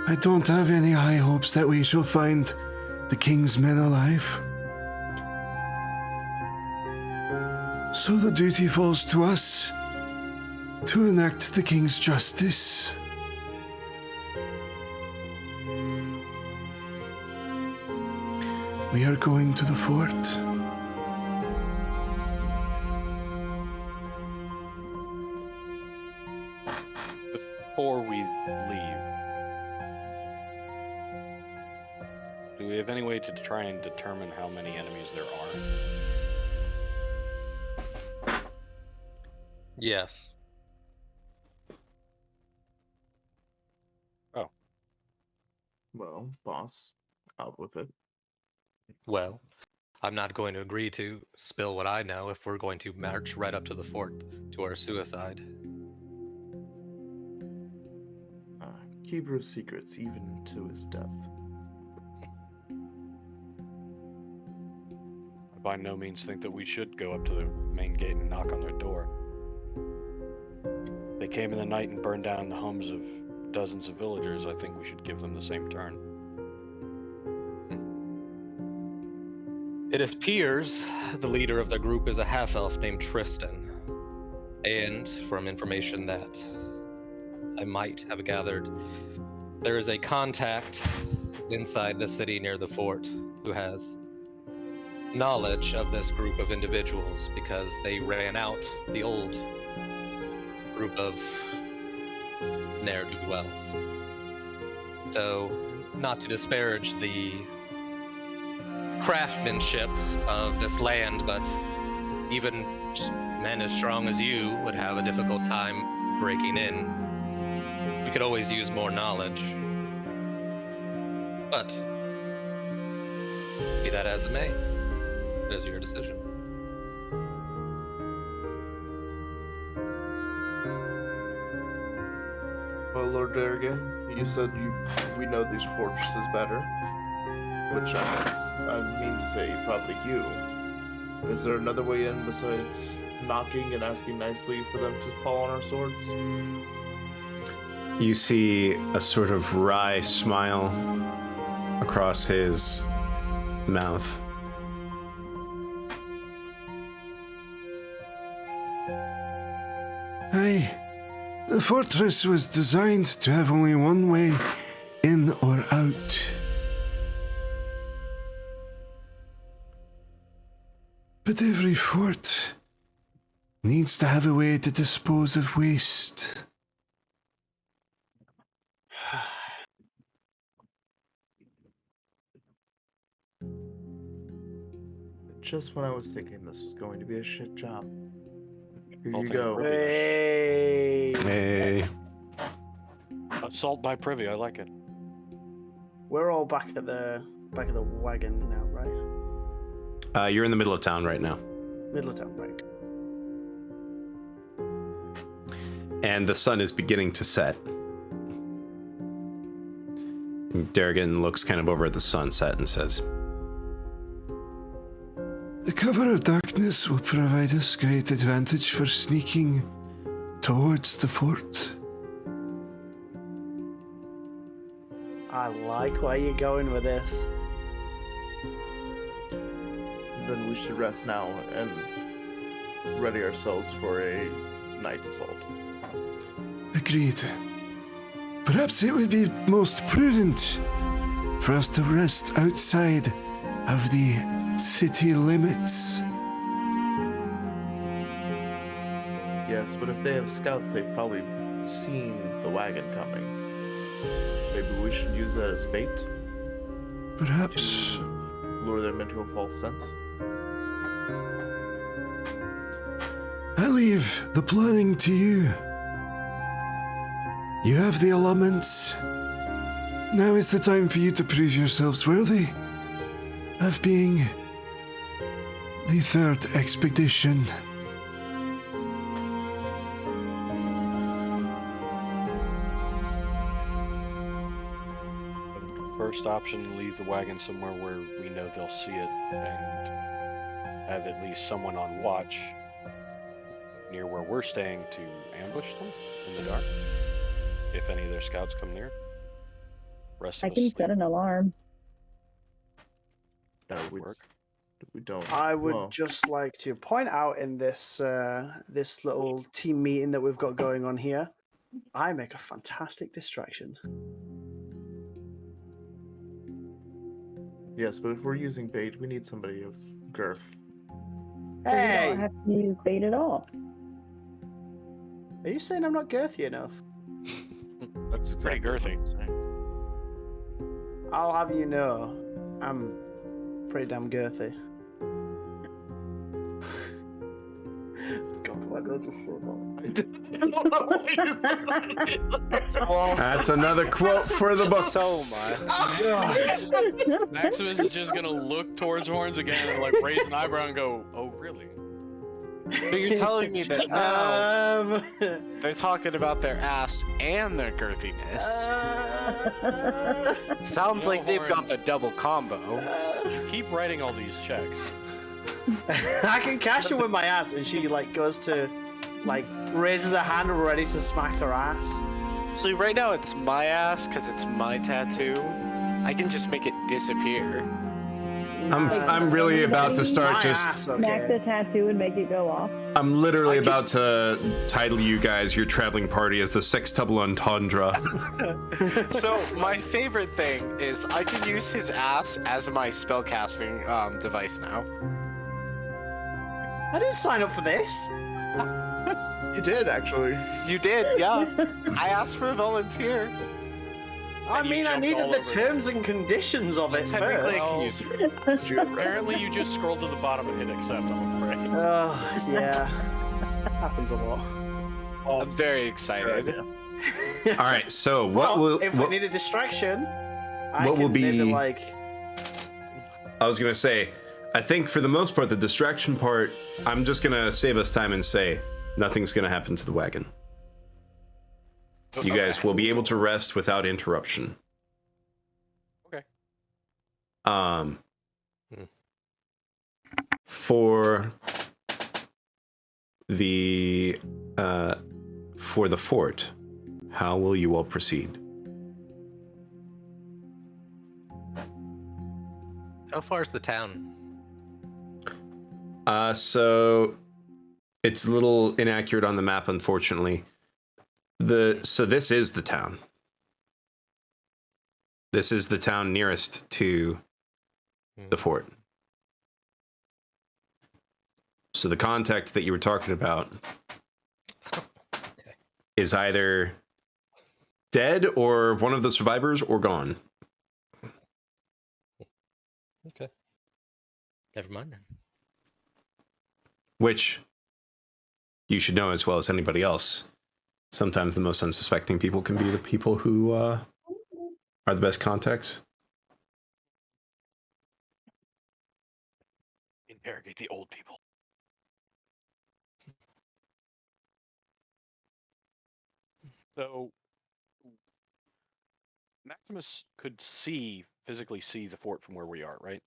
I don't have any high hopes that we shall find the king's men alive. So the duty falls to us to enact the king's justice. We are going to the fort. Before we leave, do we have any way to try and determine how many enemies there are? Yes. Oh. Well, boss, out with it. Well, I'm not going to agree to spill what I know if we're going to march right up to the fort to our suicide. Keep your secrets even to his death. I by no means think that we should go up to the main gate and knock on their door. They came in the night and burned down the homes of dozens of villagers. I think we should give them the same turn. It appears the leader of the group is a half-elf named Tristan. And from information that I might have gathered, there is a contact inside the city near the fort who has knowledge of this group of individuals because they ran out the old group of ne'er-do-wells. So, not to disparage the craftsmanship of this land, but even men as strong as you would have a difficult time breaking in. We could always use more knowledge. But, be that as it may, it is your decision. Well, Lord Durgan, you said we know these fortresses better, which I mean to say probably you. Is there another way in besides knocking and asking nicely for them to fall on our swords? You see a sort of wry smile across his mouth. Aye, the fortress was designed to have only one way in or out. But every fort needs to have a way to dispose of waste. Just when I was thinking this was going to be a shit job. Here Well, you thank you go. for Hey. Hey. Assault by privy, I like it. We're all back at the wagon now, right? You're in the middle of town right now. Middle of town, right? And the sun is beginning to set. Darrigan looks kind of over at the sunset and says, The cover of darkness will provide us great advantage for sneaking towards the fort. I like where you're going with this. Then we should rest now and ready ourselves for a night assault. Agreed. Perhaps it would be most prudent for us to rest outside of the city limits. Yes, but if they have scouts, they've probably seen the wagon coming. Maybe we should use that as bait? Perhaps. Lure them into a false sense? I leave the planning to you. You have the allotments. Now is the time for you to prove yourselves worthy of being the third expedition. First option, leave the wagon somewhere where we know they'll see it and have at least someone on watch near where we're staying to ambush them in the dark if any of their scouts come near. Rest I of us can sleep. set an alarm. That would work. We don't. I would well, just like to point out in this this little team meeting that we've got going on here, I make a fantastic distraction. Yes, but if we're using bait, we need somebody of girth. So you don't have to use bait at all. Are you saying I'm not girthy enough? That's Pretty girthy. what I'm saying. I'll have you know, I'm pretty damn girthy. God, why did I just say that? That's another quote for the book. So much. Maximus is just gonna look towards Horns again and like raise an eyebrow and go, "Oh, really?" So you're telling me that now Um, they're talking about their ass and their girthiness? Sounds Yo, like they've got Horns. the double combo. You keep writing all these checks. I can catch her with my ass, and she like goes to, like, raises her hand ready to smack her ass. So right now it's my ass because it's my tattoo. I can just make it disappear. I'm really about to start My just. ass, Smack okay. the tattoo and make it go off. I'm literally about to title you guys your traveling party as the Sextuple Entendre. So my favorite thing is I can use his ass as my spellcasting device now. I didn't sign up for this. You did, actually. You did, yeah. I asked for a volunteer. I You mean, I jumped needed all the over terms and conditions of it Technically, I first. can use it. Apparently, you just scrolled to the bottom and hit accept. I'm afraid. Oh, yeah. Happens a lot. I'm very excited. All right, so what Well, will if what, we need a distraction, I what can will maybe, be- like... I was gonna say? I think for the most part, the distraction part, I'm just gonna save us time and say nothing's gonna happen to the wagon. You guys will be able to rest without interruption. Okay. For the fort, how will you all proceed? How far is the town? So it's a little inaccurate on the map, unfortunately. So this is the town. This is the town nearest to the fort. So the contact that you were talking about is either dead or one of the survivors or gone. Okay. Never mind then. Which you should know as well as anybody else. Sometimes the most unsuspecting people can be the people who are the best contacts. Interrogate the old people. So Maximus could physically see the fort from where we are, right?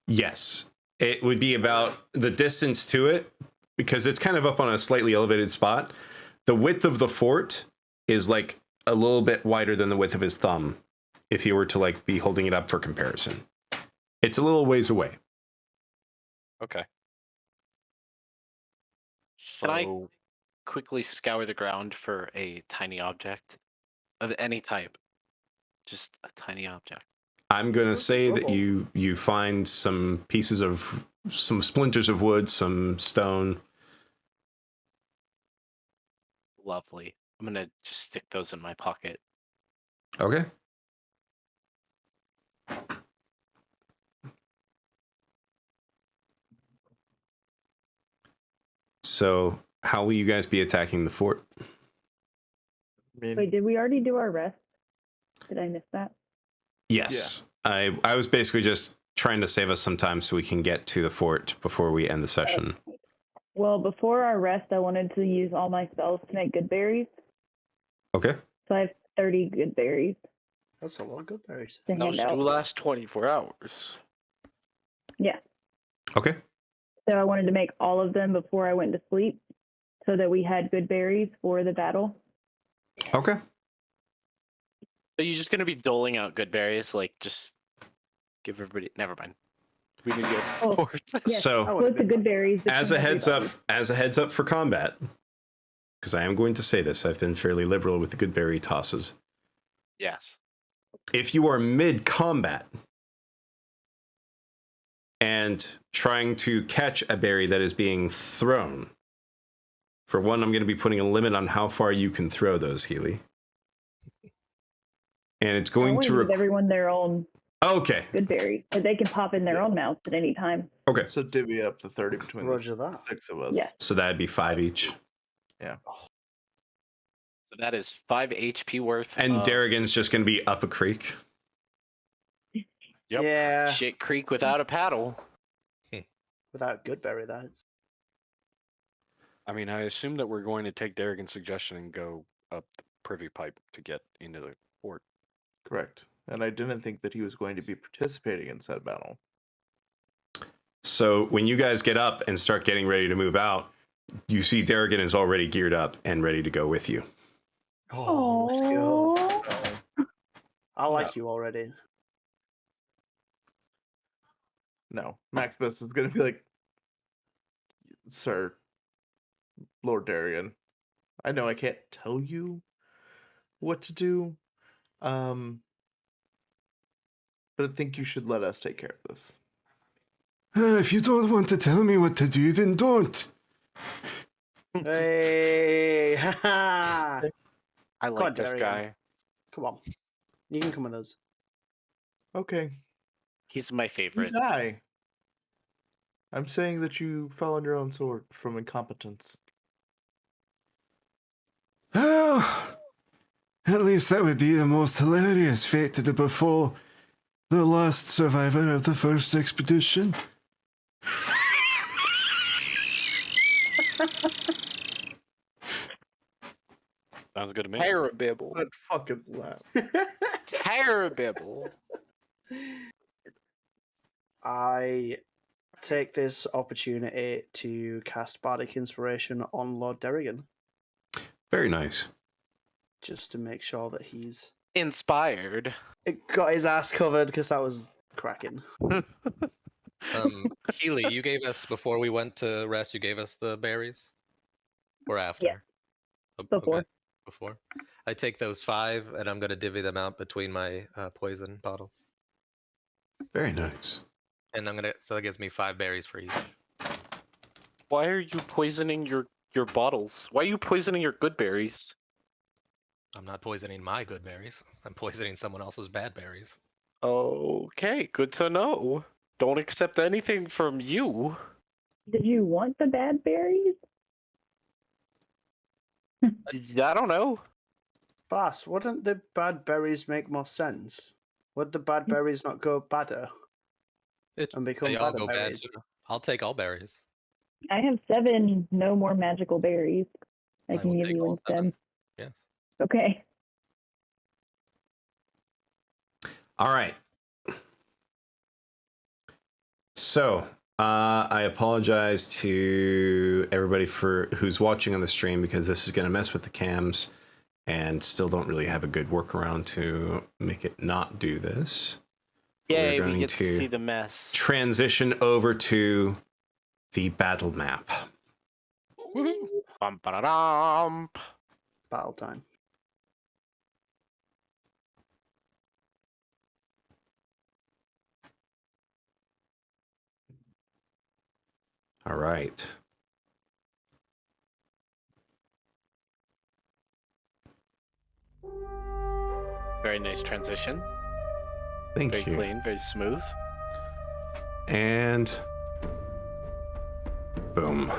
Yes. It would be about the distance to it, because it's kind of up on a slightly elevated spot. The width of the fort is like a little bit wider than the width of his thumb. if you were to like be holding it up for comparison. It's a little ways away. Okay. Can I- So Quickly scour the ground for a tiny object of any type. Just a tiny object. I'm gonna say that Rubble. you find some pieces of some splinters of wood, some stone. Lovely. I'm gonna just stick those in my pocket. Okay. So, how will you guys be attacking the fort? I mean, Wait, did we already do our rest? Did I miss that? Yes. I was basically just trying to save us some time so we can get to the fort before we end the session. Well, before our rest, I wanted to use all my spells to make good berries. Okay. So I have 30 good berries That's a lot of good berries. to Those hand do out. last 24 hours. Yeah. Okay. So I wanted to make all of them before I went to sleep so that we had good berries for the battle. Okay. Are you just gonna be doling out good berries? Like, just give everybody. Never mind. We need to go Oh, forward. Yes, So, split the good berries. as a between heads up, everybody. for combat, because I am going to say this, I've been fairly liberal with the good berry tosses. Yes. If you are mid combat and trying to catch a berry that is being thrown, for one, I'm going to be putting a limit on how far you can throw those, Healy. And it's I going want to to give everyone their own Okay. good berry, but they can pop in their own mouths at any time. Okay. so divvy up the 30 between Roger the that. 6 of us. Yeah. So that'd be 5 each. So that is 5 HP worth. And of Darrigan's just going to be up a creek. Yep. Yeah, shit creek without a paddle. without good berry, that is. I mean, I assume that we're going to take Darrigan's suggestion and go up the privy pipe to get into the fort. Correct. And I didn't think that he was going to be participating in said battle. So when you guys get up and start getting ready to move out, you see Darrigan is already geared up and ready to go with you. Oh, let's go. Aw. I like you already. No, Maximus is going to be like, Sir, Lord Darrigan, I know I can't tell you what to do, but I think you should let us take care of this. If you don't want to tell me what to do, then don't. Hey, haha. I on, like this Darian. guy. Come on. You can come with us. Okay, He's my you favorite. die. I'm saying that you fell on your own sword from incompetence. Oh, at least that would be the most hilarious fate to befall the last survivor of the first expedition. Sounds good to me. Terrible. That fucking laugh. Terrible. I take this opportunity to cast Bardic Inspiration on Lord Darrigan, Very nice. just to make sure that he's Inspired. got his ass covered, because that was cracking. Healy, you gave us before we went to rest. You gave us the berries, or after? Before. Okay, before. I take those 5, and I'm gonna divvy them out between my poison bottles, Very nice. and I'm gonna. So that gives me 5 berries for each. Why are you poisoning your bottles? Why are you poisoning your good berries? I'm not poisoning my good berries. I'm poisoning someone else's bad berries. Okay, good to know. Don't accept anything from you. Did you want the bad berries? I don't know. Boss, wouldn't the bad berries make more sense? Would the bad berries not go badder and become They all badder go bad berries? too. I'll take all berries. I have 7 no more magical berries I can will give take you all instead. 7. Yes. Okay. All right. So, I apologize to everybody for who's watching on the stream because this is going to mess with the cams and still don't really have a good workaround to make it not do this. Yay, We're we going get to see the mess. transition over to the battle map. Bum, ba-da-dum. Battle time. All right. Very nice transition. Thank Very you. clean, very smooth. And boom.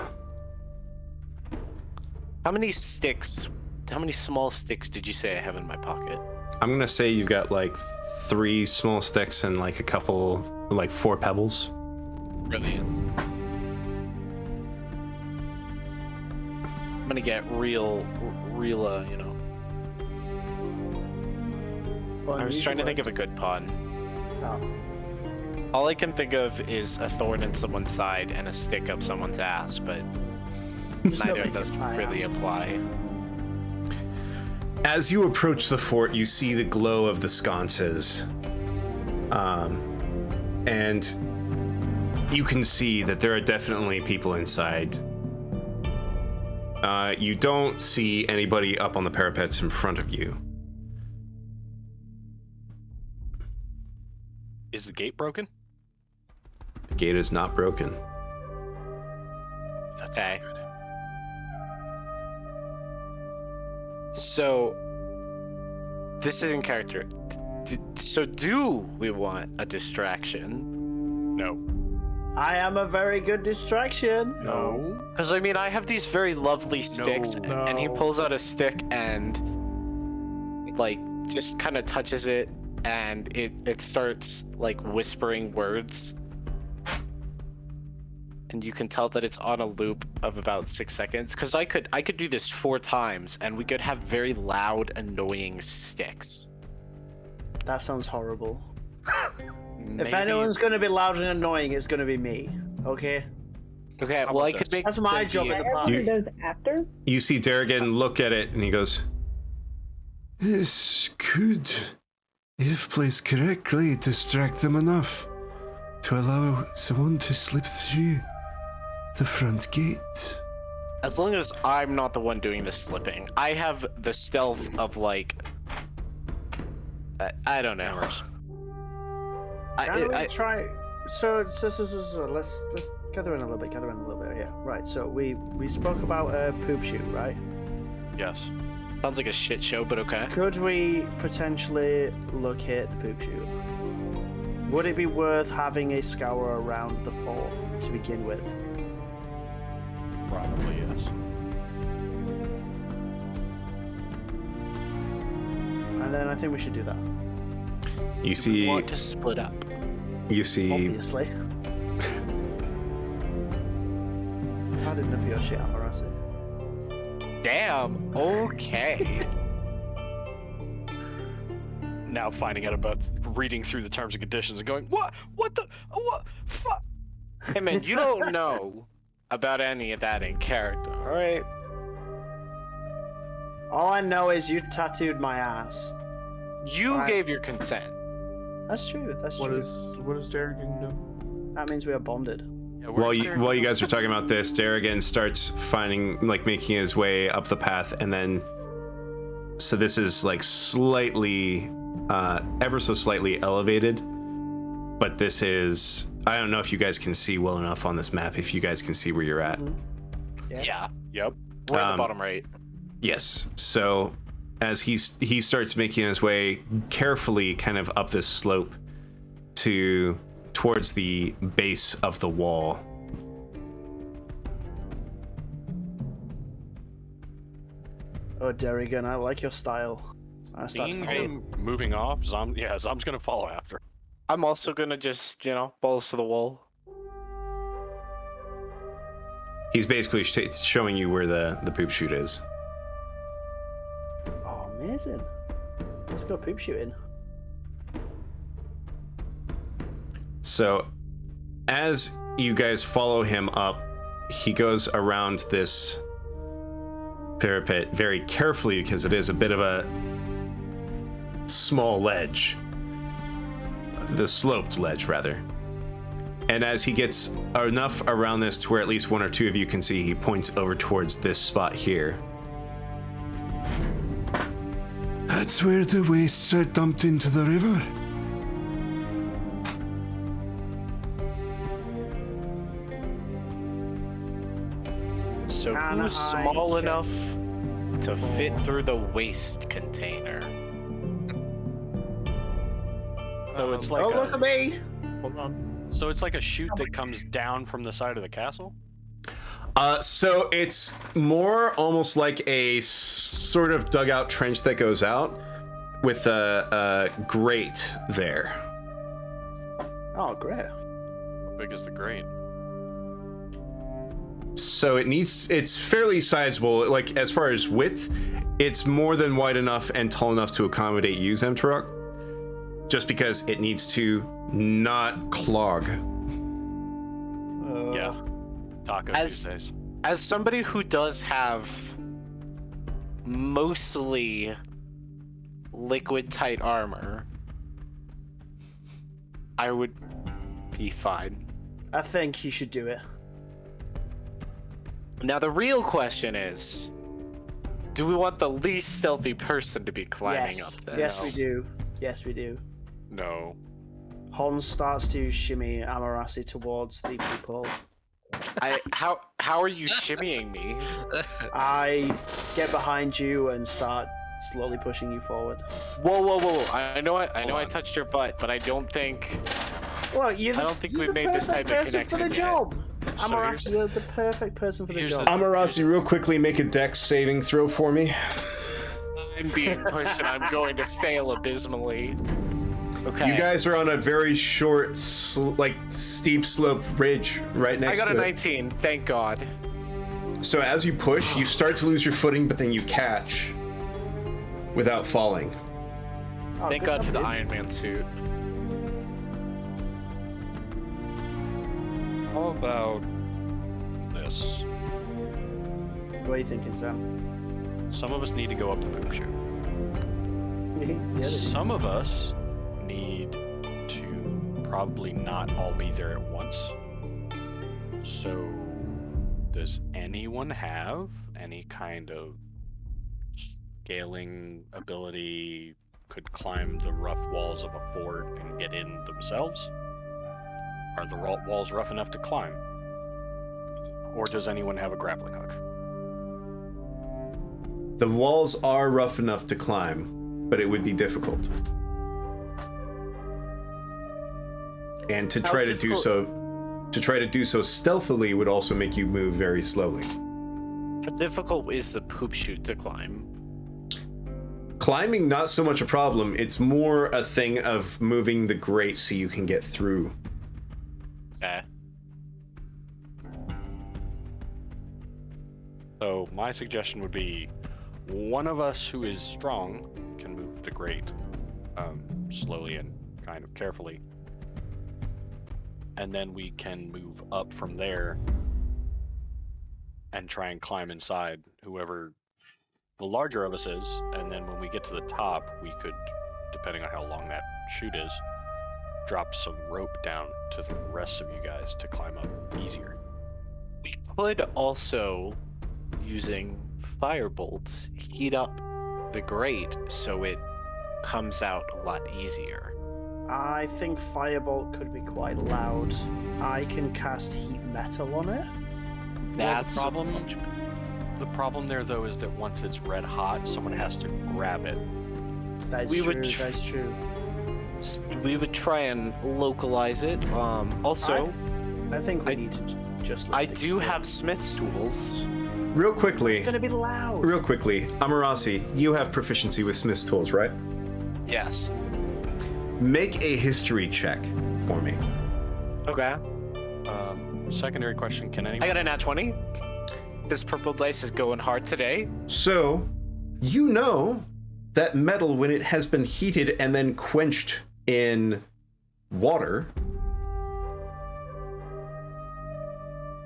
How many small sticks did you say I have in my pocket? I'm going to say you've got like 3 small sticks and like a couple, like 4 pebbles. Brilliant. I'm gonna get real, you know. I was trying to think of a good pun. Oh. All I can think of is a thorn in someone's side and a stick up someone's ass, but Just neither don't of those make my really ass. apply. As you approach the fort, you see the glow of the sconces. And you can see that there are definitely people inside. You don't see anybody up on the parapets in front of you. Is the gate broken? The gate is not broken. That's Okay. good. So, this is in character. So do we want a distraction? No. I am a very good distraction. No. Because I mean, I have these very lovely sticks, and he pulls out a stick and like just kind of touches it, and it starts like whispering words, and you can tell that it's on a loop of about 6 seconds. Because I could do this 4 times, and we could have very loud, annoying sticks. That sounds horrible. Maybe If anyone's going to be loud and annoying, it's going to be me. Okay? Okay, How well I about could this? make That's my job the- at the I party. do those after. You see Darrigan look at it and he goes, This could, if placed correctly, distract them enough to allow someone to slip through the front gate. As long as I'm not the one doing the slipping. I have the stealth of like I don't know. Can we try? So let's gather in a little bit. Yeah, right. So we spoke about a poop shoot, right? Yes. Sounds like a shit show, but okay. Could we potentially locate the poop shoot? Would it be worth having a scour around the fort to begin with? Probably yes. And then I think we should do that. you We see, want to split up. you see, Obviously. I've had enough of your shit, Amarasi. Damn. Okay. Now finding out about reading through the terms and conditions and going, what the, what, fuck. Hey man, you don't know about any of that in character, all right? All I know is you tattooed my ass. You Alright. gave your consent. That's true. That's What true. is Darrigan doing? That means we are bonded. Yeah, while you guys are talking about this, Darrigan starts making his way up the path, and then, so this is like slightly, ever so slightly elevated, but this is, I don't know if you guys can see well enough on this map, if you guys can see where you're at. Yeah. Yep. We're at the Um, bottom right. Yes. So as he starts making his way carefully kind of up this slope towards the base of the wall. Oh, Darrigan, I like your style. I start to Seeing follow. him moving off, Zom's gonna follow after. I'm also gonna just, balls to the wall. He's basically showing you where the poop chute is. Oh, amazing. Let's go poop shooting. So as you guys follow him up, he goes around this parapet very carefully because it is a bit of a small ledge. The sloped ledge, rather. And as he gets enough around this to where at least one or two of you can see, he points over towards this spot here. That's where the wastes are dumped into the river. So Kinda who's high, small okay. enough to fit through the waste container? So it's like Oh, a, look at me! Hold on. so it's like a chute that comes down from the side of the castle. So it's more almost like a sort of dugout trench that goes out with a grate there. Oh, great. How big is the grate? So it's fairly sizable. Like as far as width, it's more than wide enough and tall enough to accommodate you, Zemturok. Just because it needs to not clog. Yeah. Taco As- Tuesdays. As somebody who does have mostly liquid tight armor, I would be fine. I think you should do it. Now the real question is, do we want the least stealthy person to be climbing Yes. up this? Yes, we do. Yes, we do. No. Hans starts to shimmy Amarasi towards the people. How are you shimmying me? I get behind you and start slowly pushing you forward. Whoa! I know I on. touched your butt, but I don't think. Well, you're I don't think you're we've the made this perfect type of person for the connection yet. job. So Amarasi, here's- you're the perfect person for the here's job. the- Amarasi, real quickly, make a dex saving throw for me. I'm being pushed and I'm going to fail abysmally. Okay. You guys are on a very short, steep slope ridge right I next got to a it. 19, thank God. So as you push, you start to lose your footing, but then you catch without falling. Oh, Thank good God job, for the dude. Iron Man suit. How about this? What are you thinking, Sam? Some of us need to go up the poop chute. Yeah, Some of us need to probably not all be there at once. So, does anyone have any kind of scaling ability, could climb the rough walls of a fort and get in themselves? Are the walls rough enough to climb? Or does anyone have a grappling hook? The walls are rough enough to climb, but it would be difficult. And to How try to do so stealthily would also make you move very slowly. How difficult is the poop chute to climb? Climbing, not so much a problem. It's more a thing of moving the grate so you can get through. Okay. So my suggestion would be one of us who is strong can move the grate slowly and kind of carefully. And then we can move up from there and try and climb inside, whoever the larger of us is. And then when we get to the top, we could, depending on how long that chute is, drop some rope down to the rest of you guys to climb up easier. We could also, using firebolts, heat up the grate so it comes out a lot easier. I think Firebolt could be quite loud. I can cast Heat Metal on it. That's problem- much- The problem there, though, is that once it's red hot, someone has to grab it. That is We true. would tr- That is true. We would try and localize it. Also, I think we I- need to just. I let it do go. have smith's tools. Real quickly, It's gonna be loud. Amarasi, you have proficiency with Smith's tools, right? Yes. Make a history check for me. Okay. Secondary question: can anyone? I got a nat 20. This purple dice is going hard today. So, you know that metal, when it has been heated and then quenched in water,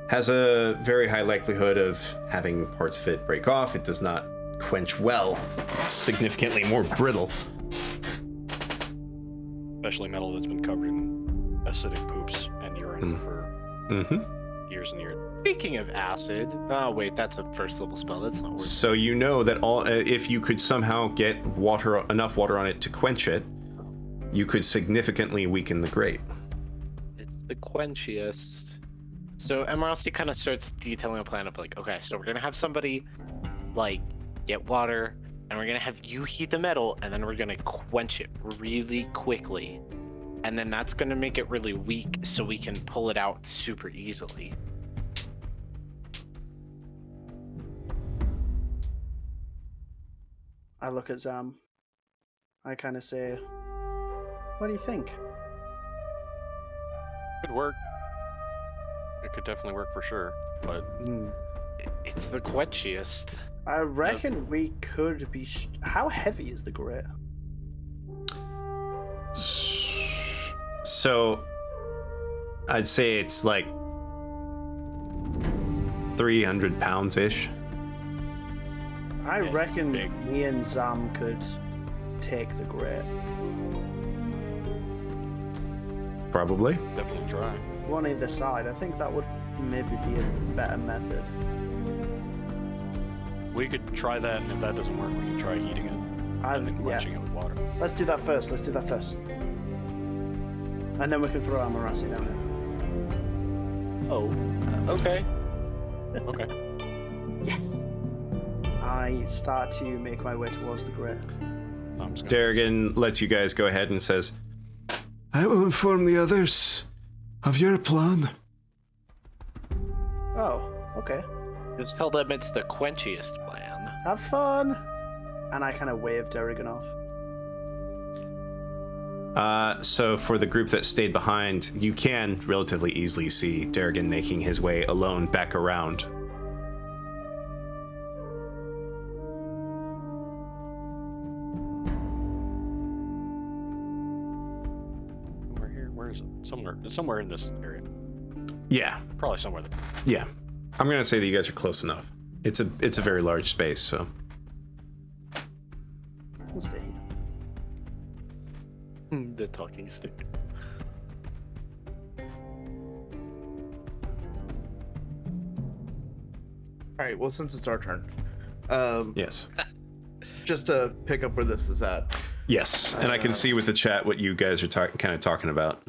has a very high likelihood of having parts of it break off. It does not quench well. It's significantly more brittle. Especially metal that's been covered in acidic poops and urine for years and years. Speaking of acid, oh wait, that's a first level spell. That's not worth it. So you know that if you could somehow get enough water on it to quench it, you could significantly weaken the grate. It's the quenchiest. So Emeraldy kind of starts detailing a plan of like, okay, so we're gonna have somebody like get water, and we're gonna have you heat the metal, and then we're gonna quench it really quickly, and then that's gonna make it really weak, so we can pull it out super easily. I look at Zam. I kind of say, what do you think? Could work. It could definitely work for sure, but It's the quenchiest. I reckon we could be... How heavy is the grate? So I'd say it's like 300 pounds-ish. I reckon big. me and Zam could take the grate. Probably. definitely try. One either side. I think that would maybe be a better method. We could try that, and if that doesn't work, we can try heating it and then Yeah. quenching it with water. Let's do that first. And then we can throw Amarasi down it. Oh, okay. Okay. Yes! I start to make my way towards the grate. I'm just gonna Darrigan lets you guys go ahead and says, I will inform the others of your plan. Oh, okay. Just tell them it's the quenchiest plan. Have fun! And I kind of wave Darrigan off. so for the group that stayed behind, you can relatively easily see Darrigan making his way alone back around. Somewhere here. Where is it? Somewhere in this area. Yeah, Probably somewhere there. yeah. I'm gonna say that you guys are close enough. It's a very large space, so. We'll stay here. The talking stick. Alright, well, since it's our turn, Yes. just to pick up where this is at. Yes, and I can see with the chat what you guys are kind of talking about.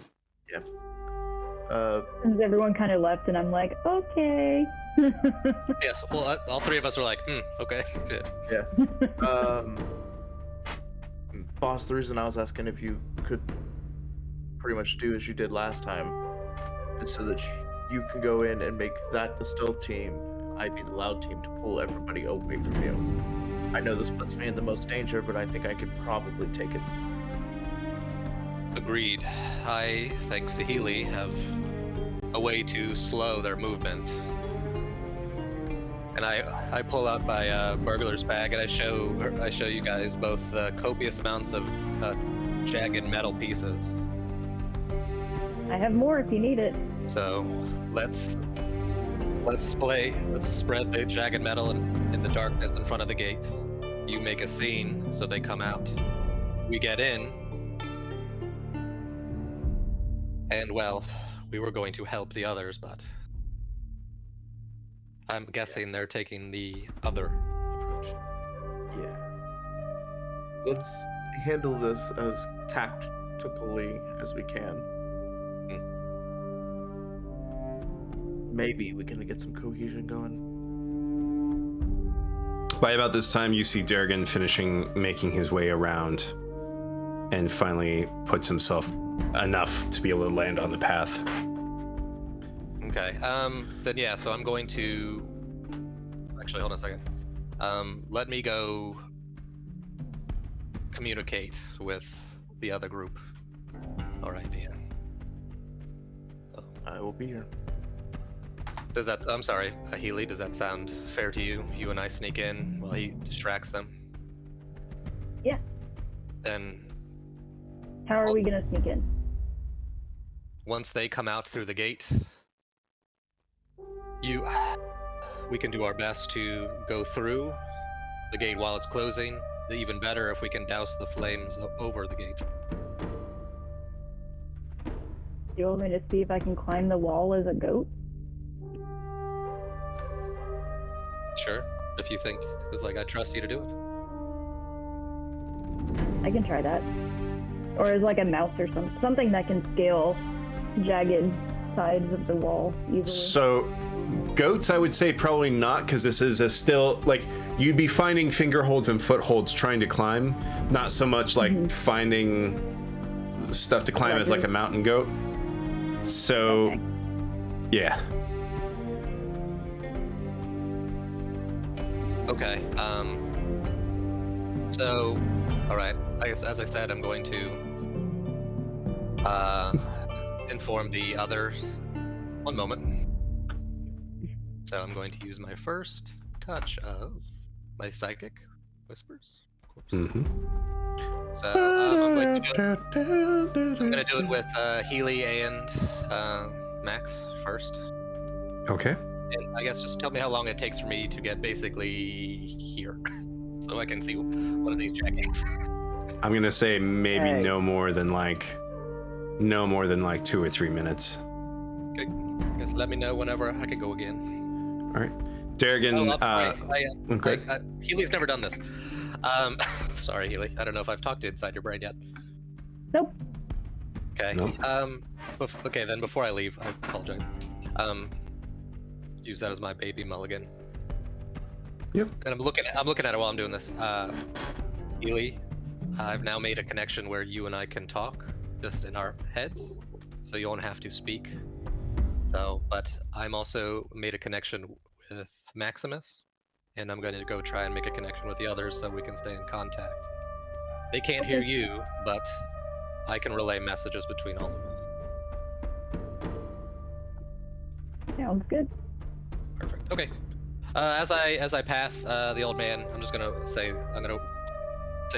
Since everyone kind of left, and I'm like, okay. Yeah, well, all three of us were like, okay. Yeah. Boss, the reason I was asking if you could pretty much do as you did last time is so that you can go in and make that the stealth team, I'd be the loud team to pull everybody away from you. I know this puts me in the most danger, but I think I could probably take it. Agreed. I, thanks to Healy, have a way to slow their movement. And I pull out my burglar's bag and I show you guys both copious amounts of jagged metal pieces. I have more if you need it. So let's spread the jagged metal in the darkness in front of the gate. You make a scene so they come out. We get in. And well, we were going to help the others, but I'm guessing they're taking the other approach. Yeah. Let's handle this as tactically as we can. Maybe we can get some cohesion going. By about this time, you see Darrigan making his way around, and finally puts himself enough to be able to land on the path. Okay. Then yeah. So I'm going to. Actually, hold on a second. Let me go communicate with the other group. All right, yeah. So, I will be here. does that? I'm sorry, Healy. Does that sound fair to you? You and I sneak in while he distracts them. Yeah. Then How are we gonna sneak in? once they come out through the gate, We can do our best to go through the gate while it's closing. Even better if we can douse the flames over the gate. You want me to see if I can climb the wall as a goat? Sure, if you think, because like I trust you to do it. I can try that. Or as like a mouse or something that can scale jagged sides of the wall easily. So, goats, I would say probably not, because this is a still, like, you'd be finding finger holds and footholds trying to climb, not so much like finding stuff to climb as like a mountain goat. So, Okay. yeah. Okay. So, all right. I guess, as I said, I'm going to inform the others. One moment. So I'm going to use my first touch of my psychic whispers. Of course. So I'm going to do it with Healy and Max first. Okay. And I guess just tell me how long it takes for me to get basically here, so I can see one of these dragons. I'm gonna say maybe Hey. no more than like 2 or 3 minutes. Okay. I guess let me know whenever I can go again. All right. Darrigan, okay. Healy's never done this. Sorry, Healy. I don't know if I've talked to inside your brain yet. Nope. Okay. Nope. Okay, then before I leave, I apologize. Use that as my baby mulligan. Yep. And I'm looking at it while I'm doing this. Healy, I've now made a connection where you and I can talk just in our heads, so you won't have to speak. So, but I'm also made a connection with Maximus, and I'm going to go try and make a connection with the others so we can stay in contact. They can't hear you, but I can relay messages between all of us. Sounds good. Perfect. Okay. As I pass the old man, I'm gonna say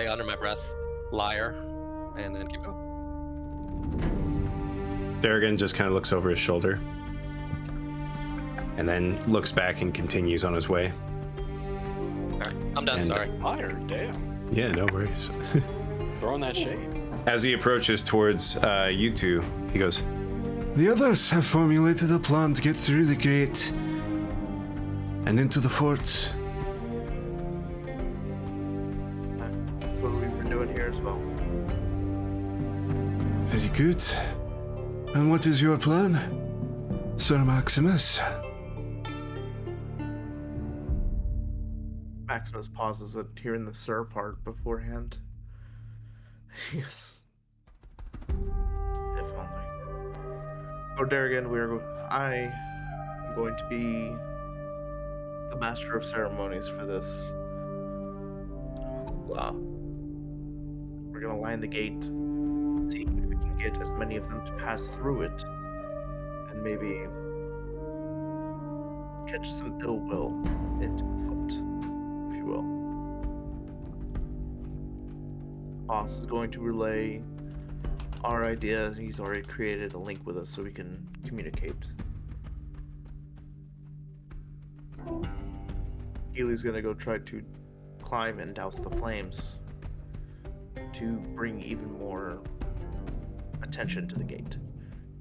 under my breath, liar, and then keep going. Darrigan just kind of looks over his shoulder and then looks back and continues on his way. All right, I'm done. And- Sorry. Liar, damn. Yeah, no worries. Throwing that shade. As he approaches towards you two, he goes, The others have formulated a plan to get through the grate and into the fort. That's what we've been doing here as well. Very good. And what is your plan, Sir Maximus? Maximus pauses at hearing the "sir" part beforehand. Yes. If only. Oh, Darrigan, I am going to be the master of ceremonies for this. We're gonna line the gate, see if we can get as many of them to pass through it, and maybe catch some ill will into the foot, if you will. Boss is going to relay our ideas. He's already created a link with us so we can communicate. Healy's gonna go try to climb and douse the flames to bring even more attention to the gate,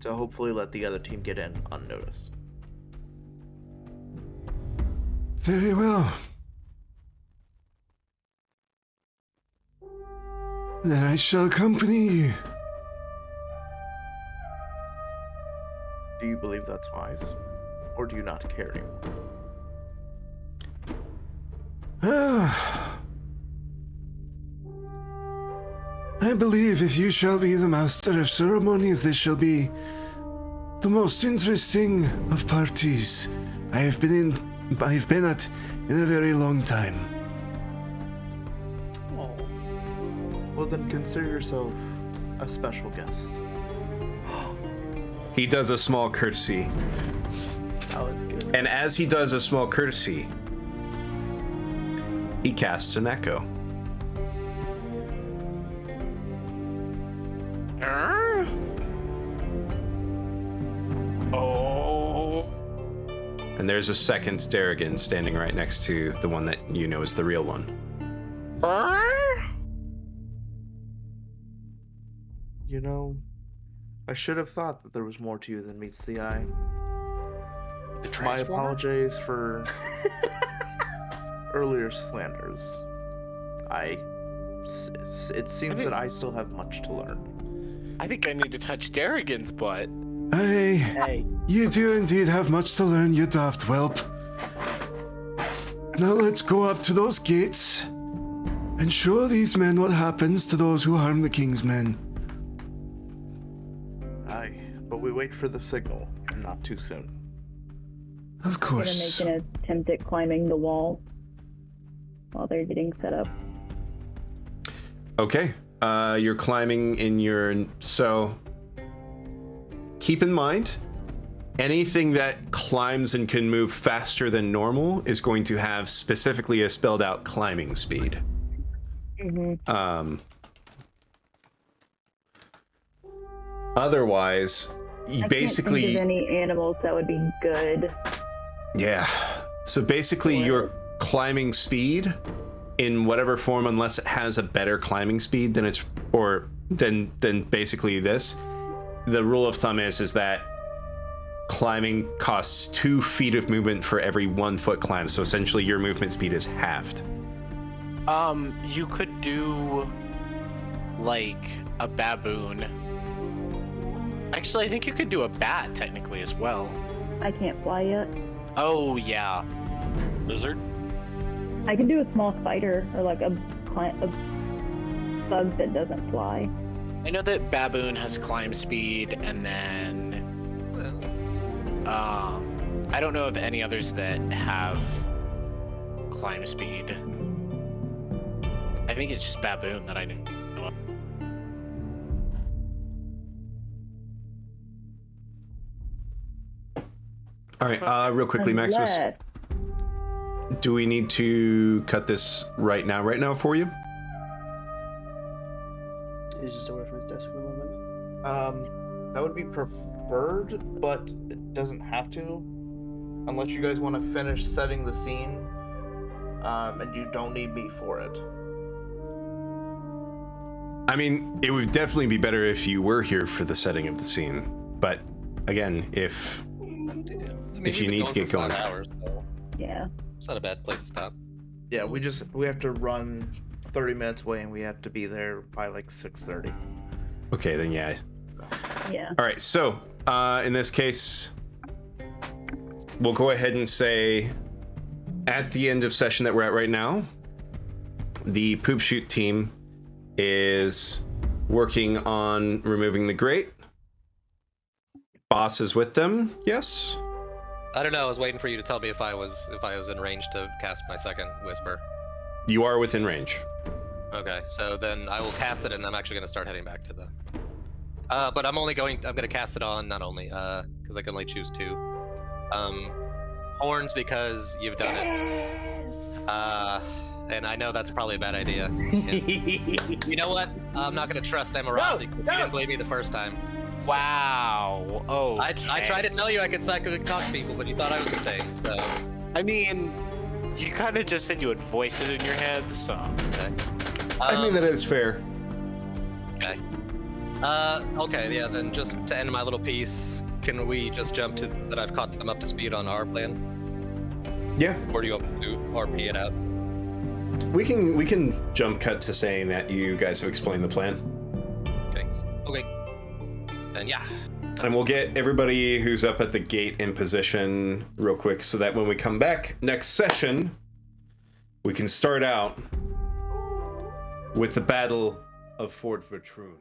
to hopefully let the other team get in unnoticed. Very well. Then I shall accompany you. Do you believe that's wise? Or do you not care anymore? I believe if you shall be the master of ceremonies, this shall be the most interesting of parties I have been at in a very long time. Oh. Well, then consider yourself a special guest. he does a small courtesy. That was good. And as he does a small courtesy, he casts an echo. Oh. And there's a second Darrigan standing right next to the one that you know is the real one. You know, I should have thought that there was more to you than meets the eye. The My Transformer? apologies for earlier slanders. It seems that I still have much to learn. I think I need to touch Darrigan's butt. Aye, you do indeed have much to learn, you daft whelp. Now let's go up to those gates and show these men what happens to those who harm the king's men. Aye, but we wait for the signal, and not too soon. Of I'm course. gonna make an attempt at climbing the wall while they're getting set up. Okay. You're climbing in your... So, keep in mind, anything that climbs and can move faster than normal is going to have specifically a spelled out climbing speed. Otherwise, you I basically... can't think of any animals that would be good. Yeah. So basically, your climbing speed, in whatever form, unless it has a better climbing speed than it's, or than basically this, the rule of thumb is that climbing costs 2 feet of movement for every 1 foot climb. So essentially, your movement speed is halved. You could do like a baboon. Actually, I think you could do a bat technically as well. I can't fly yet. Oh yeah. Lizard? I can do a small spider or like a bug that doesn't fly. I know that baboon has climb speed, and then I don't know of any others that have climb speed. I think it's just baboon that I know of. All right, real quickly, Maximus, Unless- do we need to cut this right now for you? He's just away from his desk at the moment. That would be preferred, but it doesn't have to. Unless you guys want to finish setting the scene, and you don't need me for it. I mean, it would definitely be better if you were here for the setting of the scene. But again, if you need to get going. 5 hours, so Yeah. it's not a bad place to stop. Yeah, we have to run 30 minutes away, and we have to be there by like 6:30. Okay, then yeah. Yeah. All right, so in this case, we'll go ahead and say at the end of session that we're at right now, the Poop Shoot team is working on removing the grate. Boss is with them, yes? I don't know. I was waiting for you to tell me if I was in range to cast my second whisper. You are within range. Okay, so then I will cast it, and I'm actually gonna start heading back to the. But I'm gonna cast it on not only because I can only choose 2. Horns because you've done it. And I know that's probably a bad idea. And you know what? I'm not gonna trust Emerasi. You didn't believe me the first time. Wow. Oh. I tried to tell you I could psychically talk to people, but you thought I was insane. So. I mean, you kind of just said you would voice it in your head, so. Okay. I mean, that is fair. Okay. Okay, yeah, then just to end my little piece, can we just jump to that I've caught them up to speed on our plan? Yeah. Or do you want to RP it out? We can jump cut to saying that you guys have explained the plan. Okay. Then yeah. And we'll get everybody who's up at the gate in position real quick so that when we come back next session, we can start out with the Battle of Fort Vertrune.